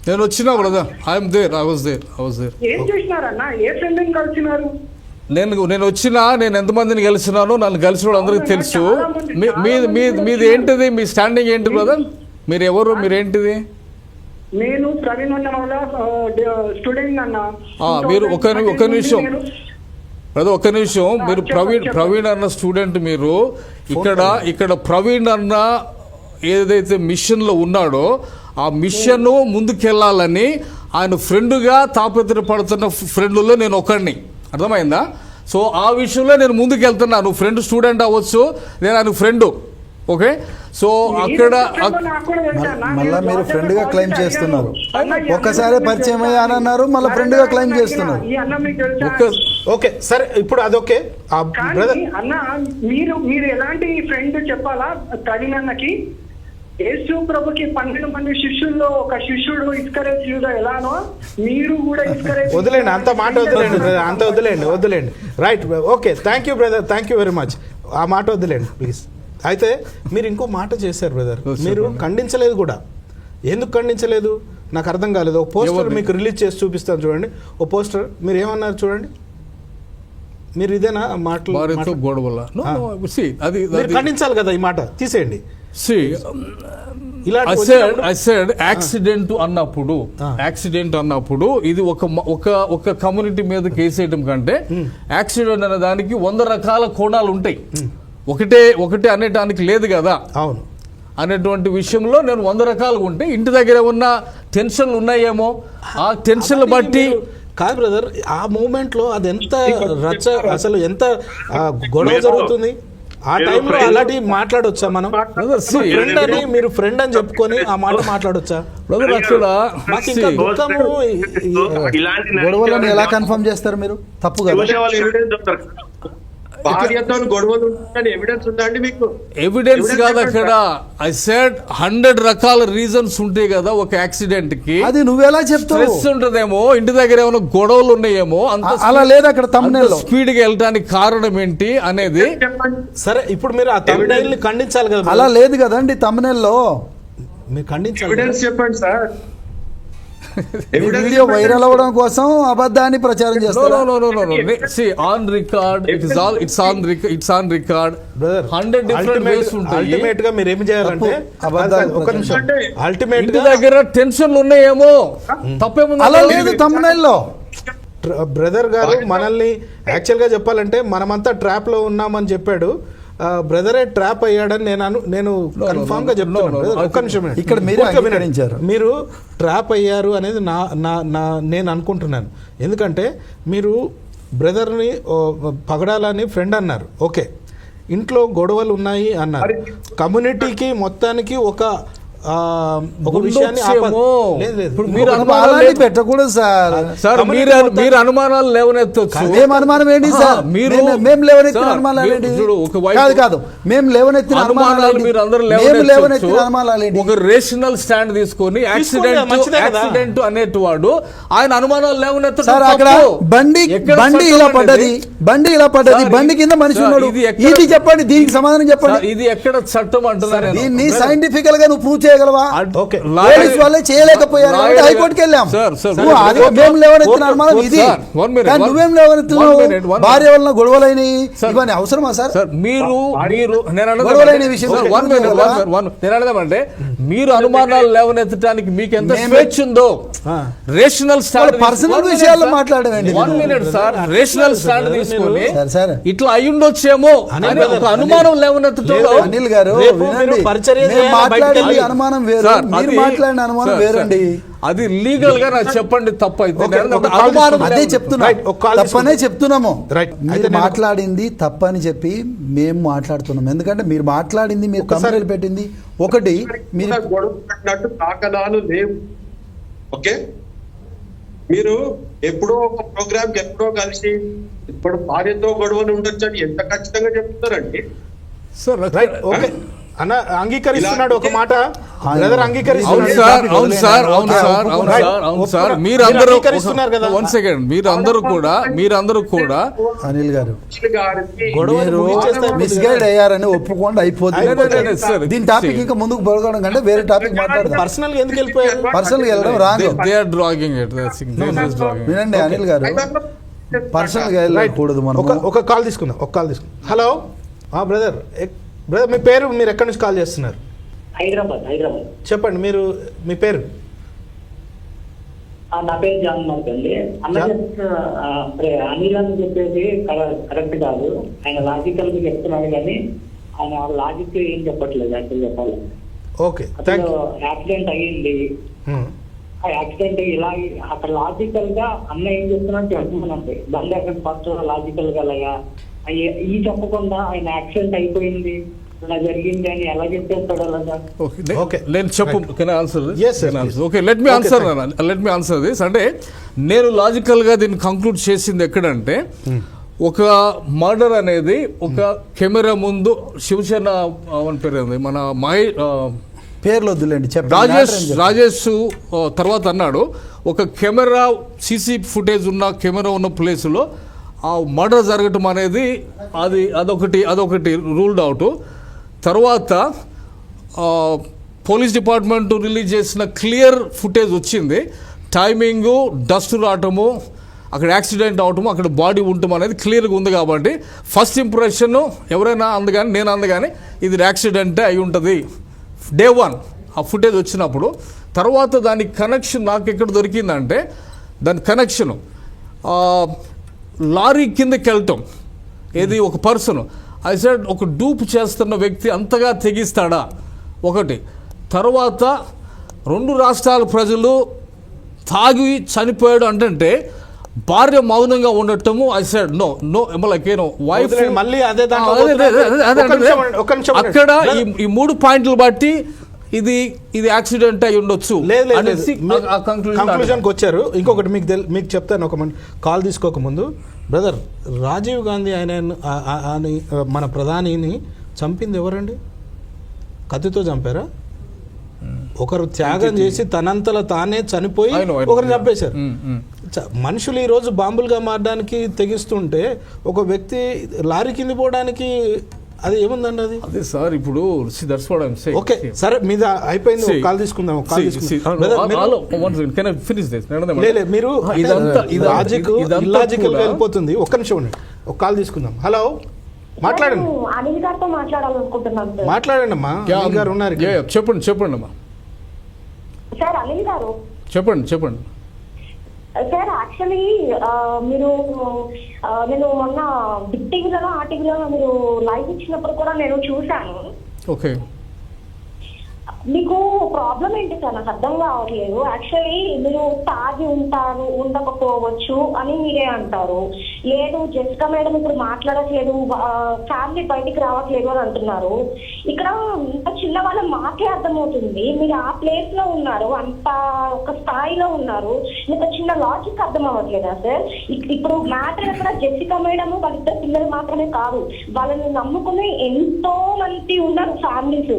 Speaker 4: నేను వచ్చినా brother, I'm there, I was there.
Speaker 6: ఏం చేసినారన్న? ఏ ఫ్రెండ్ కలిసినారు?
Speaker 4: నేను వచ్చినా, నేను ఎంతమందిని కలిసినానో నన్ను కలిసిన వాళ్ళు అందరికీ తెలుసు. మీది ఏంటిది? మీ స్టాండింగ్ ఏంటి బ్రదర్? మీరు ఎవరు? మీరేంటిది?
Speaker 6: నేను ప్రవీణ్ అన్న వాళ్ళ స్టూడెంట్ అన్న.
Speaker 4: మీరు ఒక నిమిషం బ్రదర్, ఒక్క నిమిషం. మీరు ప్రవీణ్ అన్న స్టూడెంట్. మీరు ఇక్కడ ప్రవీణ్ అన్న ఏదైతే మిషన్లో ఉన్నాడో ఆ మిషన్ ముందుకెళ్ళాలని ఆయన ఫ్రెండ్గా తాపత్రపడుతున్న ఫ్రెండ్లో నేను ఒకడిని. అర్థమైందా? సో ఆ విషయంలో నేను ముందుకు వెళ్తున్నా. నువ్వు ఫ్రెండ్ స్టూడెంట్ అవ్వచ్చు, నేను ఆయన ఫ్రెండ్. ఓకే, సో అక్కడ
Speaker 3: మళ్ళా మీరు ఫ్రెండ్ గా క్లెయిమ్ చేస్తున్నారు. ఒక్కసారి పరిచయం అయ్యానన్నారు, మళ్ళీ ఫ్రెండ్ గా క్లెయిమ్ చేస్తున్నారు.
Speaker 1: ఓకే సరే, ఇప్పుడు అదొకే బ్రదర్
Speaker 6: అన్న. మీరు ఎలాంటి ఫ్రెండ్ చెప్పాలా ప్రవీణ్ అన్నకి? యేసు ప్రభుకి 12 మంది శిష్యుల్లో ఒక శిష్యుడు ఇస్కరేత్ యూదా ఎలానో మీరు కూడా ఇస్కరేత్.
Speaker 1: వదిలేండి, అంత మాట వదిలేండి బ్రదర్, అంత వదిలేండి. Right, okay, thank you brother, thank you very much. ఆ మాట వదిలేండి ప్లీజ్. అయితే మీరు ఇంకో మాట చేశారు బ్రదర్, మీరు ఖండించలేదు కూడా. ఎందుకు ఖండించలేదు నాకు అర్థం కాలేదు. ఒక పోస్టర్ మీకు రిలీజ్ చేసి చూపిస్తాను చూడండి. ఓ పోస్టర్, మీరు ఏమన్నారు చూడండి. మీరు ఇదేనా మాటలు ఖండించాలి కదా, ఈ మాట తీసేయండి.
Speaker 4: యాక్సిడెంట్ అన్నప్పుడు ఇది ఒక కమ్యూనిటీ మీద కేసేయటం కంటే యాక్సిడెంట్ అనే దానికి 100 రకాల కోణాలు ఉంటాయి. ఒకటే అనేటానికి లేదు కదా.
Speaker 1: అవును,
Speaker 4: అనేటువంటి విషయంలో నేను 100 రకాలుగా ఉంటే ఇంటి దగ్గర ఉన్న టెన్షన్లు ఉన్నాయేమో ఆ టెన్షన్లు బట్టి
Speaker 1: కాదు బ్రదర్, ఆ మూమెంట్ లో అది ఎంత రచ్చ, అసలు ఎంత గొడవ జరుగుతుంది ఆ టైంలో అలాంటి మాట్లాడొచ్చా మనం? ఫ్రెండ్ అని మీరు ఫ్రెండ్ అని చెప్పుకొని ఆ మాట మాట్లాడొచ్చా?
Speaker 4: అక్కడ
Speaker 3: గొడవలను ఎలా కన్ఫర్మ్ చేస్తారు మీరు? తప్పు కదా.
Speaker 2: భార్యతో గొడవలు ఎవిడెన్స్ ఉందండి మీకు?
Speaker 4: ఎవిడెన్స్ కాదు అక్కడ. ఐ సెడ్ 100 రకాల రీజన్స్ ఉంటాయి కదా ఒక యాక్సిడెంట్ కి.
Speaker 3: అది నువ్వెలా చెప్తావు?
Speaker 4: స్ట్రెస్ ఉంటదేమో, ఇంటి దగ్గర ఏమైనా గొడవలు ఉన్నాయేమో, అంత
Speaker 3: అలా లేదు అక్కడ thumbnail లో.
Speaker 4: స్పీడ్ గా వెళ్ళడానికి కారణం ఏంటి అనేది.
Speaker 1: సరే, ఇప్పుడు మీరు ఆ thumbnail ని ఖండించాలి కదా.
Speaker 3: అలా లేదు కదండి thumbnail లో.
Speaker 1: మీరు ఖండించాలి.
Speaker 2: ఎవిడెన్స్ చెప్పండి సార్.
Speaker 3: వీడియో వైరల్ అవ్వడం కోసం అబద్ధాన్ని ప్రచారం చేస్తారు.
Speaker 4: See, on record, it's on record.
Speaker 1: Brother,
Speaker 4: 100 different ways ఉంటాయి.
Speaker 1: అల్టిమేట్ గా మీరు ఏం చేయాలంటే, ఒక నిమిషం, అల్టిమేట్
Speaker 4: ఇంటి దగ్గర టెన్షన్లు ఉన్నాయేమో, తప్పేముంది?
Speaker 3: అలా లేదు thumbnail లో.
Speaker 1: బ్రదర్ గారు మనల్ని యాక్చువల్ గా చెప్పాలంటే మనమంతా ట్రాప్ లో ఉన్నామని చెప్పాడు. బ్రదరే ట్రాప్ అయ్యాడని నేను కన్ఫామ్ గా చెప్తున్నాను. ఒక్క నిమిషం,
Speaker 3: ఇక్కడ మీరు అంగీకరించారు.
Speaker 1: మీరు ట్రాప్ అయ్యారు అనేది నేను అనుకుంటున్నాను. ఎందుకంటే మీరు బ్రదర్ని పగడాలని ఫ్రెండ్ అన్నారు, ఓకే. ఇంట్లో గొడవలు ఉన్నాయి అన్నారు. కమ్యూనిటీకి మొత్తానికి ఒక విషయాన్ని
Speaker 3: పెట్టకూడదు సార్.
Speaker 4: మీరు అనుమానాలు లేవనెత్తొచ్చు.
Speaker 3: మేము అనుమానం ఏంటి సార్? మేము లేవనెత్తిన అనుమానాలు ఏంటి? కాదు, మేము లేవనెత్తిన అనుమానాలు
Speaker 4: మీరు అందరూ ఒక రేషనల్ స్టాండ్ తీసుకొని యాక్సిడెంట్ అనేటివాడు ఆయన అనుమానాలు లేవనెత్తారు.
Speaker 3: సార్ అక్కడ బండి ఇలా పడ్డది, బండి కింద మనిషి ఉన్నాడు. ఇది చెప్పండి, దీనికి సమాధానం చెప్పండి.
Speaker 4: ఇది ఎక్కడ చట్టం అంటున్నారు?
Speaker 3: దీన్ని సైంటిఫికల్ గా నువ్వు ప్రూవ్ చేయగలవా? పోలీసు వాళ్ళే చేయలేకపోయారు, హైకోర్టుకి వెళ్ళాం. మేము లేవనెత్తిన అనుమానం ఇది. నువ్వేం లేవనెత్తున్నావు? భార్య వలన గొడవలైనవి, ఇవన్నీ అవసరమా సార్?
Speaker 4: మీరు
Speaker 3: గొడవలైన విషయం
Speaker 4: నేనడదామంటే, మీరు అనుమానాలు లేవనెత్తడానికి మీకు ఎంత స్వేచ్ఛ ఉందో రేషనల్ స్టాండ్
Speaker 3: పర్సనల్ విషయాల్లో మాట్లాడమండి.
Speaker 4: 1 minute సార్, రేషనల్ స్టాండ్ తీసుకొని ఇట్లా అయ్యుండొచ్చేమో అని ఒక అనుమానం లేవనెత్తడం.
Speaker 3: అనిల్ గారు మాట్లాడింది అనుమానం వేరు, మీరు మాట్లాడిన అనుమానం వేరండి.
Speaker 4: అది లీగల్ గా నాకు చెప్పండి, తప్పు అయితే
Speaker 3: అదే చెప్తున్నా, తప్పనే చెప్తున్నాము. మీరు మాట్లాడింది తప్పని చెప్పి మేము మాట్లాడుతున్నాం. ఎందుకంటే మీరు మాట్లాడింది, మీరు కంప్లైంట్ పెట్టింది ఒకటి, మీరు
Speaker 2: గొడవట్టినట్టు దాఖలాలు లేవు. ఓకే, మీరు ఎప్పుడో ఒక ప్రోగ్రామ్ ఎప్పుడో కలిసి ఇప్పుడు భార్యతో గొడవలు ఉండొచ్చు అని ఎంత ఖచ్చితంగా చెప్తున్నారండి
Speaker 4: సార్?
Speaker 1: ఓకే అన్న, అంగీకరిస్తున్నాడు ఒక మాట. బ్రదర్ అంగీకరిస్తున్నారు.
Speaker 4: మీరందరూ కదా, 1 second, మీరందరూ కూడా
Speaker 3: అనిల్ గారు మిస్గైడ్ అయ్యారని ఒప్పుకోండి, అయిపోతుంది. దీని టాపిక్ ఇంకా ముందుకు పోగడం కంటే వేరే టాపిక్ మాట్లాడదాం.
Speaker 1: పర్సనల్ గా ఎందుకు వెళ్ళిపోయారు?
Speaker 3: పర్సనల్ గా వెళ్ళడం రాంగ్. వినండి అనిల్ గారు, పర్సనల్ గా వెళ్ళకూడదు. మనం
Speaker 1: ఒక కాల్ తీసుకుందాం. హలో బ్రదర్, మీ పేరు, మీరు ఎక్కడి నుంచి కాల్ చేస్తున్నారు?
Speaker 7: హైదరాబాద్.
Speaker 1: చెప్పండి, మీ పేరు?
Speaker 7: నా పేరు జాన్ మార్క్ అండి. అనిల్ అని చెప్పేసి కరెక్ట్ కాదు. ఆయన లాజికల్ గా చెప్తున్నాడు కానీ ఆయన లాజిక్ ఏం చెప్పట్లేదు. యాక్చువల్ చెప్పాలి,
Speaker 1: ఓకే,
Speaker 7: యాక్సిడెంట్ అయ్యింది. ఆ యాక్సిడెంట్ ఇలా అక్కడ లాజికల్ గా అన్న ఏం చెప్తున్నాడు చెప్తున్నానండి. బండి అక్కడ ఫస్ట్ లాజికల్ గా అలాగా ఈ చెప్పకుండా ఆయన యాక్సిడెంట్ అయిపోయింది, ఇలా జరిగింది అని ఎలా చెప్పేస్తాడు అలాగా?
Speaker 4: నేను చెప్పు, లెట్ మీ ఆన్సర్ దిస్. అంటే నేను లాజికల్ గా దీన్ని కంక్లూడ్ చేసింది ఎక్కడంటే, ఒక మర్డర్ అనేది ఒక కెమెరా ముందు శివసేన పేరు మన
Speaker 3: పేర్లు వద్దులేండి,
Speaker 4: రాజేష్ తర్వాత అన్నాడు, ఒక కెమెరా సీసీ ఫుటేజ్ ఉన్న కెమెరా ఉన్న ప్లేస్లో ఆ మర్డర్ జరగటం అనేది అదొకటి రూల్డ్ అవుట్. తర్వాత పోలీస్ డిపార్ట్మెంట్ రిలీజ్ చేసిన క్లియర్ ఫుటేజ్ వచ్చింది. టైమింగు, డస్ట్ రావటము, అక్కడ యాక్సిడెంట్ అవటము, అక్కడ బాడీ ఉండటం అనేది క్లియర్గా ఉంది. కాబట్టి ఫస్ట్ ఇంప్రెషన్ ఎవరైనా అందగాని, నేను అందగాని ఇది యాక్సిడెంటే అయి ఉంటుంది డే 1 ఆ ఫుటేజ్ వచ్చినప్పుడు. తర్వాత దాని కనెక్షన్ నాకు ఎక్కడ దొరికిందంటే, దాని కనెక్షను లారీ కిందకి వెళ్ళటం. ఏది ఒక పర్సన్, ఐ సెడ్ ఒక డూప్ చేస్తున్న వ్యక్తి అంతగా తెగిస్తాడా? ఒకటి. తర్వాత 2 రాష్ట్రాల ప్రజలు తాగి చనిపోయాడు అంటే భార్య మౌనంగా ఉండటము. I said no like wife
Speaker 1: మళ్ళీ అదే
Speaker 4: అక్కడ ఈ 3 పాయింట్లు బట్టి ఇది యాక్సిడెంట్ అయి ఉండొచ్చు అనేసి
Speaker 1: కంక్లూజన్కి వచ్చారు. ఇంకొకటి మీకు చెప్తాను, ఒక కాల్ తీసుకోకముందు బ్రదర్, రాజీవ్ గాంధీ ఆయన మన ప్రధానిని చంపింది ఎవరండి? కత్తితో చంపారా? ఒకరు త్యాగం చేసి తనంతలో తానే చనిపోయి ఒకరు చంపేశారు. మనుషులు ఈ రోజు బాంబులుగా మారడానికి తెగిస్తుంటే ఒక వ్యక్తి లారీ కింద పోవడానికి అది ఏముందండి? అది
Speaker 4: సార్ ఇప్పుడు
Speaker 1: ఓకే సరే, మీద అయిపోయింది. కాల్ తీసుకుందాం. మీరు ఇల్లాజికల్ గా వెళ్ళిపోతుంది. ఒక్క నిమిషం ఉండండి, ఒక కాల్ తీసుకుందాం. హలో, మాట్లాడండి.
Speaker 8: అనిల్ గారితో మాట్లాడాలనుకుంటున్నాను.
Speaker 1: మాట్లాడండి అమ్మా. అనిల్ గారు ఉన్నారు.
Speaker 4: చెప్పండి అమ్మా.
Speaker 8: సార్ అనిల్ గారు
Speaker 4: చెప్పండి.
Speaker 8: సార్ యాక్చువల్లీ మీరు నేను మొన్న బిగ్ టీవీలో ఆ టీవీలో మీరు లైవ్ ఇచ్చినప్పుడు కూడా నేను చూశాను.
Speaker 4: ఓకే,
Speaker 8: మీకు ప్రాబ్లం ఏంటి సార్? నాకు అర్థం కావట్లేదు. యాక్చువల్లీ మీరు తాగి ఉండకపోవచ్చు అని మీరే అంటారు. లేదు జెసికా మేడం ఇప్పుడు మాట్లాడట్లేదు, ఫ్యామిలీ బయటికి రావట్లేదు అని అంటున్నారు. ఇక్కడ ఇంత చిన్న వాళ్ళ మాకే అర్థమవుతుంది. మీరు ఆ ప్లేస్ లో ఉన్నారు, అంత ఒక స్థాయిలో ఉన్నారు, మీకు చిన్న లాజిక్ అర్థం అవ్వట్లేదా సార్? ఇప్పుడు మ్యాటర్ ఎక్కడ జెసికా మేడం వాళ్ళిద్దరు పిల్లలు మాత్రమే కాదు, వాళ్ళని నమ్ముకుని ఎంతో మంది ఉన్నారు ఫ్యామిలీస్.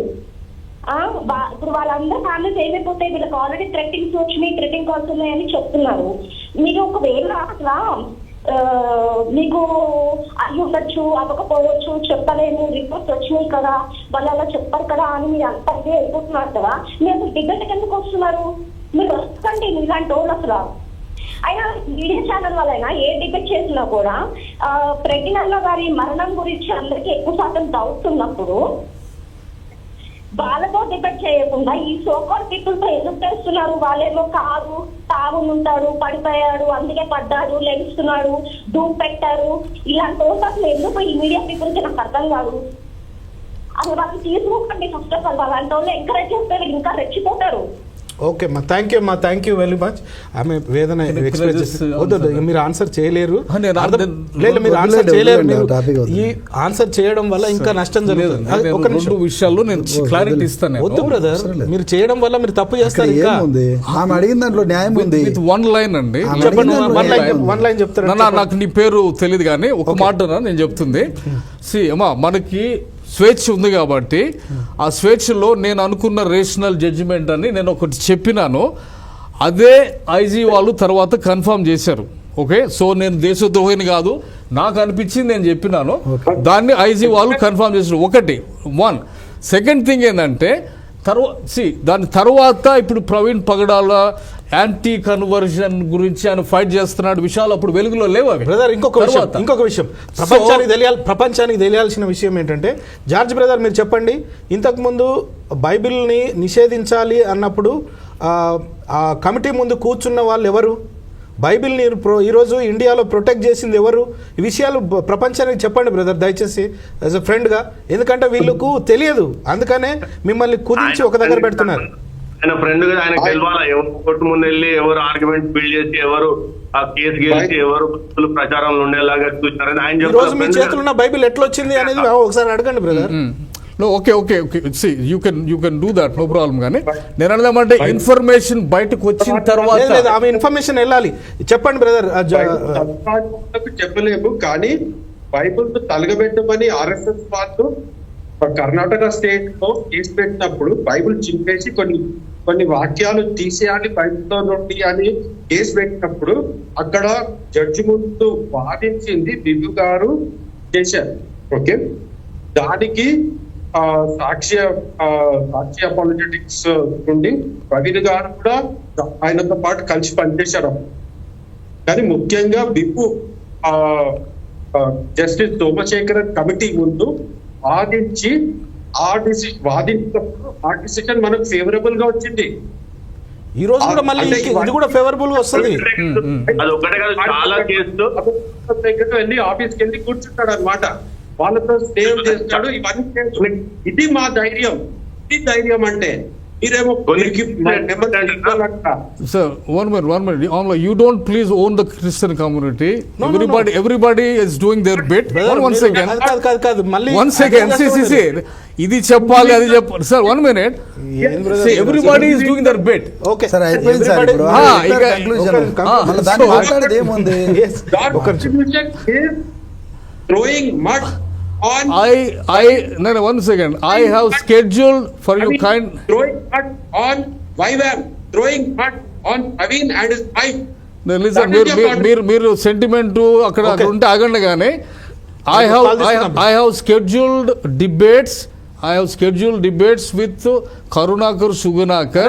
Speaker 8: ఇప్పుడు వాళ్ళందరూ ఫ్యామిలీస్ ఏమైపోతాయి? వీళ్ళకి ఆల్రెడీ థ్రెటింగ్స్ వచ్చినాయి, థ్రెటింగ్ కాల్స్ ఉన్నాయని చెప్తున్నారు. మీరు ఒకవేళ అసలు మీకు అయ్యి ఉండొచ్చు, అవ్వకపోవచ్చు, చెప్పలేము, రిపోర్ట్స్ వచ్చినాయి కదా, వాళ్ళు అలా చెప్పారు కదా అని మీరు అంత ఇదే అయిపోతున్నారు కదా. మీరు డిబేట్కి ఎందుకు వస్తున్నారు? మీరు వస్తుందండి ఇలాంటి వాళ్ళు అసలు. అయినా మీడియా ఛానల్ వాళ్ళైనా ఏ డిబేట్ చేసినా కూడా ప్రజ్ఞాన్న గారి మరణం గురించి అందరికీ ఎక్కువ శాతం డౌట్స్ ఉన్నప్పుడు వాళ్ళతో డిబేట్ చేయకుండా ఈ సోకాల్ పీపుల్ తో ఎందుకు చేస్తున్నారు? వాళ్ళేమో కాదు, తాగుంటాడు, పడిపోయాడు, అందుకే పడ్డాడు, లెగిస్తున్నాడు, డూప్ పెట్టారు, ఇలాంటి అసలు ఎందుకు ఈ మీడియా పీపుల్ కి నాకు అర్థం కాదు. అసలు వాళ్ళు తీసుకోకండి. ఫస్ట్ ఆఫ్ ఆల్ అలాంటి వాళ్ళు ఎంకరేజ్ చేస్తే ఇంకా రెచ్చిపోతారు.
Speaker 1: ఓకే అమ్మా, థ్యాంక్ యూ వెరీ మచ్. ఆమె వేదన మీరు ఆన్సర్ చేయలేరు. మీరు ఆన్సర్ చేయలేరు. ఈ ఆన్సర్ చేయడం వల్ల ఇంకా నష్టం జరుగుతుంది. ఒక నిమిషం
Speaker 4: విషయాల్లో నేను క్లారిటీ ఇస్తాను.
Speaker 1: వద్దు బ్రదర్, మీరు చేయడం వల్ల మీరు తప్పు చేస్తారు.
Speaker 3: ఆమె అడిగిన దాంట్లో న్యాయం ఉంది.
Speaker 4: వన్ లైన్ అండి,
Speaker 1: వన్ లైన్ చెప్తారు.
Speaker 4: నాకు నీ పేరు తెలియదు కానీ ఒక మాట నేను చెప్తుంది. అమ్మా, మనకి స్వేచ్ఛ ఉంది కాబట్టి ఆ స్వేచ్ఛలో నేను అనుకున్న రేషనల్ జడ్జిమెంట్ అని నేను ఒకటి చెప్పినాను. అదే ఐజీ వాళ్ళు తర్వాత కన్ఫర్మ్ చేశారు. ఓకే, సో నేను దేశద్రోహిని కాదు, నాకు అనిపించింది నేను చెప్పినాను, దాన్ని ఐజీ వాళ్ళు కన్ఫర్మ్ చేశారు. ఒకటి సెకండ్ థింగ్ ఏంటంటే దాని తర్వాత ఇప్పుడు ప్రవీణ్ పగడాల యాంటీ కన్వర్షన్ గురించి ఆయన ఫైట్ చేస్తున్నాడు విషయాలు అప్పుడు వెలుగులో లేవు అవి.
Speaker 1: బ్రదర్, ఇంకొక విషయం ప్రపంచానికి తెలియాల్సిన విషయం ఏంటంటే, జార్జ్ బ్రదర్ మీరు చెప్పండి, ఇంతకుముందు బైబిల్ని నిషేధించాలి అన్నప్పుడు ఆ కమిటీ ముందు కూర్చున్న వాళ్ళు ఎవరు? బైబిల్ని ఈరోజు ఇండియాలో ప్రొటెక్ట్ చేసింది ఎవరు? ఈ విషయాలు ప్రపంచానికి చెప్పండి బ్రదర్ దయచేసి, యాజ్ ఎ ఫ్రెండ్గా. ఎందుకంటే వీళ్ళకు తెలియదు, అందుకనే మిమ్మల్ని కుదించి ఒక దగ్గర పెడుతున్నారు.
Speaker 5: ఆయన ఫ్రెండ్ గా ఆయనకు తెలియాలా, ఎవరు కోర్టు ముందు వెళ్ళి ఎవరు ఆర్గ్యుమెంట్ బిల్డ్ చేసి ఎవరు ఆ కేసు గెలిచి ఎవరు ప్రచారంలో ఉండేలాగా చూసారని ఆయన
Speaker 1: ఈ రోజు మీ చేతుల్లో ఉన్న బైబిల్ ఎట్లా వచ్చింది అనేది ఒకసారి అడగండి brother.
Speaker 4: Okay you can do that, no problem. కానీ నేను అర్థమంటే ఇన్ఫర్మేషన్ బయటకు వచ్చిన తర్వాత
Speaker 1: ఆమె ఇన్ఫర్మేషన్ వెళ్ళాలి. చెప్పండి బ్రదర్.
Speaker 2: చెప్పలేము, కానీ బైబిల్ తలగబెట్టమని ఆర్ఎస్ఎస్ వాళ్ళు కర్ణాటక స్టేట్ లో కేసు పెట్టినప్పుడు బైబిల్ చింపేసి కొన్ని వాక్యాలు తీసేయాలి బైబిల్లో నుండి అని కేసు పెట్టినప్పుడు అక్కడ జడ్జి ముందు వాదించింది బిబు గారు చేశారు. ఓకే, దానికి సాక్షి అపాలజెటిక్స్ నుండి ప్రవీణ్ గారు కూడా ఆయనతో పాటు కలిసి పనిచేశారు. కానీ ముఖ్యంగా బిబు జస్టిస్ సోమశేఖరన్ కమిటీ ముందు వాదించి వాదించినప్పుడు ఆ డిసిషన్ మనకు ఫేవరబుల్ గా వచ్చింది.
Speaker 1: ఈ రోజు కూడా మళ్ళీ ఇది కూడా ఫేవరబుల్ గా వస్తుంది.
Speaker 5: అది ఒకటే కాదు, చాలా కేసులు
Speaker 2: దగ్గర వెళ్ళి ఆఫీస్కి వెళ్ళి కూర్చుంటాడు అనమాట, వాళ్ళతో సేవ్ చేస్తాడు. ఇవన్నీ ఇది మా ధైర్యం. ఈ ధైర్యం అంటే మీరేమో
Speaker 4: Sir, one minute. You don't please own the Christian community.
Speaker 1: No.
Speaker 4: Everybody is doing their bit. One second.
Speaker 1: కాదు మళ్ళీ
Speaker 4: One second. See. ఇది చెప్పాలి అది చెప్పాలి. Sir, 1 minute. See, everybody is doing their bit.
Speaker 1: Okay
Speaker 3: sir అయిపోయింది sir ఇప్పుడు
Speaker 4: ఇక-
Speaker 3: conclusion
Speaker 4: Ah,
Speaker 3: మళ్ళీ దాన్ని
Speaker 4: so-
Speaker 3: మాట్లాడేది ఏముంది
Speaker 2: throwing mud on
Speaker 4: No, 1 second. I have scheduled for you kind.
Speaker 2: throwing mud on Vyvam, throwing mud on Praveen and his wife.
Speaker 4: Listen, మీరు sentiment అక్కడ
Speaker 1: Okay.
Speaker 4: ఉంటే ఆగండి కానీ I have scheduled debates with Karunakar Sugunakar.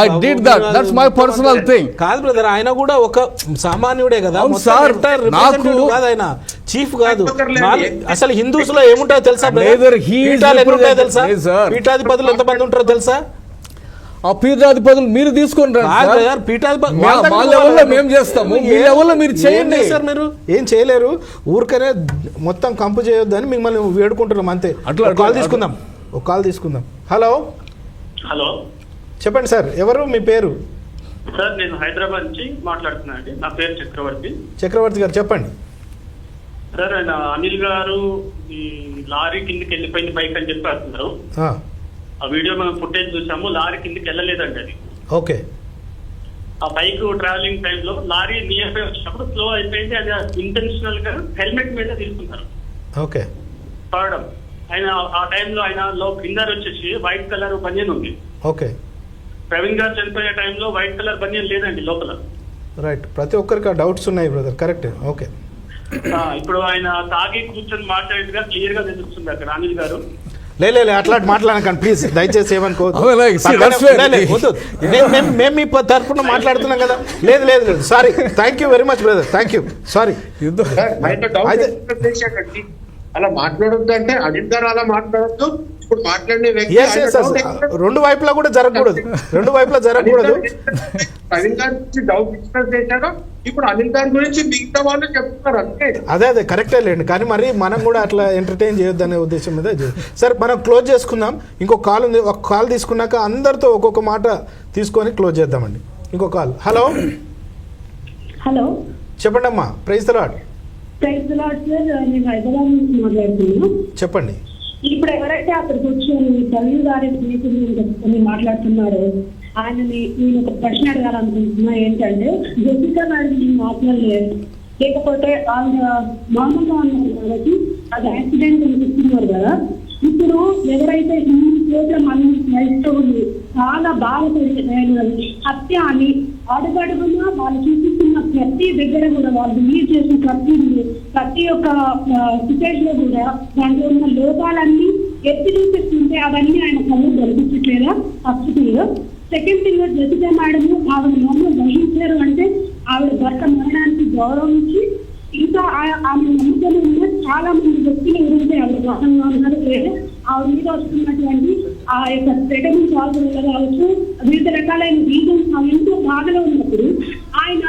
Speaker 4: I did that. That's my personal thing.
Speaker 1: కాదు brother, ఆయన కూడా ఒక సామాన్యుడే కదా,
Speaker 4: అవును
Speaker 1: మొత్తం
Speaker 4: సార్,
Speaker 1: entire
Speaker 4: నాకు-
Speaker 1: representative కాదు, ఆయన చీఫ్ కాదు. అసలు హిందూస్ లో ఏముంటాయో తెలుసా brother?
Speaker 4: Neither he is
Speaker 1: పీఠాలు ఎన్ని ఉంటాయో తెలుసా?
Speaker 4: Yes, sir.
Speaker 1: పీఠాధిపతులు ఎంతమంది ఉంటారో తెలుసా?
Speaker 4: ఆ పీఠాధిపతులు మీరు తీసుకొని రండి
Speaker 1: కాదు
Speaker 4: సార్.
Speaker 1: brother, పీఠాధిపతి
Speaker 4: మా లెవెల్లో మేము చేస్తాము, మీ లెవెల్లో మీరు చేయండి.
Speaker 1: సార్ మీరు ఏం చేయలేరు, ఊరికనే మొత్తం కంపు చేయొద్దని మిమ్మల్ని వేడుకుంటున్నాం అంతే.
Speaker 4: అట్లా-
Speaker 1: ఒక కాల్ తీసుకుందాం, ఒక కాల్ తీసుకుందాం. హలో
Speaker 9: హలో
Speaker 1: చెప్పండి సార్, ఎవరు మీ పేరు?
Speaker 9: సార్, నేను హైదరాబాద్ నుంచి మాట్లాడుతున్నా అండి. నా పేరు చక్రవర్తి.
Speaker 1: చక్రవర్తి గారు చెప్పండి.
Speaker 9: సార్, ఆయన అనిల్ గారు ఈ లారీ కిందకి వెళ్ళిపోయింది బైక్ అని చెప్పి అంటున్నారు.
Speaker 1: ఆ,
Speaker 9: ఆ వీడియో మనం ఫుటేజ్ చూసాము. లారీ కిందకి వెళ్ళలేదండి అది.
Speaker 1: ఓకే
Speaker 9: ఆ బైక్ ట్రావెలింగ్ టైంలో లారీ నియర్ బై వచ్చినప్పుడు స్లో అయిపోయింది. అది ఇంటెన్షనల్ గా హెల్మెట్ మీద తీసుకుంటారు
Speaker 1: ఓకే
Speaker 9: పడడం. ఆయన ఆ టైంలో ఆయన కింద వచ్చేసి వైట్ కలర్ బనియన్ ఉంది.
Speaker 1: ఓకే
Speaker 9: ప్రవీణ్ గారు చనిపోయే టైంలో వైట్ కలర్ బనియన్ లేదండి లోపల.
Speaker 1: రైట్, ప్రతి ఒక్కరికి ఆ డౌట్స్ ఉన్నాయి బ్రదర్, కరెక్ట్. ఓకే
Speaker 9: ఇప్పుడు ఆయన తాగి కూర్చొని మాట్లాడేట్టుగా క్లియర్ గా తెలుస్తుంది అక్కడ అనిల్ గారు.
Speaker 1: లే అట్లాంటి మాట్లాడకండి ప్లీజ్, దయచేసి ఏమనుకోవద్దు.
Speaker 4: Oh, like, see, that's fair.
Speaker 1: వద్దు. మేము మీ తరఫున మాట్లాడుతున్నాం కదా. లేదు sorry, thank you very much brother, thank you, sorry.
Speaker 2: చేశాడండి. అలా మాట్లాడొద్దు అంటే అనిల్ గారు అలా మాట్లాడొద్దు. ఇప్పుడు మాట్లాడిన వ్యక్తి
Speaker 1: ఎస్ రెండు వైపులా కూడా జరగకూడదు, రెండు వైపులా జరగకూడదు.
Speaker 2: ప్రవీణ్ గారి గురించి డౌట్ ఎక్స్ప్రెస్ చేశారు. ఇప్పుడు అనిల్ గారి గురించి మిగతా వాళ్ళు చెప్తున్నారు అంతే.
Speaker 1: అదే కరెక్టే లేండి, కానీ మరి మనం కూడా అట్లా ఎంటర్టైన్ చేయొద్దు అనే ఉద్దేశం మీద సరే మనం క్లోజ్ చేసుకుందాం. ఇంకో కాల్ ఉంది, ఒక కాల్ తీసుకున్నాక అందరితో ఒక్కొక్క మాట తీసుకొని క్లోజ్ చేద్దామండి. ఇంకో కాల్. హలో
Speaker 8: హలో
Speaker 1: చెప్పండి అమ్మా, praise the lord.
Speaker 8: Praise the lord sir, నేను హైదరాబాద్ నుంచి మాట్లాడుతున్నాను.
Speaker 1: చెప్పండి.
Speaker 8: ఇప్పుడు ఎవరైతే అక్కడ కూర్చొని ప్రవీణ్ గారి స్నేహితులు మాట్లాడుతున్నారో ఆయనని నేను ఒక ప్రశ్న అడగాలనుకుంటున్నా. ఏంటంటే జెసికా మేడం మాట్లాడలేదు, లేకపోతే ఆవిడ మామూలుగా ఉన్నారు కాబట్టి అది యాక్సిడెంట్ అనిపిస్తున్నారు కదా. ఇప్పుడు ఎవరైతే ఈ ప్రోగ్రామ్ అన్ని క్రైస్తవులు చాలా బాధపడి హత్య అని అడుగడుగునా వాళ్ళు చూపిస్తున్న ప్రతి దగ్గర కూడా వాళ్ళు బిలీవ్ చేసిన ప్రతి ఒక్క సిటేషన్ లో కూడా దాంట్లో ఉన్న లోపాలన్నీ ఎత్తి చూపిస్తుంటే అవన్నీ ఆయన కళ్ళు కనిపించట్లేదా? First thing. Second thing, Jessica madam ఆవిడ మమ్మల్ని వహించారు అంటే ఆవిడ భర్త మరణానికి గౌరవించి ఇంకా ఆమె నమ్మకం ఉన్న చాలా మంది వ్యక్తులు ఎవరైతే ఆవిడ గౌరవంగా ఉన్నారు, లేదా ఆవిడ మీద వస్తున్నటువంటి ఆ యొక్క స్ప్రెడమింగ్ కాల్స్ కావచ్చు, వివిధ రకాలైన రీజన్స్ ఆ ఇంట్లో బాధలో ఉన్నప్పుడు ఆయన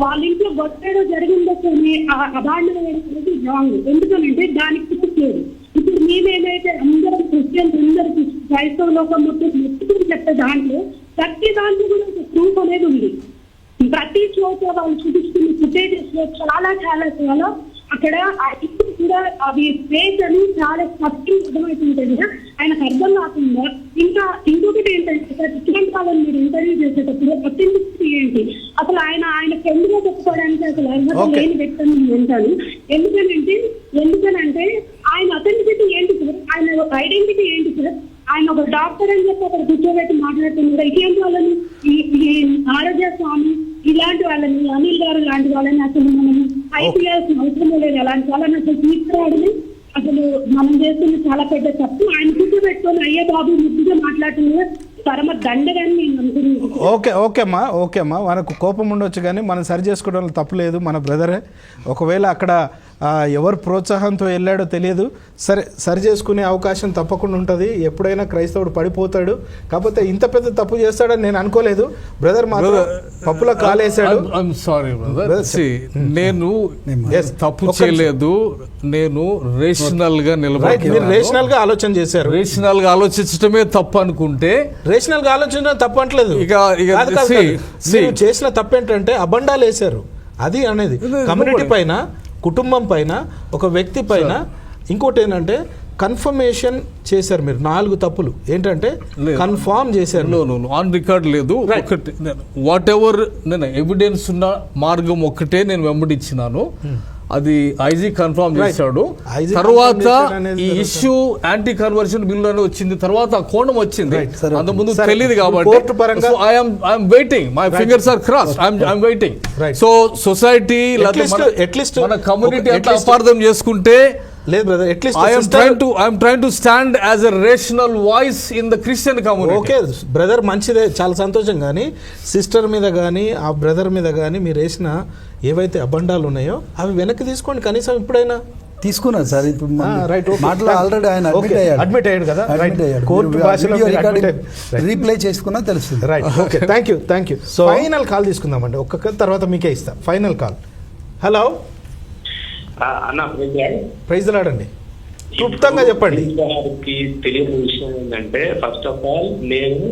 Speaker 8: వాళ్ళ ఇంట్లో గొట్టేదో జరిగిందోనే అబాండం అనేది రాంగ్. ఎందుకనంటే దానికి ప్రూఫ్ లేదు. ఇప్పుడు మేమేమైతే అందరం క్రిస్టియన్స్ అందరికి క్రైస్తవ లోకం మొత్తం మెచ్చుకుని చెప్తే దాంట్లో ప్రతి దాంట్లో కూడా ఒక ప్రూఫ్ అనేది ఉంది. ప్రతి చోట వాళ్ళు చూపిస్తున్న ఫుటేజెస్ లో చాలా అక్కడ ఇప్పుడు కూడా అవి ఫేక్ అని చాలా స్పష్టంగా అర్థమవుతుంటుంది. ఆయనకు అర్థం కాకుండా ఇంకా ఇంకొకటి ఏంటంటే ఇట్లాంటి వాళ్ళని మీరు ఇంటర్వ్యూ చేసేటప్పుడు అథెంటిసిటీ ఏంటి అసలు ఆయన ఫ్రెండ్గా చెప్పుకోవడానికి అసలు అర్హత లేని వ్యక్తి అని నేను అంటాను. ఎందుకనంటే ఆయన అథెంటిసిటీ ఏంటి సార్, ఆయన ఐడెంటిటీ ఏంటి సార్? ఆయన ఒక డాక్టర్ అని చెప్పి అక్కడ కూర్చోబెట్టి మాట్లాడుతున్నారు. ఇటువంటి వాళ్ళని ఈ ఆరోగ్య స్వామి ఇలాంటి వాళ్ళని, అనిల్ గారు లాంటి వాళ్ళని అసలు మనం ఐపీఎస్ అవసరం లేదు. అలాంటి వాళ్ళని అసలు తీసుకురావడమే అసలు మనం చేస్తున్న చాలా పెద్ద తప్పు. ఆయన కూర్చోబెట్టుకొని అయ్యే బాబు ముద్దుగా మాట్లాడుతున్నారు పరమ దండగాని నేను అనుకుంటున్నాను.
Speaker 1: ఓకే అమ్మా మనకు కోపం ఉండొచ్చు కానీ మనం సరి చేసుకోవడంలో తప్పు లేదు, మన బ్రదరే. ఒకవేళ అక్కడ ఎవరు ప్రోత్సాహంతో వెళ్ళాడో తెలియదు. సరి చేసుకునే అవకాశం తప్పకుండా ఉంటుంది. ఎప్పుడైనా క్రైస్తవుడు పడిపోతాడు, కాకపోతే ఇంత పెద్ద తప్పు చేస్తాడని నేను అనుకోలేదు. బ్రదర్ మాత్రం పప్పులో కాలేసాడు.
Speaker 4: సారీ బ్రదర్, నేను తప్పు చేయలేదు, నేను రేషనల్ గా నిలబడి
Speaker 1: రేషనల్ గా ఆలోచన చేశారు.
Speaker 4: రేషనల్ గా ఆలోచించడమే తప్పు అనుకుంటే
Speaker 1: రేషనల్ గా ఆలోచించడం తప్పు అంటలేదు. చేసిన తప్పు ఏంటంటే అబండాలు వేశారు. అది అనేది కమ్యూనిటీ పైన, కుటుంబం పైన, ఒక వ్యక్తి పైన. ఇంకోటి ఏంటంటే కన్ఫర్మేషన్ చేశారు మీరు 4 తప్పులు. ఏంటంటే కన్ఫర్మ్ చేశారు.
Speaker 4: ఆన్ రికార్డ్ లేదు. ఒకటి వాట్ ఎవర్ నేను ఎవిడెన్స్ ఉన్న మార్గం ఒక్కటే నేను వెంబడించినాను. అది ఐజీ కన్ఫర్మ్ చేశాడు. తర్వాత ఈ ఇష్యూ యాంటీ కన్వర్షన్ బిల్ అని వచ్చింది, తర్వాత ఆ కోణం వచ్చింది. అంత ముందు తెలియదు కాబట్టి I'm waiting, my fingers are crossed, I'm waiting. So society
Speaker 1: at least
Speaker 4: మన కమ్యూనిటీ అంతా అపార్థం చేసుకుంటే
Speaker 1: లేదు brother, at least
Speaker 4: I'm trying to stand as a rational voice in the Christian community.
Speaker 1: Okay brother, మంచిదే, చాలా సంతోషం. కానీ సిస్టర్ మీద కానీ ఆ బ్రదర్ మీద కానీ మీరు వేసిన ఏవైతే అబండాలు ఉన్నాయో అవి వెనక్కి తీసుకోండి. కనీసం ఇప్పుడైనా
Speaker 3: తీసుకున్నారు సార్. ఇప్పుడు
Speaker 1: రైట్,
Speaker 3: మాటలో ఆల్రెడీ ఆయన
Speaker 1: అడ్మిట్ అయ్యాడు కదా,
Speaker 3: కోర్టు భాషలో రీప్లే చేసుకున్నా తెలుస్తుంది.
Speaker 1: Right, okay, thank you. So final call తీసుకుందామండి, ఒక్కొక్క తర్వాత మీకే ఇస్తా ఫైనల్ కాల్. హలో
Speaker 10: అన్న,
Speaker 1: ప్రైజ్ లాడండి, క్లుప్తంగా చెప్పండి.
Speaker 10: తెలియని విషయం ఏంటంటే, ఫస్ట్ ఆఫ్ ఆల్ నేను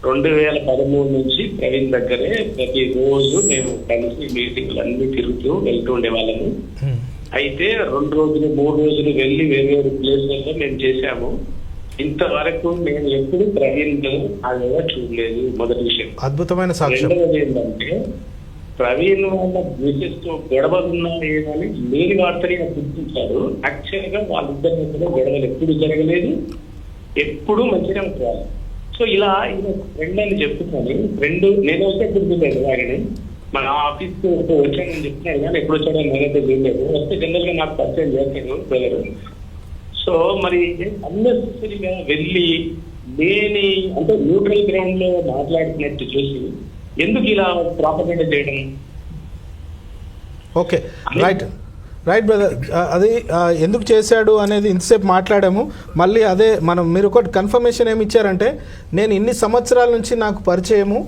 Speaker 10: 2013 నుంచి ప్రవీణ్ దగ్గరే ప్రతి రోజు మేము కలిసి మీటింగ్లు అన్ని తిరుగుతూ వెళ్తూ ఉండేవాళ్ళము. అయితే 2 రోజులు 3 రోజులు వెళ్ళి వేరు ప్లేస్లలో మేము చేశాము. ఇంతవరకు నేను ఎప్పుడు ప్రవీణ్ అలా చూడలేదు. మొదటి విషయం.
Speaker 1: అద్భుతమైన సాక్ష్యం.
Speaker 10: రెండవది ఏంటంటే, ప్రవీణ్ వాళ్ళ ద్వేషిస్తూ గొడవలున్నాయేమని లేని వార్తని గుర్తించారు. యాక్చువల్ గా వాళ్ళిద్దరి మధ్యలో గొడవలు ఎప్పుడు జరగలేదు, ఎప్పుడు మంచిగా ఉంటారు. సో ఇలా ఫ్రెండ్ అని చెప్తున్నాను. ఫ్రెండ్ నేను అయితే గుర్తులేదు, ఆయన మన ఆఫీస్ వచ్చానని చెప్తున్నాడు, కానీ ఎప్పుడు వచ్చాడో నేనైతే తెలియలేదు. వస్తే జనరల్ గా నాకు పరిచయం చేస్తాను బ్రదర్. సో మరి అన్నెసరీగా వెళ్ళి లేని అంటే న్యూట్రల్ గ్రౌండ్ లో మాట్లాడుతున్నట్టు చూసి ఎందుకు ఇలా ప్రాపగేండా చేయడం?
Speaker 1: Okay, right brother. అది ఎందుకు చేశాడు అనేది ఇంతసేపు మాట్లాడాము. మళ్ళీ అదే మీరు ఒకటి కన్ఫర్మేషన్ ఏమి ఇచ్చారంటే, నేను ఇన్ని సంవత్సరాల నుంచి నాకు పరిచయము,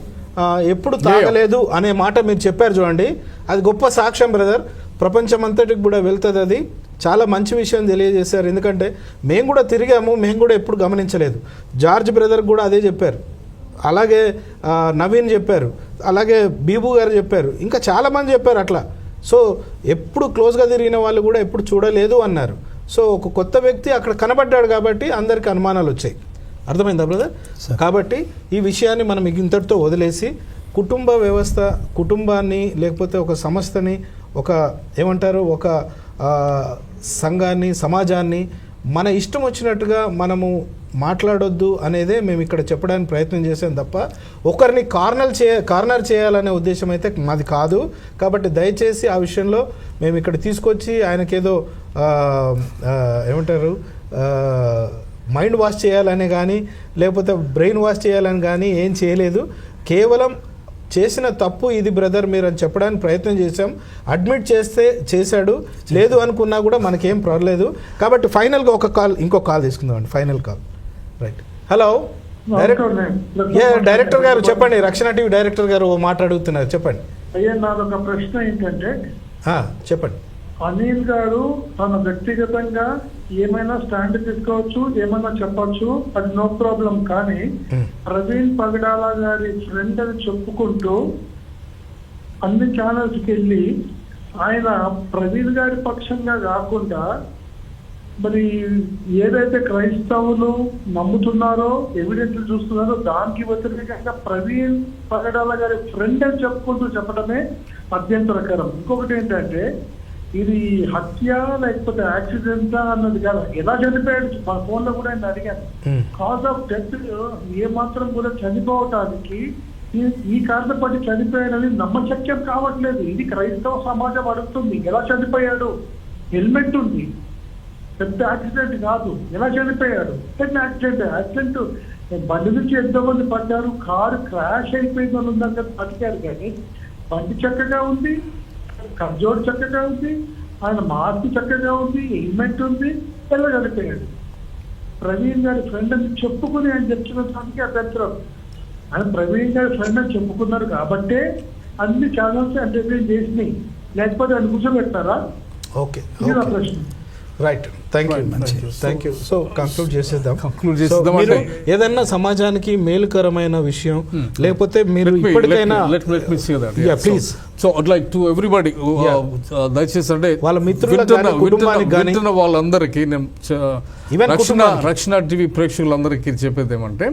Speaker 1: ఎప్పుడు తాగలేదు అనే మాట మీరు చెప్పారు చూడండి. అది గొప్ప సాక్ష్యం బ్రదర్, ప్రపంచమంతటికి కూడా వెళ్తుంది. అది చాలా మంచి విషయం తెలియజేశారు. ఎందుకంటే మేము కూడా తిరిగాము, మేము కూడా ఎప్పుడు గమనించలేదు. జార్జ్ బ్రదర్ కూడా అదే చెప్పారు, అలాగే నవీన్ చెప్పారు, అలాగే బీబు గారు చెప్పారు, ఇంకా చాలామంది చెప్పారు అట్లా. సో ఎప్పుడు క్లోజ్గా తిరిగిన వాళ్ళు కూడా ఎప్పుడు చూడలేదు అన్నారు. సో ఒక కొత్త వ్యక్తి అక్కడ కనబడ్డాడు కాబట్టి అందరికీ అనుమానాలు వచ్చాయి. అర్థమైందా బ్రదర్? కాబట్టి ఈ విషయాన్ని మనం ఇంతటితో వదిలేసి కుటుంబ వ్యవస్థ, కుటుంబాన్ని లేకపోతే ఒక సంస్థని, ఒక ఏమంటారు, ఒక సంఘాన్ని, సమాజాన్ని మన ఇష్టం వచ్చినట్టుగా మనము మాట్లాడొద్దు అనేదే మేము ఇక్కడ చెప్పడానికి ప్రయత్నం చేసాం తప్ప ఒకరిని కార్నర్ చేయాలనే ఉద్దేశం అయితే మాది కాదు. కాబట్టి దయచేసి ఆ విషయంలో మేము ఇక్కడ తీసుకొచ్చి ఆయనకేదో ఏమంటారు మైండ్ వాష్ చేయాలని కానీ లేకపోతే బ్రెయిన్ వాష్ చేయాలని కానీ ఏం చేయలేదు. కేవలం చేసిన తప్పు ఇది బ్రదర్ మీరు అని చెప్పడానికి ప్రయత్నం చేశాం. అడ్మిట్ చేశాడు, లేదు అనుకున్నా కూడా మనకేం పర్లేదు. కాబట్టి ఫైనల్గా ఇంకో కాల్ తీసుకుందామండి, final call. Right, hello director గారు చెప్పండి, రక్షణ టీవీ డైరెక్టర్ గారు మాట్లాడుతున్నారు, చెప్పండి.
Speaker 6: అయ్యా, నాదొక ప్రశ్న ఏంటంటే,
Speaker 1: చెప్పండి.
Speaker 6: అనిల్ గారు తన వ్యక్తిగతంగా ఏమైనా స్టాండ్ తీసుకోవచ్చు, ఏమైనా చెప్పచ్చు, అది నో ప్రాబ్లం. కానీ ప్రవీణ్ పగడాల గారి ఫ్రెండ్ అని చెప్పుకుంటూ అన్ని ఛానల్స్కి వెళ్ళి ఆయన ప్రవీణ్ గారి పక్షంగా కాకుండా మరి ఏదైతే క్రైస్తవులు నమ్ముతున్నారో, ఎవిడెన్స్ చూస్తున్నారో దానికి వ్యతిరేకంగా ప్రవీణ్ పగడాల గారి ఫ్రెండ్ అని చెప్పుకుంటూ చెప్పడమే అభ్యంతరకరం. ఇంకొకటి ఏంటంటే, ఇది హత్య లేకపోతే యాక్సిడెంటా అన్నది కాదు, ఎలా చనిపోయాడు. మా ఫోన్ లో కూడా ఆయన అడిగాను. కాజ్ ఆఫ్ డెత్ ఏ మాత్రం కూడా చనిపోవటానికి ఈ కారణం పట్టి చనిపోయాడని నమ్మశక్యం కావట్లేదు. ఇది క్రైస్తవ సమాజం అడుగుతుంది, ఎలా చనిపోయాడు? హెల్మెట్ ఉంది, పెద్ద యాక్సిడెంట్ కాదు, ఎలా చనిపోయాడు? పెద్ద యాక్సిడెంట్ బండి నుంచి ఎంతో మంది పడ్డారు, కారు క్రాష్ అయిపోయిందని ఉందంటే బతికారు. కానీ బండి చక్కగా ఉంది, కర్జోడు చక్కగా ఉంది, ఆయన మార్పు చక్కగా ఉంది, హెల్మెట్ ఉంది, వెళ్ళగలిపోయాడు. ప్రవీణ్ గారి ఫ్రెండ్ అని చెప్పుకుని ఆయన చెప్తున్న దానికి అభ్యంతరం. ఆయన ప్రవీణ్ గారి ఫ్రెండ్ అని చెప్పుకున్నారు కాబట్టే అన్ని ఛానల్స్ ఎంటర్టైన్ చేసినాయి, లేకపోతే ఆయన కూర్చోబెడతారా?
Speaker 1: ఓకే,
Speaker 6: ఇది నా ప్రశ్న.
Speaker 1: Right, thank you. So conclude చేసేద్దాం.
Speaker 4: So,
Speaker 1: మీరు ఏదైనా సమాజానికి మేలుకరమైన విషయం లేకపోతే మీరు ఇప్పటికైనా
Speaker 4: let me say that.
Speaker 1: Yeah, please.
Speaker 4: So I'd like to everybody దయచేసి అంటే
Speaker 1: వాళ్ళ మిత్రులకు గాని, కుటుంబానికి గాని,
Speaker 4: వింటున్న వాళ్ళందరికీ నేను
Speaker 1: Even కుటుంబానికి.
Speaker 4: రక్షణ టీవీ ప్రేక్షకులందరికీ చెప్పేది ఏమంటే,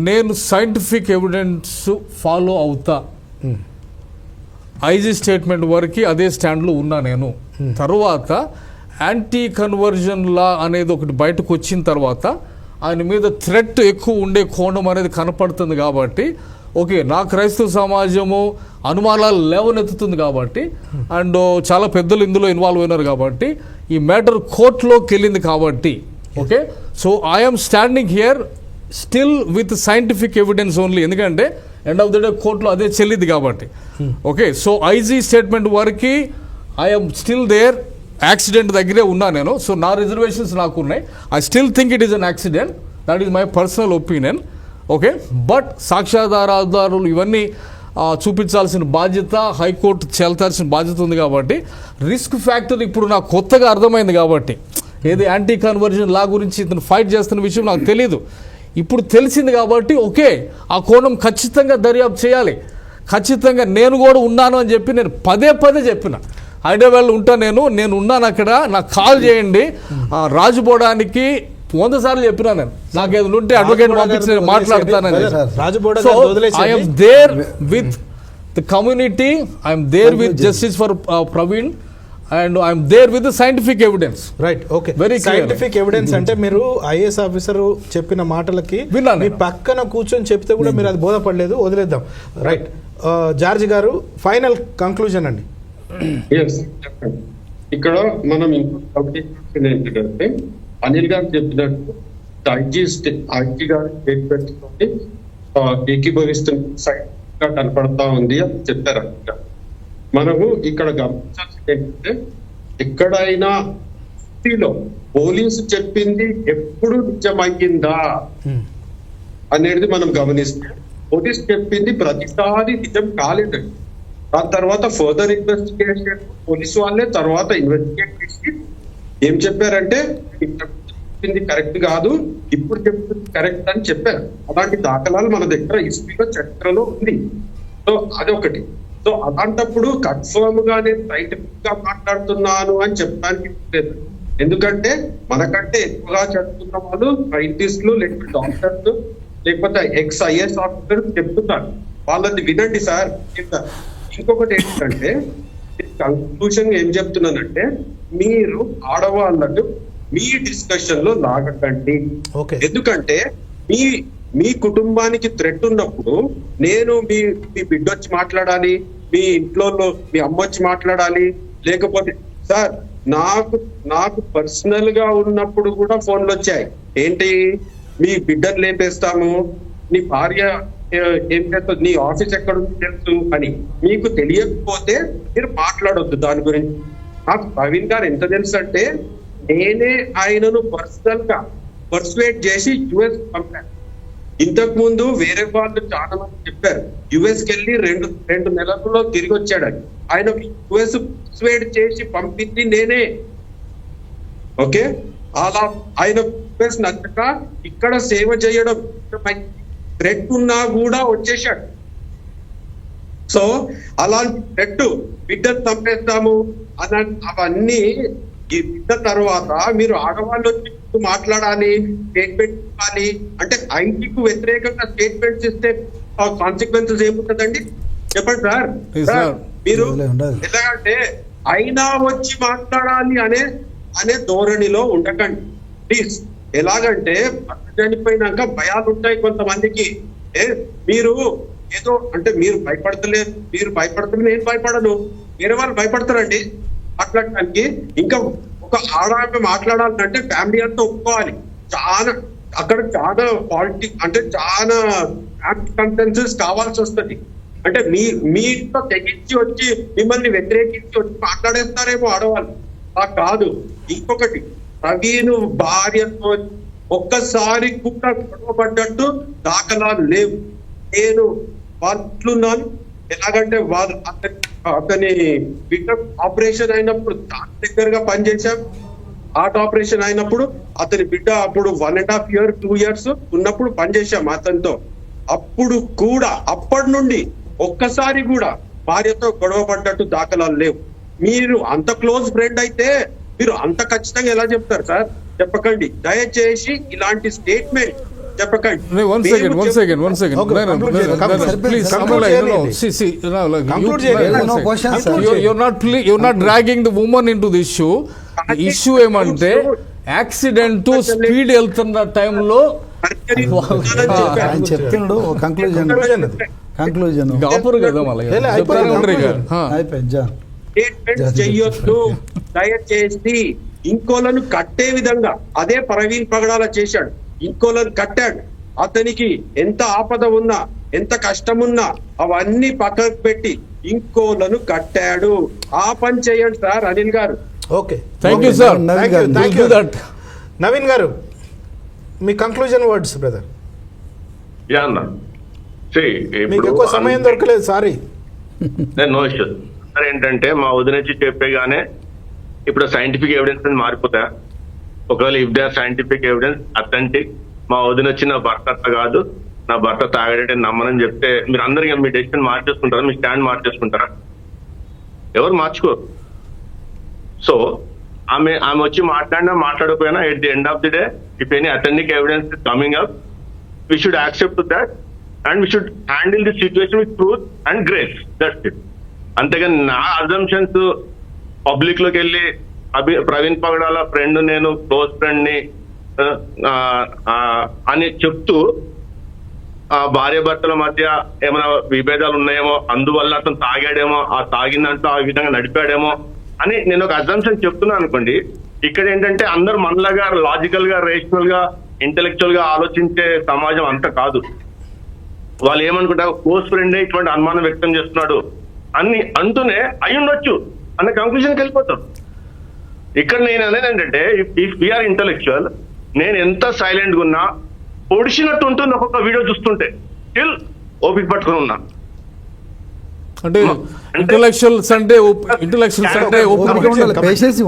Speaker 4: నేను సైంటిఫిక్ ఎవిడెన్స్ ఫాలో అవుతా. ఐజీ స్టేట్మెంట్ వరకు అదే స్టాండ్లో ఉన్నా నేను. తర్వాత యాంటీ కన్వర్జన్ లా అనేది ఒకటి బయటకు వచ్చిన తర్వాత ఆయన మీద థ్రెట్ ఎక్కువ ఉండే కోణం అనేది కనపడుతుంది కాబట్టి, ఓకే, నా క్రైస్తవ సమాజము అనుమానాలు లేవనెత్తుతుంది కాబట్టి, అండ్ చాలా పెద్దలు ఇందులో ఇన్వాల్వ్ అయినారు కాబట్టి, ఈ మ్యాటర్ కోర్టులోకి వెళ్ళింది కాబట్టి, okay, so I'm standing here still with scientific evidence only. ఎందుకంటే ఎండ్ ఆఫ్ ద డే కోర్టులో అదే చెల్లింది కాబట్టి. ఓకే, సో ఐజీ స్టేట్మెంట్ వరకు ఐఎమ్ స్టిల్ దేర్. యాక్సిడెంట్ దగ్గరే ఉన్నా నేను. సో నా రిజర్వేషన్స్ నాకు ఉన్నాయి. I still think it is an accident. That is my personal opinion. Okay, but సాక్ష్యాధారాలు ఇవన్నీ చూపించాల్సిన బాధ్యత హైకోర్టు చెల్తాల్సిన బాధ్యత ఉంది కాబట్టి, రిస్క్ ఫ్యాక్టర్ ఇప్పుడు నాకు కొత్తగా అర్థమైంది కాబట్టి, ఏది యాంటీ కన్వర్జన్ లా గురించి ఇతను ఫైట్ చేస్తున్న విషయం నాకు తెలీదు, ఇప్పుడు తెలిసింది కాబట్టి, ఓకే, ఆ కోణం ఖచ్చితంగా దర్యాప్తు చేయాలి. ఖచ్చితంగా నేను కూడా ఉన్నాను అని చెప్పి నేను పదే చెప్పిన. హైదరాబాద్లో ఉంటా, నేను ఉన్నాను అక్కడ, నాకు కాల్ చేయండి. రాజుబోడానికి 100 సార్లు చెప్పినా నేను, నాకు ఏదైనా ఉంటే అడ్వకేట్ పంపించి మాట్లాడతానని. So I'm there with the community, I'm there with justice for Praveen, and I'm there with scientific evidence.
Speaker 1: Right, okay,
Speaker 4: very
Speaker 1: scientific evidence అంటే మీరు ఐఏఎస్ ఆఫీసర్ చెప్పిన మాటలకి మీ పక్కన కూర్చొని చెప్తే కూడా మీరు అది బోధపడలేదు, వదిలేద్దాం. రైట్, జార్జ్ గారు ఫైనల్ కంక్లూజన్ అండి.
Speaker 2: ఇక్కడ మనం ఇంకొక ఏంటంటే, అనిల్ గారు చెప్పినట్టు ఐజీ గారి స్టేట్మెంట్ ఏకీభవిస్తున్న సైట్ గా కనపడతా ఉంది అని చెప్పారు. మనము ఇక్కడ గమనించాల్సింది ఏంటంటే, ఎక్కడైనా పోలీసు చెప్పింది ఎప్పుడు నిజమయ్యిందా అనేది మనం గమనిస్తే, పోలీసు చెప్పింది ప్రతిసారి నిజం కాలేదండి. దాని తర్వాత ఫర్దర్ ఇన్వెస్టిగేషన్ పోలీసు వాళ్ళే తర్వాత ఇన్వెస్టిగేట్ చేసి ఏం చెప్పారంటే, చెప్పింది కరెక్ట్ కాదు, ఇప్పుడు చెప్తుంది కరెక్ట్ అని చెప్పారు. అలాంటి దాఖలాలు మన దగ్గర హిస్టరీలో చరిత్రలో ఉంది. సో అదొకటి. సో అలాంటప్పుడు కన్ఫర్మ్ గా నేను సైంటిఫిక్ గా మాట్లాడుతున్నాను అని చెప్పడానికి లేదు. ఎందుకంటే మనకంటే ఎక్కువగా చదువుతున్న వాళ్ళు సైంటిస్టులు, లేకపోతే డాక్టర్స్, లేకపోతే ఎక్స్-ఐఏఎస్ ఆఫీసర్స్ చెప్తున్నారు. వాళ్ళది వినండి సార్. ఇంకొకటి ఏంటంటే, కంక్లూషన్ ఏం చెప్తున్నానంటే, మీరు ఆడవాళ్ళను మీ డిస్కషన్ లో లాగకండి. ఎందుకంటే మీ కుటుంబానికి థ్రెట్ ఉన్నప్పుడు నేను మీ బిడ్డ వచ్చి మాట్లాడాలి, మీ ఇంట్లో మీ అమ్మ వచ్చి మాట్లాడాలి, లేకపోతే సార్ నాకు పర్సనల్ గా ఉన్నప్పుడు కూడా ఫోన్లు వచ్చాయి. ఏంటి, మీ బిడ్డను లేపేస్తాము, నీ భార్య ఏం చేస్తుంది, నీ ఆఫీస్ ఎక్కడ ఉంది తెలుసు అని. మీకు తెలియకపోతే మీరు మాట్లాడొద్దు దాని గురించి. నాకు ప్రవీణ్ గారు ఎంత తెలుసు అంటే, నేనే ఆయనను పర్సనల్ గా పర్సువేట్ చేసి యుఎస్ పంపాను. ఇంతకు ముందు వేరే వాళ్ళు చాలా మంది చెప్పారు, యుఎస్ కి వెళ్ళి రెండు నెలల్లో తిరిగి వచ్చాడని. ఆయన యుఎస్ పర్సువేట్ చేసి పంపింది నేనే. ఓకే, అలా ఆయన యుఎస్ నచ్చక ఇక్కడ సేవ చేయడం థ్రెట్ ఉన్నా కూడా వచ్చేసాడు. సో అలాంటి థ్రెట్, బిడ్డను చంపేస్తాము అవన్నీ ఈ బిడ్డ తర్వాత మీరు ఆడవాళ్ళు వచ్చి మాట్లాడాలి, స్టేట్మెంట్ ఇవ్వాలి అంటే, ఐటీకు వ్యతిరేకంగా స్టేట్మెంట్స్ ఇస్తే కాన్సిక్వెన్సెస్ ఏముంటదండి చెప్పండి సార్. మీరు ఎలాగంటే అయినా వచ్చి మాట్లాడాలి అనే ధోరణిలో ఉండకండి ప్లీజ్. ఎలాగంటే చనిపోయినాక భయాలు ఉంటాయి కొంతమందికి. మీరు ఏదో అంటే మీరు భయపడతలేదు, నేను భయపడను, వేరే వాళ్ళు భయపడతారండి మాట్లాడటానికి. ఇంకా ఒక ఆడామె మాట్లాడాలంటే ఫ్యామిలీ అంతా ఒప్పుకోవాలి. అక్కడ చాలా పాలిటిక్స్ అంటే చాలా కన్సెన్సస్ కావాల్సి వస్తుంది. అంటే మీతో తెగించి వచ్చి మిమ్మల్ని వ్యతిరేకించి వచ్చి మాట్లాడేస్తారేమో ఆడవాళ్ళు. కాదు. ఇంకొకటి, ప్రవీణ్ భార్యతో ఒక్కసారి కూడా గొడవపడ్డట్టు దాఖలాలు లేవు. నేను వాళ్ళున్నాను. ఎలాగంటే వాళ్ళు అతని బిడ్డ ఆపరేషన్ అయినప్పుడు దాని దగ్గరగా పనిచేశాం. హార్ట్ ఆపరేషన్ అయినప్పుడు అతని బిడ్డ అప్పుడు 1.5 year 2 years ఉన్నప్పుడు పనిచేశాం అతనితో. అప్పుడు కూడా అప్పటి నుండి ఒక్కసారి కూడా భార్యతో గొడవ పడ్డట్టు దాఖలాలు లేవు. మీరు అంత క్లోజ్ ఫ్రెండ్ అయితే మీరు అంత ఖచ్చితంగా ఎలా చెప్తారు సార్? చెప్పకండి దయచేసి, ఇలాంటి స్టేట్మెంట్ చెప్పకండి.
Speaker 4: One second. You're not dragging the woman into the issue. The issue ఏమంటే యాక్సిడెంట్ స్పీడ్ వెళ్తున్న టైంలో
Speaker 3: ఆయన చెప్తున్నాడు. కంక్లూజన్
Speaker 4: ఆపరు కదా మళ్ళీ
Speaker 3: అయిపోయింది.
Speaker 2: చెయ్యొద్దు దయచేసి. ఇంకోలను కట్టే విధంగా అదే ప్రవీణ్ పగడాల చేశాడు. ఇంకోలను కట్టాడు. అతనికి ఎంత ఆపద ఉన్నా ఎంత కష్టం ఉన్నా అవన్నీ పక్కకు పెట్టి ఇంకోలను కట్టాడు. ఆ పని చేయండి సార్ అనిల్ గారు.
Speaker 1: Okay,
Speaker 4: thank you sir.
Speaker 1: Naveen గారు, మీ కంక్లూజన్ వర్డ్స్ బ్రదర్. మీకు ఎక్కువ సమయం దొరకలేదు, సారీ.
Speaker 5: No issue sir. ఏంటంటే మా వదినొచ్చి చెప్పేగానే ఇప్పుడు సైంటిఫిక్ ఎవిడెన్స్ మారిపోతాయా? ఒకవేళ if they are scientific evidence authentic, మా వదినొచ్చి నా భర్త కాదు, నా భర్త తాగడే నమ్మనని చెప్తే మీరు అందరికీ మీ డెసిషన్ మార్చేసుకుంటారా? మీ స్టాండ్ మార్చేసుకుంటారా? ఎవరు మార్చుకోరు. సో ఆమె వచ్చి మాట్లాడకపోయినా at the end of the day if any authentic evidence coming up we should accept that and we should handle the situation with truth and grace. That's it. అంతేగాని నా assumptions public లోకి వెళ్ళి ప్రవీణ్ పగడాల friend, నేను close friend ని అని చెప్తూ భార్య భర్తల మధ్య ఏమైనా విభేదాలు ఉన్నాయేమో, అందువల్ల అతను తాగాడేమో, ఆ తాగిందంటూ ఆ విధంగా నడిపాడేమో అని నేను ఒక అజంప్షన్ చెప్తున్నాను అనుకోండి. ఇక్కడ ఏంటంటే అందరు మనలాగా లాజికల్ గా, రేషనల్ గా, ఇంటెలెక్చువల్ గా ఆలోచించే సమాజం అంత కాదు. వాళ్ళు ఏమనుకుంటారు, క్లోజ్ ఫ్రెండే ఇటువంటి అనుమానం వ్యక్తం చేస్తున్నాడు అని అంటూనే అయి ఉండొచ్చు అన్న కంక్లూజన్కి వెళ్ళిపోతారు. ఇక్కడ నేను అనేది ఏంటంటే ఇఫ్ వీఆర్ ఇంటెలెక్చువల్, నేను ఎంత సైలెంట్ గా ఉన్నా పొడిచినట్టు ఉంటుంది ఒక్కొక్క వీడియో చూస్తుంటే, స్టిల్ ఓపిక పట్టుకుని ఉన్నా.
Speaker 4: అంటే ఇంటెలెక్చువల్స్ అంటే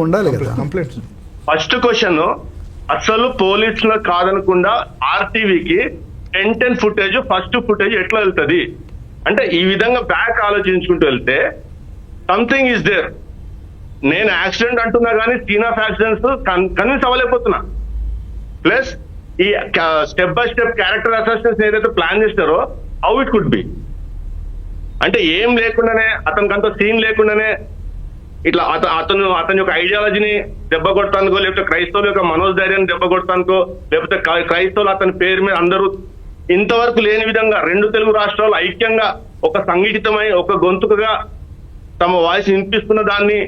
Speaker 3: ఉండాలి కదా.
Speaker 5: ఫస్ట్ క్వశ్చన్, అసలు పోలీసులు కాదనకుండా ఆర్టీవీకి 10 ఫుటేజ్, ఫస్ట్ ఫుటేజ్ ఎట్లా వెళ్తుంది అంటే ఈ విధంగా బ్యాక్ ఆలోచించుకుంటూ వెళ్తే సంథింగ్ ఈస్ దేర్. నేను యాక్సిడెంట్ అంటున్నా కానీ సీన్ ఆఫ్ యాక్సిడెంట్స్ కన్విన్స్ అవ్వలేకపోతున్నా. ప్లస్ ఈ step by step character assessments ఏదైతే ప్లాన్ చేస్తారో హౌ ఇట్ కుడ్ బి అంటే ఏం లేకుండానే, అతనికంత సీన్ లేకుండానే ఇట్లా అతని యొక్క ఐడియాలజీని దెబ్బ కొడతానుకో, లేకపోతే క్రైస్తవుల యొక్క మనోధైర్యాన్ని దెబ్బ కొడతానుకో, లేకపోతే క్రైస్తవులు అతని పేరు మీద అందరూ ఇంతవరకు లేని విధంగా 2 తెలుగు రాష్ట్రాలు ఐక్యంగా ఒక సంఘటితమై ఒక గొంతుకగా తమ వాయిస్ వినిపిస్తున్న దాన్ని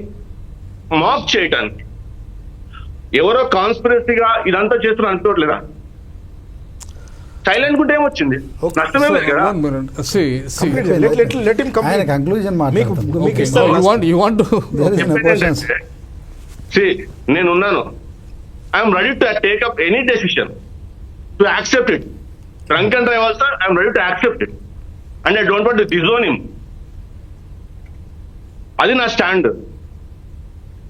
Speaker 5: మాక్ చేయటానికి ఎవరో కాన్స్పిరసీగా ఇదంతా చేస్తున్నా అనుకోవట్లేదా? సైలెంట్ ఉంటే ఏమొచ్చింది, నష్టమే లేదు కదా. నేనున్నాను. I'm ready to take up any decision to accept it. Drunk and drive also I'm ready to accept it and I don't want to disown him. అది నా స్టాండ్.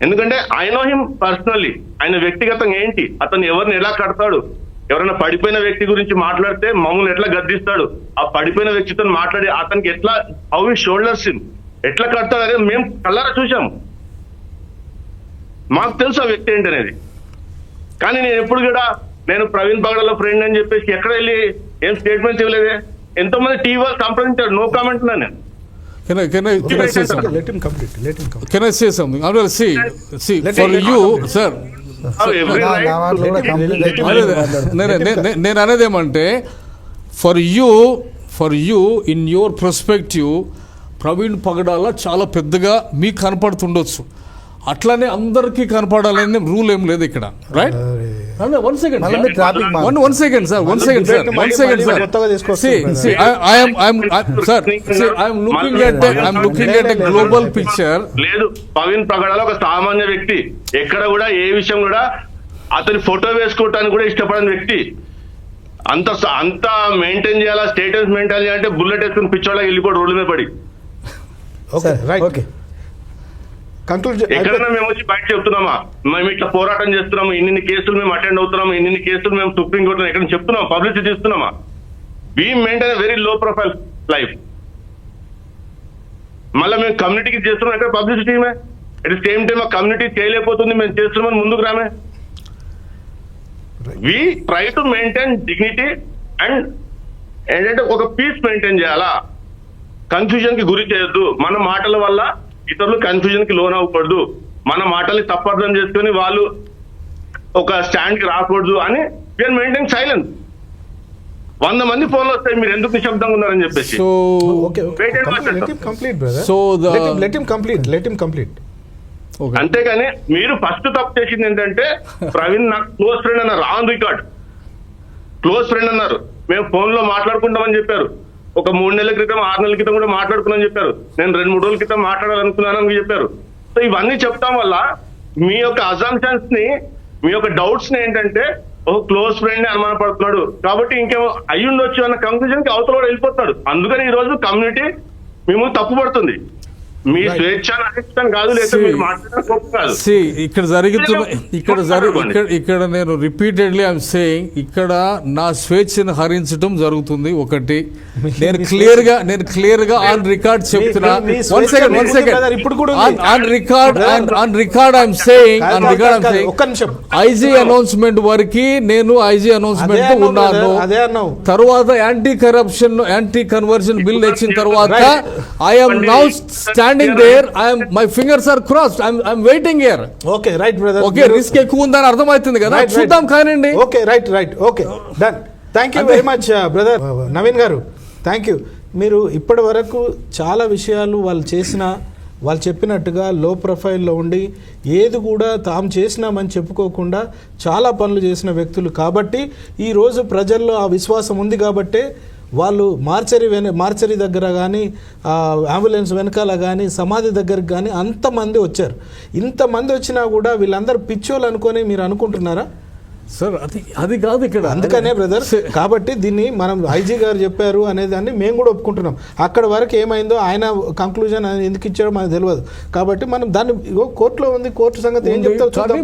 Speaker 5: ఎందుకంటే ఐ నో హిమ్ పర్సనల్లీ. ఆయన వ్యక్తిగతంగా ఏంటి, అతను ఎవరిని ఎలా కడతాడు, ఎవరైనా పడిపోయిన వ్యక్తి గురించి మాట్లాడితే మమ్మల్ని ఎట్లా గద్దిస్తాడు, ఆ పడిపోయిన వ్యక్తితో మాట్లాడి అతనికి ఎట్లా హౌ హి షోల్డర్స్ హిమ్ ఎట్లా కడతాడు అనేది మేము కళ్ళారా చూసాము. మాకు తెలుసు ఆ వ్యక్తి ఏంటి అనేది. కానీ నేను ఎప్పుడు కూడా నేను ప్రవీణ్ పగడాల ఫ్రెండ్ అని చెప్పేసి ఎక్కడ వెళ్ళి ఏం స్టేట్మెంట్స్ ఇవ్వలేదే. ఎంతో మంది టీవీ వాళ్ళు సంప్రదించారు, నో కామెంట్ నా నేను.
Speaker 4: Can I say something? Let him complete. Can I say something? I will see for you, sir. నేను అనేది ఏమంటే for you in your perspective Praveen Pagadala చాలా పెద్దగా మీకు కనపడుతుండొచ్చు, అట్లానే అందరికీ కనపడాలనే రూల్ ఏం లేదు ఇక్కడ, రైట్? 1 second.
Speaker 3: మళ్ళీ మీరు traffic
Speaker 4: One second, sir. One second, sir.
Speaker 1: కొత్తగా తీసుకొస్తారు,
Speaker 4: See,
Speaker 1: brother.
Speaker 4: I'm looking at a global picture.
Speaker 5: లేదు, ప్రవీణ్ పగడాల ఒక సామాన్య వ్యక్తి, ఎక్కడ కూడా ఏ విషయం కూడా అతని ఫోటో వేసుకోవటానికి కూడా ఇష్టపడని వ్యక్తి. అంత మెయింటైన్ చేయాలా, స్టేటస్ మెయింటైన్ చేయాలంటే బుల్లెట్ వేసుకుని పిచ్చోళ్ళకి వెళ్ళిపోయి రోడ్డు మీద పడి.
Speaker 1: Okay, right.
Speaker 3: ఓకే,
Speaker 5: ఎక్కడైనా మేము వచ్చి బయట చెప్తున్నామా, మేము ఇట్లా పోరాటం చేస్తున్నాము, ఇన్ని కేసులు మేము అటెండ్ అవుతున్నాము, ఇన్ని కేసులు మేము సుప్రీం కోర్టులో ఎక్కడ చెప్తున్నాం, పబ్లిసిటీ ఇస్తున్నామా? We maintain very low profile life. మళ్ళీ మేము కమ్యూనిటీకి చేస్తున్నాం, ఎక్కడ publicity? At the same time ఆ కమ్యూనిటీ చేయలేకపోతుంది, మేము చేస్తున్నామని ముందుకు రామే. We try to maintain dignity and ఏంటంటే ఒక పీస్ మెయింటైన్ చేయాలా, కన్ఫ్యూజన్ కి గురి చేయొద్దు, మన మాటల వల్ల ఇతరులు కన్ఫ్యూజన్ కి లోన్ అవ్వకూడదు, మన మాటల్ని తప్పర్థం చేసుకుని వాళ్ళు ఒక స్టాండ్ కి రాకూడదు అని వీఆర్ మెయింటైన్ సైలెన్స్. 100 మంది ఫోన్లు వస్తాయి, మీరు ఎందుకు నిశ్శబ్దంగా ఉన్నారని చెప్పేసి.
Speaker 4: So,
Speaker 1: complete brother.
Speaker 4: So
Speaker 1: let him complete.
Speaker 4: okay.
Speaker 5: అంతేగాని మీరు ఫస్ట్ తప్పు చేసింది ఏంటంటే, ప్రవీణ్ నాకు క్లోజ్ ఫ్రెండ్ అన్నారు, ఆన్ రికార్డ్ క్లోజ్ ఫ్రెండ్ అన్నారు. మేము ఫోన్ లో మాట్లాడుకుంటామని చెప్పారు. ఒక 3 నెలల క్రితం 6 నెలల క్రితం కూడా మాట్లాడుకున్నామని చెప్పారు. నేను 2-3 రోజుల క్రితం మాట్లాడాలనుకున్నానని చెప్పారు. సో ఇవన్నీ చెప్తాం వల్ల మీ యొక్క అజంప్షన్స్ ని, మీ యొక్క డౌట్స్ ని ఏంటంటే ఒక క్లోజ్ ఫ్రెండ్ అనుమానపడుతున్నాడు కాబట్టి ఇంకేమో అయ్యి ఉండొచ్చు అన్న కంక్లూజన్ కి అవతల కూడా వెళ్ళిపోతాడు. అందుకని ఈ రోజు కమ్యూనిటీ మేము తప్పుపడుతుంది. మీ స్వేచ్ఛ అనిష్టం కాదు, లేదా మీరు మాట్లాడడం గొప్ప కాదు.
Speaker 4: ఇక్కడ నేను రిపీటెడ్లీ ఐఎమ్ సేయింగ్, ఇక్కడ నా స్వేచ్ఛను హరించడం జరుగుతుంది. ఒకటి నేను క్లియర్ గా ఆన్ రికార్డ్ చెప్తున్నా. One second on record I'm saying IG announcement వరకు నేను ఐజీ అనౌన్స్మెంట్ ఉన్నాను. తర్వాత anti corruption anti conversion bill తెచ్చిన తర్వాత I'm now standing there. My fingers are crossed. I'm waiting here.
Speaker 1: Okay, right, brother.
Speaker 4: Okay, risk ఎక్కువ ఉందని అర్థమవుతుంది కదా, చూద్దాం కానండి.
Speaker 1: Okay, right. Okay, done. Thank you very much, brother Naveen గారు. Thank you. మీరు ఇప్పటి వరకు చాలా విషయాలు వాళ్ళు చెప్పినట్టుగా లో ప్రొఫైల్లో ఉండి ఏది కూడా తాము చేసినామని చెప్పుకోకుండా చాలా పనులు చేసిన వ్యక్తులు కాబట్టి ఈరోజు ప్రజల్లో ఆ విశ్వాసం ఉంది కాబట్టే వాళ్ళు మార్చరీ దగ్గర కానీ అంబులెన్స్ వెనకాల కానీ సమాధి దగ్గరకు కానీ అంతమంది వచ్చారు. ఇంతమంది వచ్చినా కూడా వీళ్ళందరూ పిచ్చోళ్ళు అనుకొని మీరు అనుకుంటున్నారా
Speaker 4: సార్? అది కాదు ఇక్కడ.
Speaker 1: అందుకనే బ్రదర్, కాబట్టి దీన్ని మనం ఐజీ గారు చెప్పారు అనేదాన్ని మేము కూడా ఒప్పుకుంటున్నాం. అక్కడ వరకు ఏమైందో ఆయన కంక్లూజన్ ఎందుకు ఇచ్చాడో మనకు తెలియదు. కాబట్టి మనం దాన్ని కోర్టులో ఉంది, కోర్టు సంగతి ఏం చెప్తారు చూద్దాం.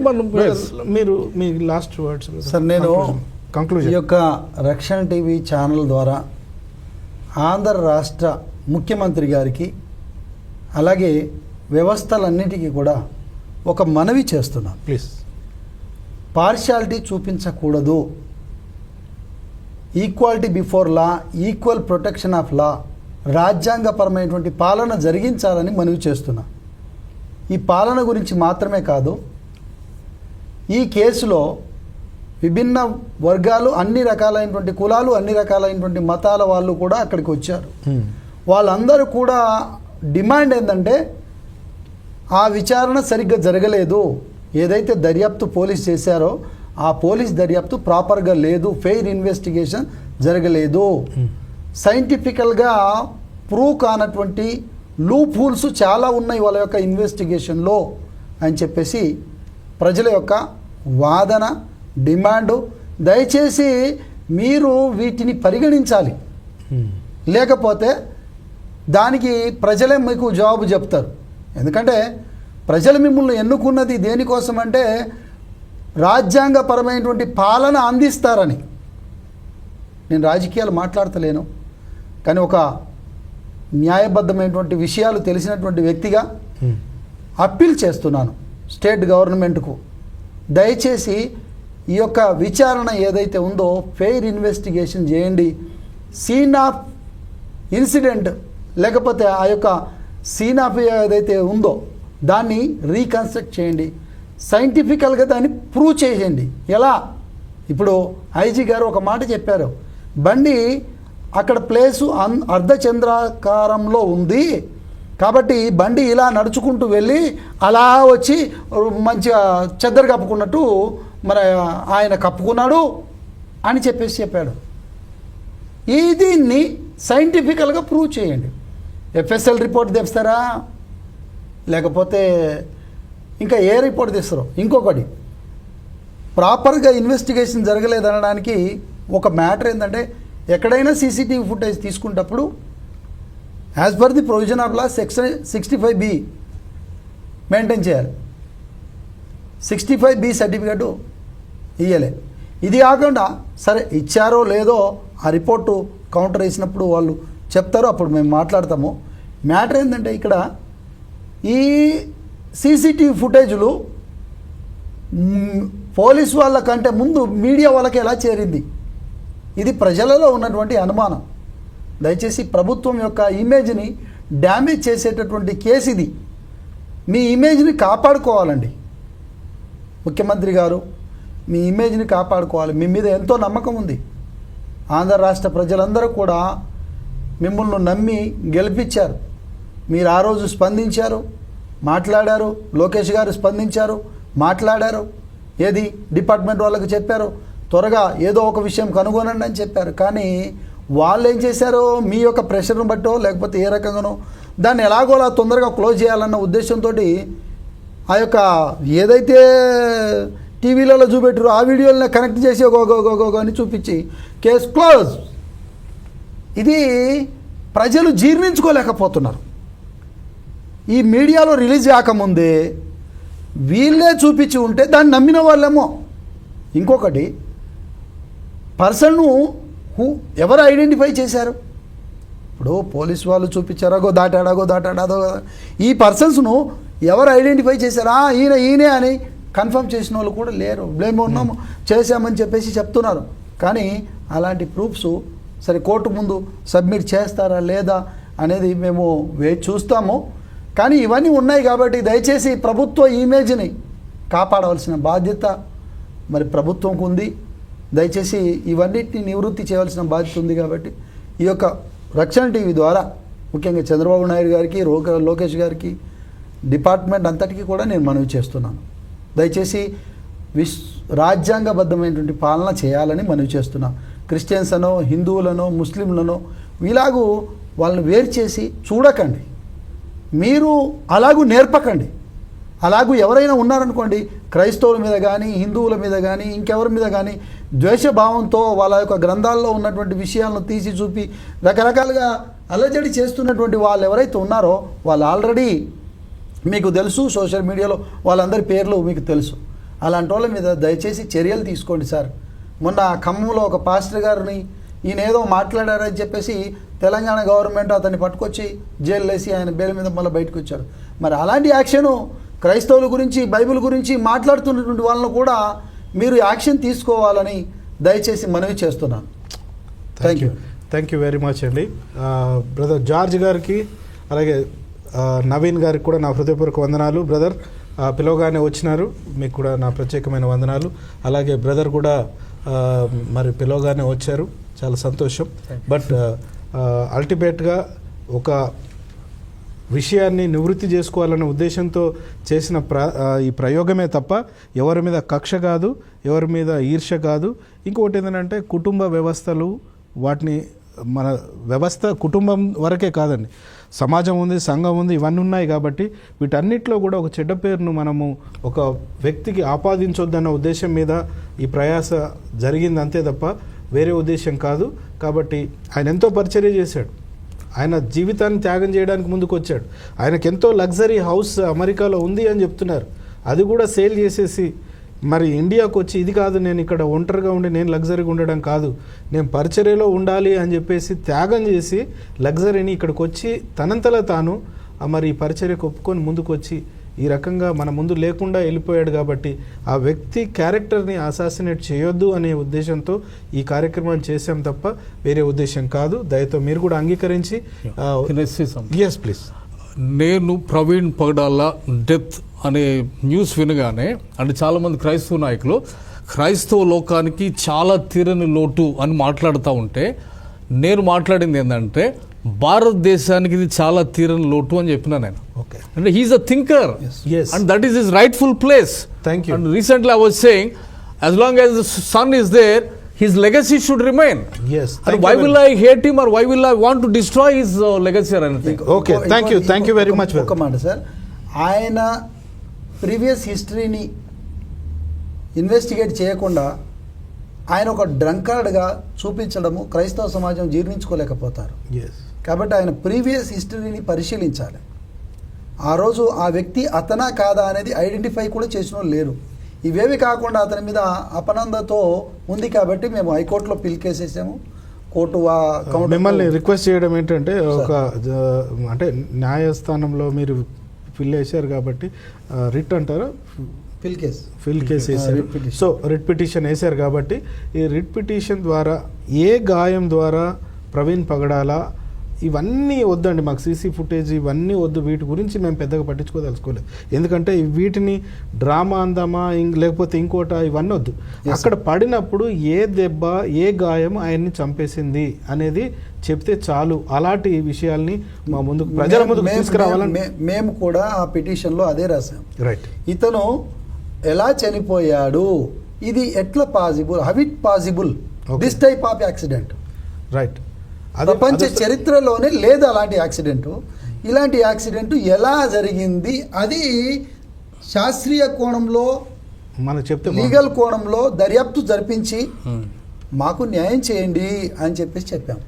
Speaker 1: మీరు మీ లాస్ట్ వర్డ్స్
Speaker 3: సార్. నేను
Speaker 1: కంక్లూజన్
Speaker 3: ఈ యొక్క రక్షణ టీవీ ఛానల్ ద్వారా ఆంధ్ర రాష్ట్ర ముఖ్యమంత్రి గారికి అలాగే వ్యవస్థలన్నిటికీ కూడా ఒక మనవి చేస్తున్నాను.
Speaker 1: ప్లీజ్,
Speaker 3: పార్షియాలిటీ చూపించకూడదు. Equality before law, equal protection of law, రాజ్యాంగపరమైనటువంటి పాలన జరిగించాలని మనవి చేస్తున్నా. ఈ పాలన గురించి మాత్రమే కాదు, ఈ కేసులో విభిన్న వర్గాలు, అన్ని రకాలైనటువంటి కులాలు, అన్ని రకాలైనటువంటి మతాల వాళ్ళు కూడా అక్కడికి వచ్చారు. వాళ్ళందరూ కూడా డిమాండ్ ఏంటంటే ఆ విచారణ సరిగ్గా జరగలేదు. ఏదైతే దర్యాప్తు పోలీస్ చేశారో ఆ పోలీస్ దర్యాప్తు ప్రాపర్గా లేదు, ఫెయిర్ ఇన్వెస్టిగేషన్ జరగలేదు, సైంటిఫికల్గా ప్రూవ్ కానటువంటి లూప్ హోల్స్ చాలా ఉన్నాయి వాళ్ళ యొక్క ఇన్వెస్టిగేషన్లో అని చెప్పేసి ప్రజల యొక్క వాదన, డిమాండు. దయచేసి మీరు వీటిని పరిగణించాలి, లేకపోతే దానికి ప్రజలే మీకు జవాబు చెప్తారు. ఎందుకంటే ప్రజలు మిమ్మల్ని ఎన్నుకున్నది దేనికోసం అంటే రాజ్యాంగపరమైనటువంటి పాలన అందిస్తారని. నేను రాజకీయాలు మాట్లాడతలేను, కానీ ఒక న్యాయబద్ధమైనటువంటి విషయాలు తెలిసినటువంటి వ్యక్తిగా అప్పీల్ చేస్తున్నాను స్టేట్ గవర్నమెంట్కు. దయచేసి ఈ యొక్క విచారణ ఏదైతే ఉందో ఫెయిర్ ఇన్వెస్టిగేషన్ చేయండి. సీన్ ఆఫ్ ఇన్సిడెంట్ లేకపోతే ఆ యొక్క సీన్ ఆఫ్ ఏదైతే ఉందో దాన్ని రీకన్స్ట్రక్ట్ చేయండి, సైంటిఫికల్గా దాన్ని ప్రూవ్ చేయండి. ఎలా? ఇప్పుడు ఐజీ గారు ఒక మాట చెప్పారు, బండి అక్కడ ప్లేసు అర్ధచంద్రాకారంలో ఉంది కాబట్టి బండి ఇలా నడుచుకుంటూ వెళ్ళి అలా వచ్చి మంచిగా చెద్దరు కప్పుకున్నట్టు మరి ఆయన కప్పుకున్నాడు అని చెప్పాడు. దీన్ని సైంటిఫికల్గా ప్రూవ్ చేయండి. ఎఫ్ఎస్ఎల్ రిపోర్ట్ తెస్తారా, లేకపోతే ఇంకా ఏ రిపోర్ట్ తెస్తారో. ఇంకొకటి, ప్రాపర్గా ఇన్వెస్టిగేషన్ జరగలేదనడానికి ఒక మ్యాటర్ ఏంటంటే, ఎక్కడైనా సీసీటీవీ ఫుటేజ్ తీసుకునేటప్పుడు as per the provision of law section 65B maintain చేయాలి. 65B సర్టిఫికేటు ఇయ్యలే. ఇది కాకుండా సరే ఇచ్చారో లేదో ఆ రిపోర్టు కౌంటర్ వేసినప్పుడు వాళ్ళు చెప్తారో, అప్పుడు మేము మాట్లాడతాము. మ్యాటర్ ఏంటంటే, ఇక్కడ ఈ సీసీటీవీ ఫుటేజులు పోలీస్ వాళ్ళ కంటే ముందు మీడియా వాళ్ళకి ఎలా చేరింది, ఇది ప్రజలలో ఉన్నటువంటి అనుమానం. దయచేసి ప్రభుత్వం యొక్క ఇమేజ్ని డ్యామేజ్ చేసేటటువంటి కేసు ఇది. మీ ఇమేజ్ని కాపాడుకోవాలండి ముఖ్యమంత్రి గారు, మీ ఇమేజ్ని కాపాడుకోవాలి. మీ మీద ఎంతో నమ్మకం ఉంది. ఆంధ్ర రాష్ట్ర ప్రజలందరూ కూడా మిమ్మల్ని నమ్మి గెలిపించారు. మీరు ఆ రోజు స్పందించారు, మాట్లాడారు. లోకేష్ గారు స్పందించారు, మాట్లాడారు. ఏది డిపార్ట్మెంట్ వాళ్ళకి చెప్పారు, త్వరగా ఏదో ఒక విషయం కనుగొనండి అని చెప్పారు. కానీ వాళ్ళు ఏం చేశారో, మీ యొక్క ప్రెషర్ను బట్టో లేకపోతే ఏ రకంగానో దాన్ని ఎలాగోలా తొందరగా క్లోజ్ చేయాలన్న ఉద్దేశంతో ఆ యొక్క ఏదైతే టీవీలలో చూపెట్టారో ఆ వీడియోలని కనెక్ట్ చేసి ఒక అని చూపించి కేసు క్లోజ్. ఇది ప్రజలు జీర్ణించుకోలేకపోతున్నారు. ఈ మీడియాలో రిలీజ్ కాకముందే వీళ్ళే చూపించి ఉంటే దాన్ని నమ్మిన వాళ్ళేమో. ఇంకొకటి, పర్సన్ను ఎవరు ఐడెంటిఫై చేశారు? ఇప్పుడు పోలీసు వాళ్ళు చూపించారాగో దాటాడాదో ఈ పర్సన్స్ను ఎవరు ఐడెంటిఫై చేశారా, ఈయనే అని కన్ఫర్మ్ చేసిన వాళ్ళు కూడా లేరు. బ్లేమ్ ఉన్నాము చేశామని చెప్పేసి చెప్తున్నారు. కానీ అలాంటి ప్రూఫ్స్ సరే కోర్టు ముందు సబ్మిట్ చేస్తారా లేదా అనేది మేము చూస్తాము. కానీ ఇవన్నీ ఉన్నాయి కాబట్టి దయచేసి ప్రభుత్వ ఇమేజ్ని కాపాడవలసిన బాధ్యత మరి ప్రభుత్వంకు ఉంది. దయచేసి ఇవన్నిటిని నివృత్తి చేయవలసిన బాధ్యత ఉంది. కాబట్టి ఈ యొక్క రక్షణ టీవీ ద్వారా ముఖ్యంగా చంద్రబాబు నాయుడు గారికి, లోకేష్ గారికి, డిపార్ట్మెంట్ అంతటికీ కూడా నేను మనవి చేస్తున్నాను. దయచేసి రాజ్యాంగబద్ధమైనటువంటి పాలన చేయాలని మనవి చేస్తున్నాను. క్రిస్టియన్స్ అనో, హిందువులనో, ముస్లింలనో ఇలాగూ వాళ్ళని వేరు చేసి చూడకండి. మీరు అలాగూ నేర్పకండి. అలాగూ ఎవరైనా ఉన్నారనుకోండి, క్రైస్తవుల మీద కానీ, హిందువుల మీద కానీ, ఇంకెవరి మీద కానీ ద్వేషభావంతో వాళ్ళ యొక్క గ్రంథాల్లో ఉన్నటువంటి విషయాలను తీసి చూపి రకరకాలుగా అలజడి చేస్తున్నటువంటి వాళ్ళు ఎవరైతే ఉన్నారో వాళ్ళు ఆల్రెడీ మీకు తెలుసు. సోషల్ మీడియాలో వాళ్ళందరి పేర్లు మీకు తెలుసు. అలాంటి వాళ్ళ మీద దయచేసి చర్యలు తీసుకోండి సార్. మొన్న ఖమ్మంలో ఒక పాస్టర్ గారిని ఈయన ఏదో మాట్లాడారని చెప్పేసి తెలంగాణ గవర్నమెంట్ అతన్ని పట్టుకొచ్చి జైలు వేసి ఆయన బెయిల్ మీద మళ్ళీ బయటకు వచ్చాడు. మరి అలాంటి యాక్షను క్రైస్తవుల గురించి, బైబిల్ గురించి మాట్లాడుతున్నటువంటి వాళ్ళను కూడా మీరు యాక్షన్ తీసుకోవాలని దయచేసి మనవి చేస్తున్నాను.
Speaker 1: థ్యాంక్ యూ వెరీ మచ్ అండి. బ్రదర్ జార్జ్ గారికి అలాగే నవీన్ గారికి కూడా నా హృదయపూర్వక వందనాలు. బ్రదర్ పిలవగానే వచ్చినారు, మీకు కూడా నా ప్రత్యేకమైన వందనాలు. అలాగే బ్రదర్ కూడా మరి పిలవగానే వచ్చారు, చాలా సంతోషం. బట్ అల్టిమేట్గా ఒక విషయాన్ని నివృత్తి చేసుకోవాలనే ఉద్దేశంతో చేసిన ఈ ప్రయోగమే తప్ప ఎవరి మీద కక్ష కాదు, ఎవరి మీద ఈర్ష్య కాదు. ఇంకొకటి ఏంటంటే కుటుంబ వ్యవస్థలు, వాటిని మన వ్యవస్థ కుటుంబం వరకే కాదండి, సమాజం ఉంది, సంఘం ఉంది, ఇవన్నీ ఉన్నాయి. కాబట్టి వీటన్నిటిలో కూడా ఒక చెడ్డ పేరును మనము ఒక వ్యక్తికి ఆపాదించొద్దన్న ఉద్దేశం మీద ఈ ప్రయాస జరిగింది అంతే తప్ప వేరే ఉద్దేశం కాదు. కాబట్టి ఆయన ఎంతో పరిచర్య చేశాడు, ఆయన జీవితాన్ని త్యాగం చేయడానికి ముందుకు వచ్చాడు. ఆయనకు ఎంతో లగ్జరీ హౌస్ అమెరికాలో ఉంది అని చెప్తున్నారు, అది కూడా సేల్ చేసేసి మరి ఇండియాకు వచ్చి ఇది కాదు, నేను ఇక్కడ ఒంటరిగా ఉండి నేను లగ్జరీగా ఉండడం కాదు, నేను పరిచర్యలో ఉండాలి అని చెప్పేసి త్యాగం చేసి లగ్జరీని ఇక్కడికి వచ్చి తనంతలా తాను మరి ఈ పరిచర్యకు ఒప్పుకొని ముందుకు వచ్చి ఈ రకంగా మన ముందు లేకుండా వెళ్ళిపోయాడు. కాబట్టి ఆ వ్యక్తి క్యారెక్టర్ని అసాసినేట్ చేయొద్దు అనే ఉద్దేశంతో ఈ కార్యక్రమాన్ని చేసాం తప్ప వేరే ఉద్దేశం కాదు. దయతో మీరు కూడా అంగీకరించి ఎస్ ప్లీజ్.
Speaker 4: నేను ప్రవీణ్ పగడాల డెత్ అనే న్యూస్ వినగానే అంటే చాలామంది క్రైస్తవ నాయకులు క్రైస్తవ లోకానికి చాలా తీరని లోటు అని మాట్లాడుతూ ఉంటే నేను మాట్లాడింది ఏంటంటే భారతదేశానికి ఇది చాలా తీరని లోటు అని చెప్పినా నేను. అంటే he is a thinker and that is his rightful place.
Speaker 1: Thank you.
Speaker 4: And recently I was saying as long as the son is there, his legacy should remain.
Speaker 1: Yes.
Speaker 4: And why will I hate him or why will I want to destroy his legacy or anything?
Speaker 1: Okay, thank you very much.
Speaker 3: ఒక మాట sir, ఆయన previous హిస్టరీని investigate చేయకుండా ఆయన ఒక డ్రంకార్డ్గా చూపించడము క్రైస్తవ సమాజం జీర్ణించుకోలేకపోతారు.
Speaker 1: Yes.
Speaker 3: కాబట్టి ఆయన ప్రీవియస్ హిస్టరీని పరిశీలించాలి. ఆ రోజు ఆ వ్యక్తి అతనా కాదా అనేది ఐడెంటిఫై కూడా చేసిన వాళ్ళు లేరు. ఇవేవి కాకుండా అతని మీద అపనందతో ఉంది కాబట్టి మేము హైకోర్టులో పిల్ కేసేసాము. కోర్టు
Speaker 1: మిమ్మల్ని రిక్వెస్ట్ చేయడం ఏంటంటే అంటే న్యాయస్థానంలో మీరు ఫిల్ వేశారు కాబట్టి రిట్ అంటారా, ఫిల్ కేసు వేశారు. సో రిట్ పిటిషన్ వేశారు కాబట్టి ఈ రిట్ పిటిషన్ ద్వారా ఏ గాయం ద్వారా ప్రవీణ్ పగడాల ఇవన్నీ వద్దండి, మాకు సీసీ ఫుటేజ్ ఇవన్నీ వద్దు, వీటి గురించి మేము పెద్దగా పట్టించుకోదలుచుకోలేదు. ఎందుకంటే వీటిని డ్రామా అందామా లేకపోతే ఇంకోట ఇవన్నీ వద్దు. అక్కడ పడినప్పుడు ఏ దెబ్బ ఏ గాయం ఆయన్ని చంపేసింది అనేది చెప్తే చాలు. అలాంటి విషయాల్ని మా ముందుకు ప్రజల ముందుకు తీసుకురావాలని
Speaker 3: మేము కూడా ఆ పిటిషన్లో అదే రాసాం.
Speaker 1: రైట్.
Speaker 3: ఇతను ఎలా చనిపోయాడు, ఇది ఎట్లా possible, how it possible this type of accident.
Speaker 1: Right.
Speaker 3: ప్రపంచ చరిత్రలోనే లేదు అలాంటి యాక్సిడెంట్. ఇలాంటి యాక్సిడెంట్ ఎలా జరిగింది అది శాస్త్రీయ కోణంలో
Speaker 1: మనకు చెప్తే
Speaker 3: లీగల్ కోణంలో దర్యాప్తు జరిపించి మాకు న్యాయం చేయండి అని చెప్పేసి చెప్పాం.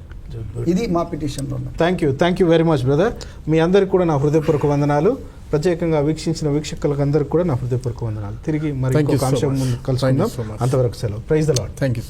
Speaker 3: ఇది మా పిటిషన్లో.
Speaker 1: Thank you very much brother. మీ అందరికి కూడా నా హృదయపూర్వక వందనాలు. ప్రత్యేకంగా వీక్షించిన వీక్షకులకు అందరికి కూడా నా హృదయపూర్వక వందనాలు. తిరిగి మరి ఇంకొక అంశం ముందు కలుసుకుందాం. అంతవరకు సెలవు. Praise the lord.
Speaker 4: Thank you.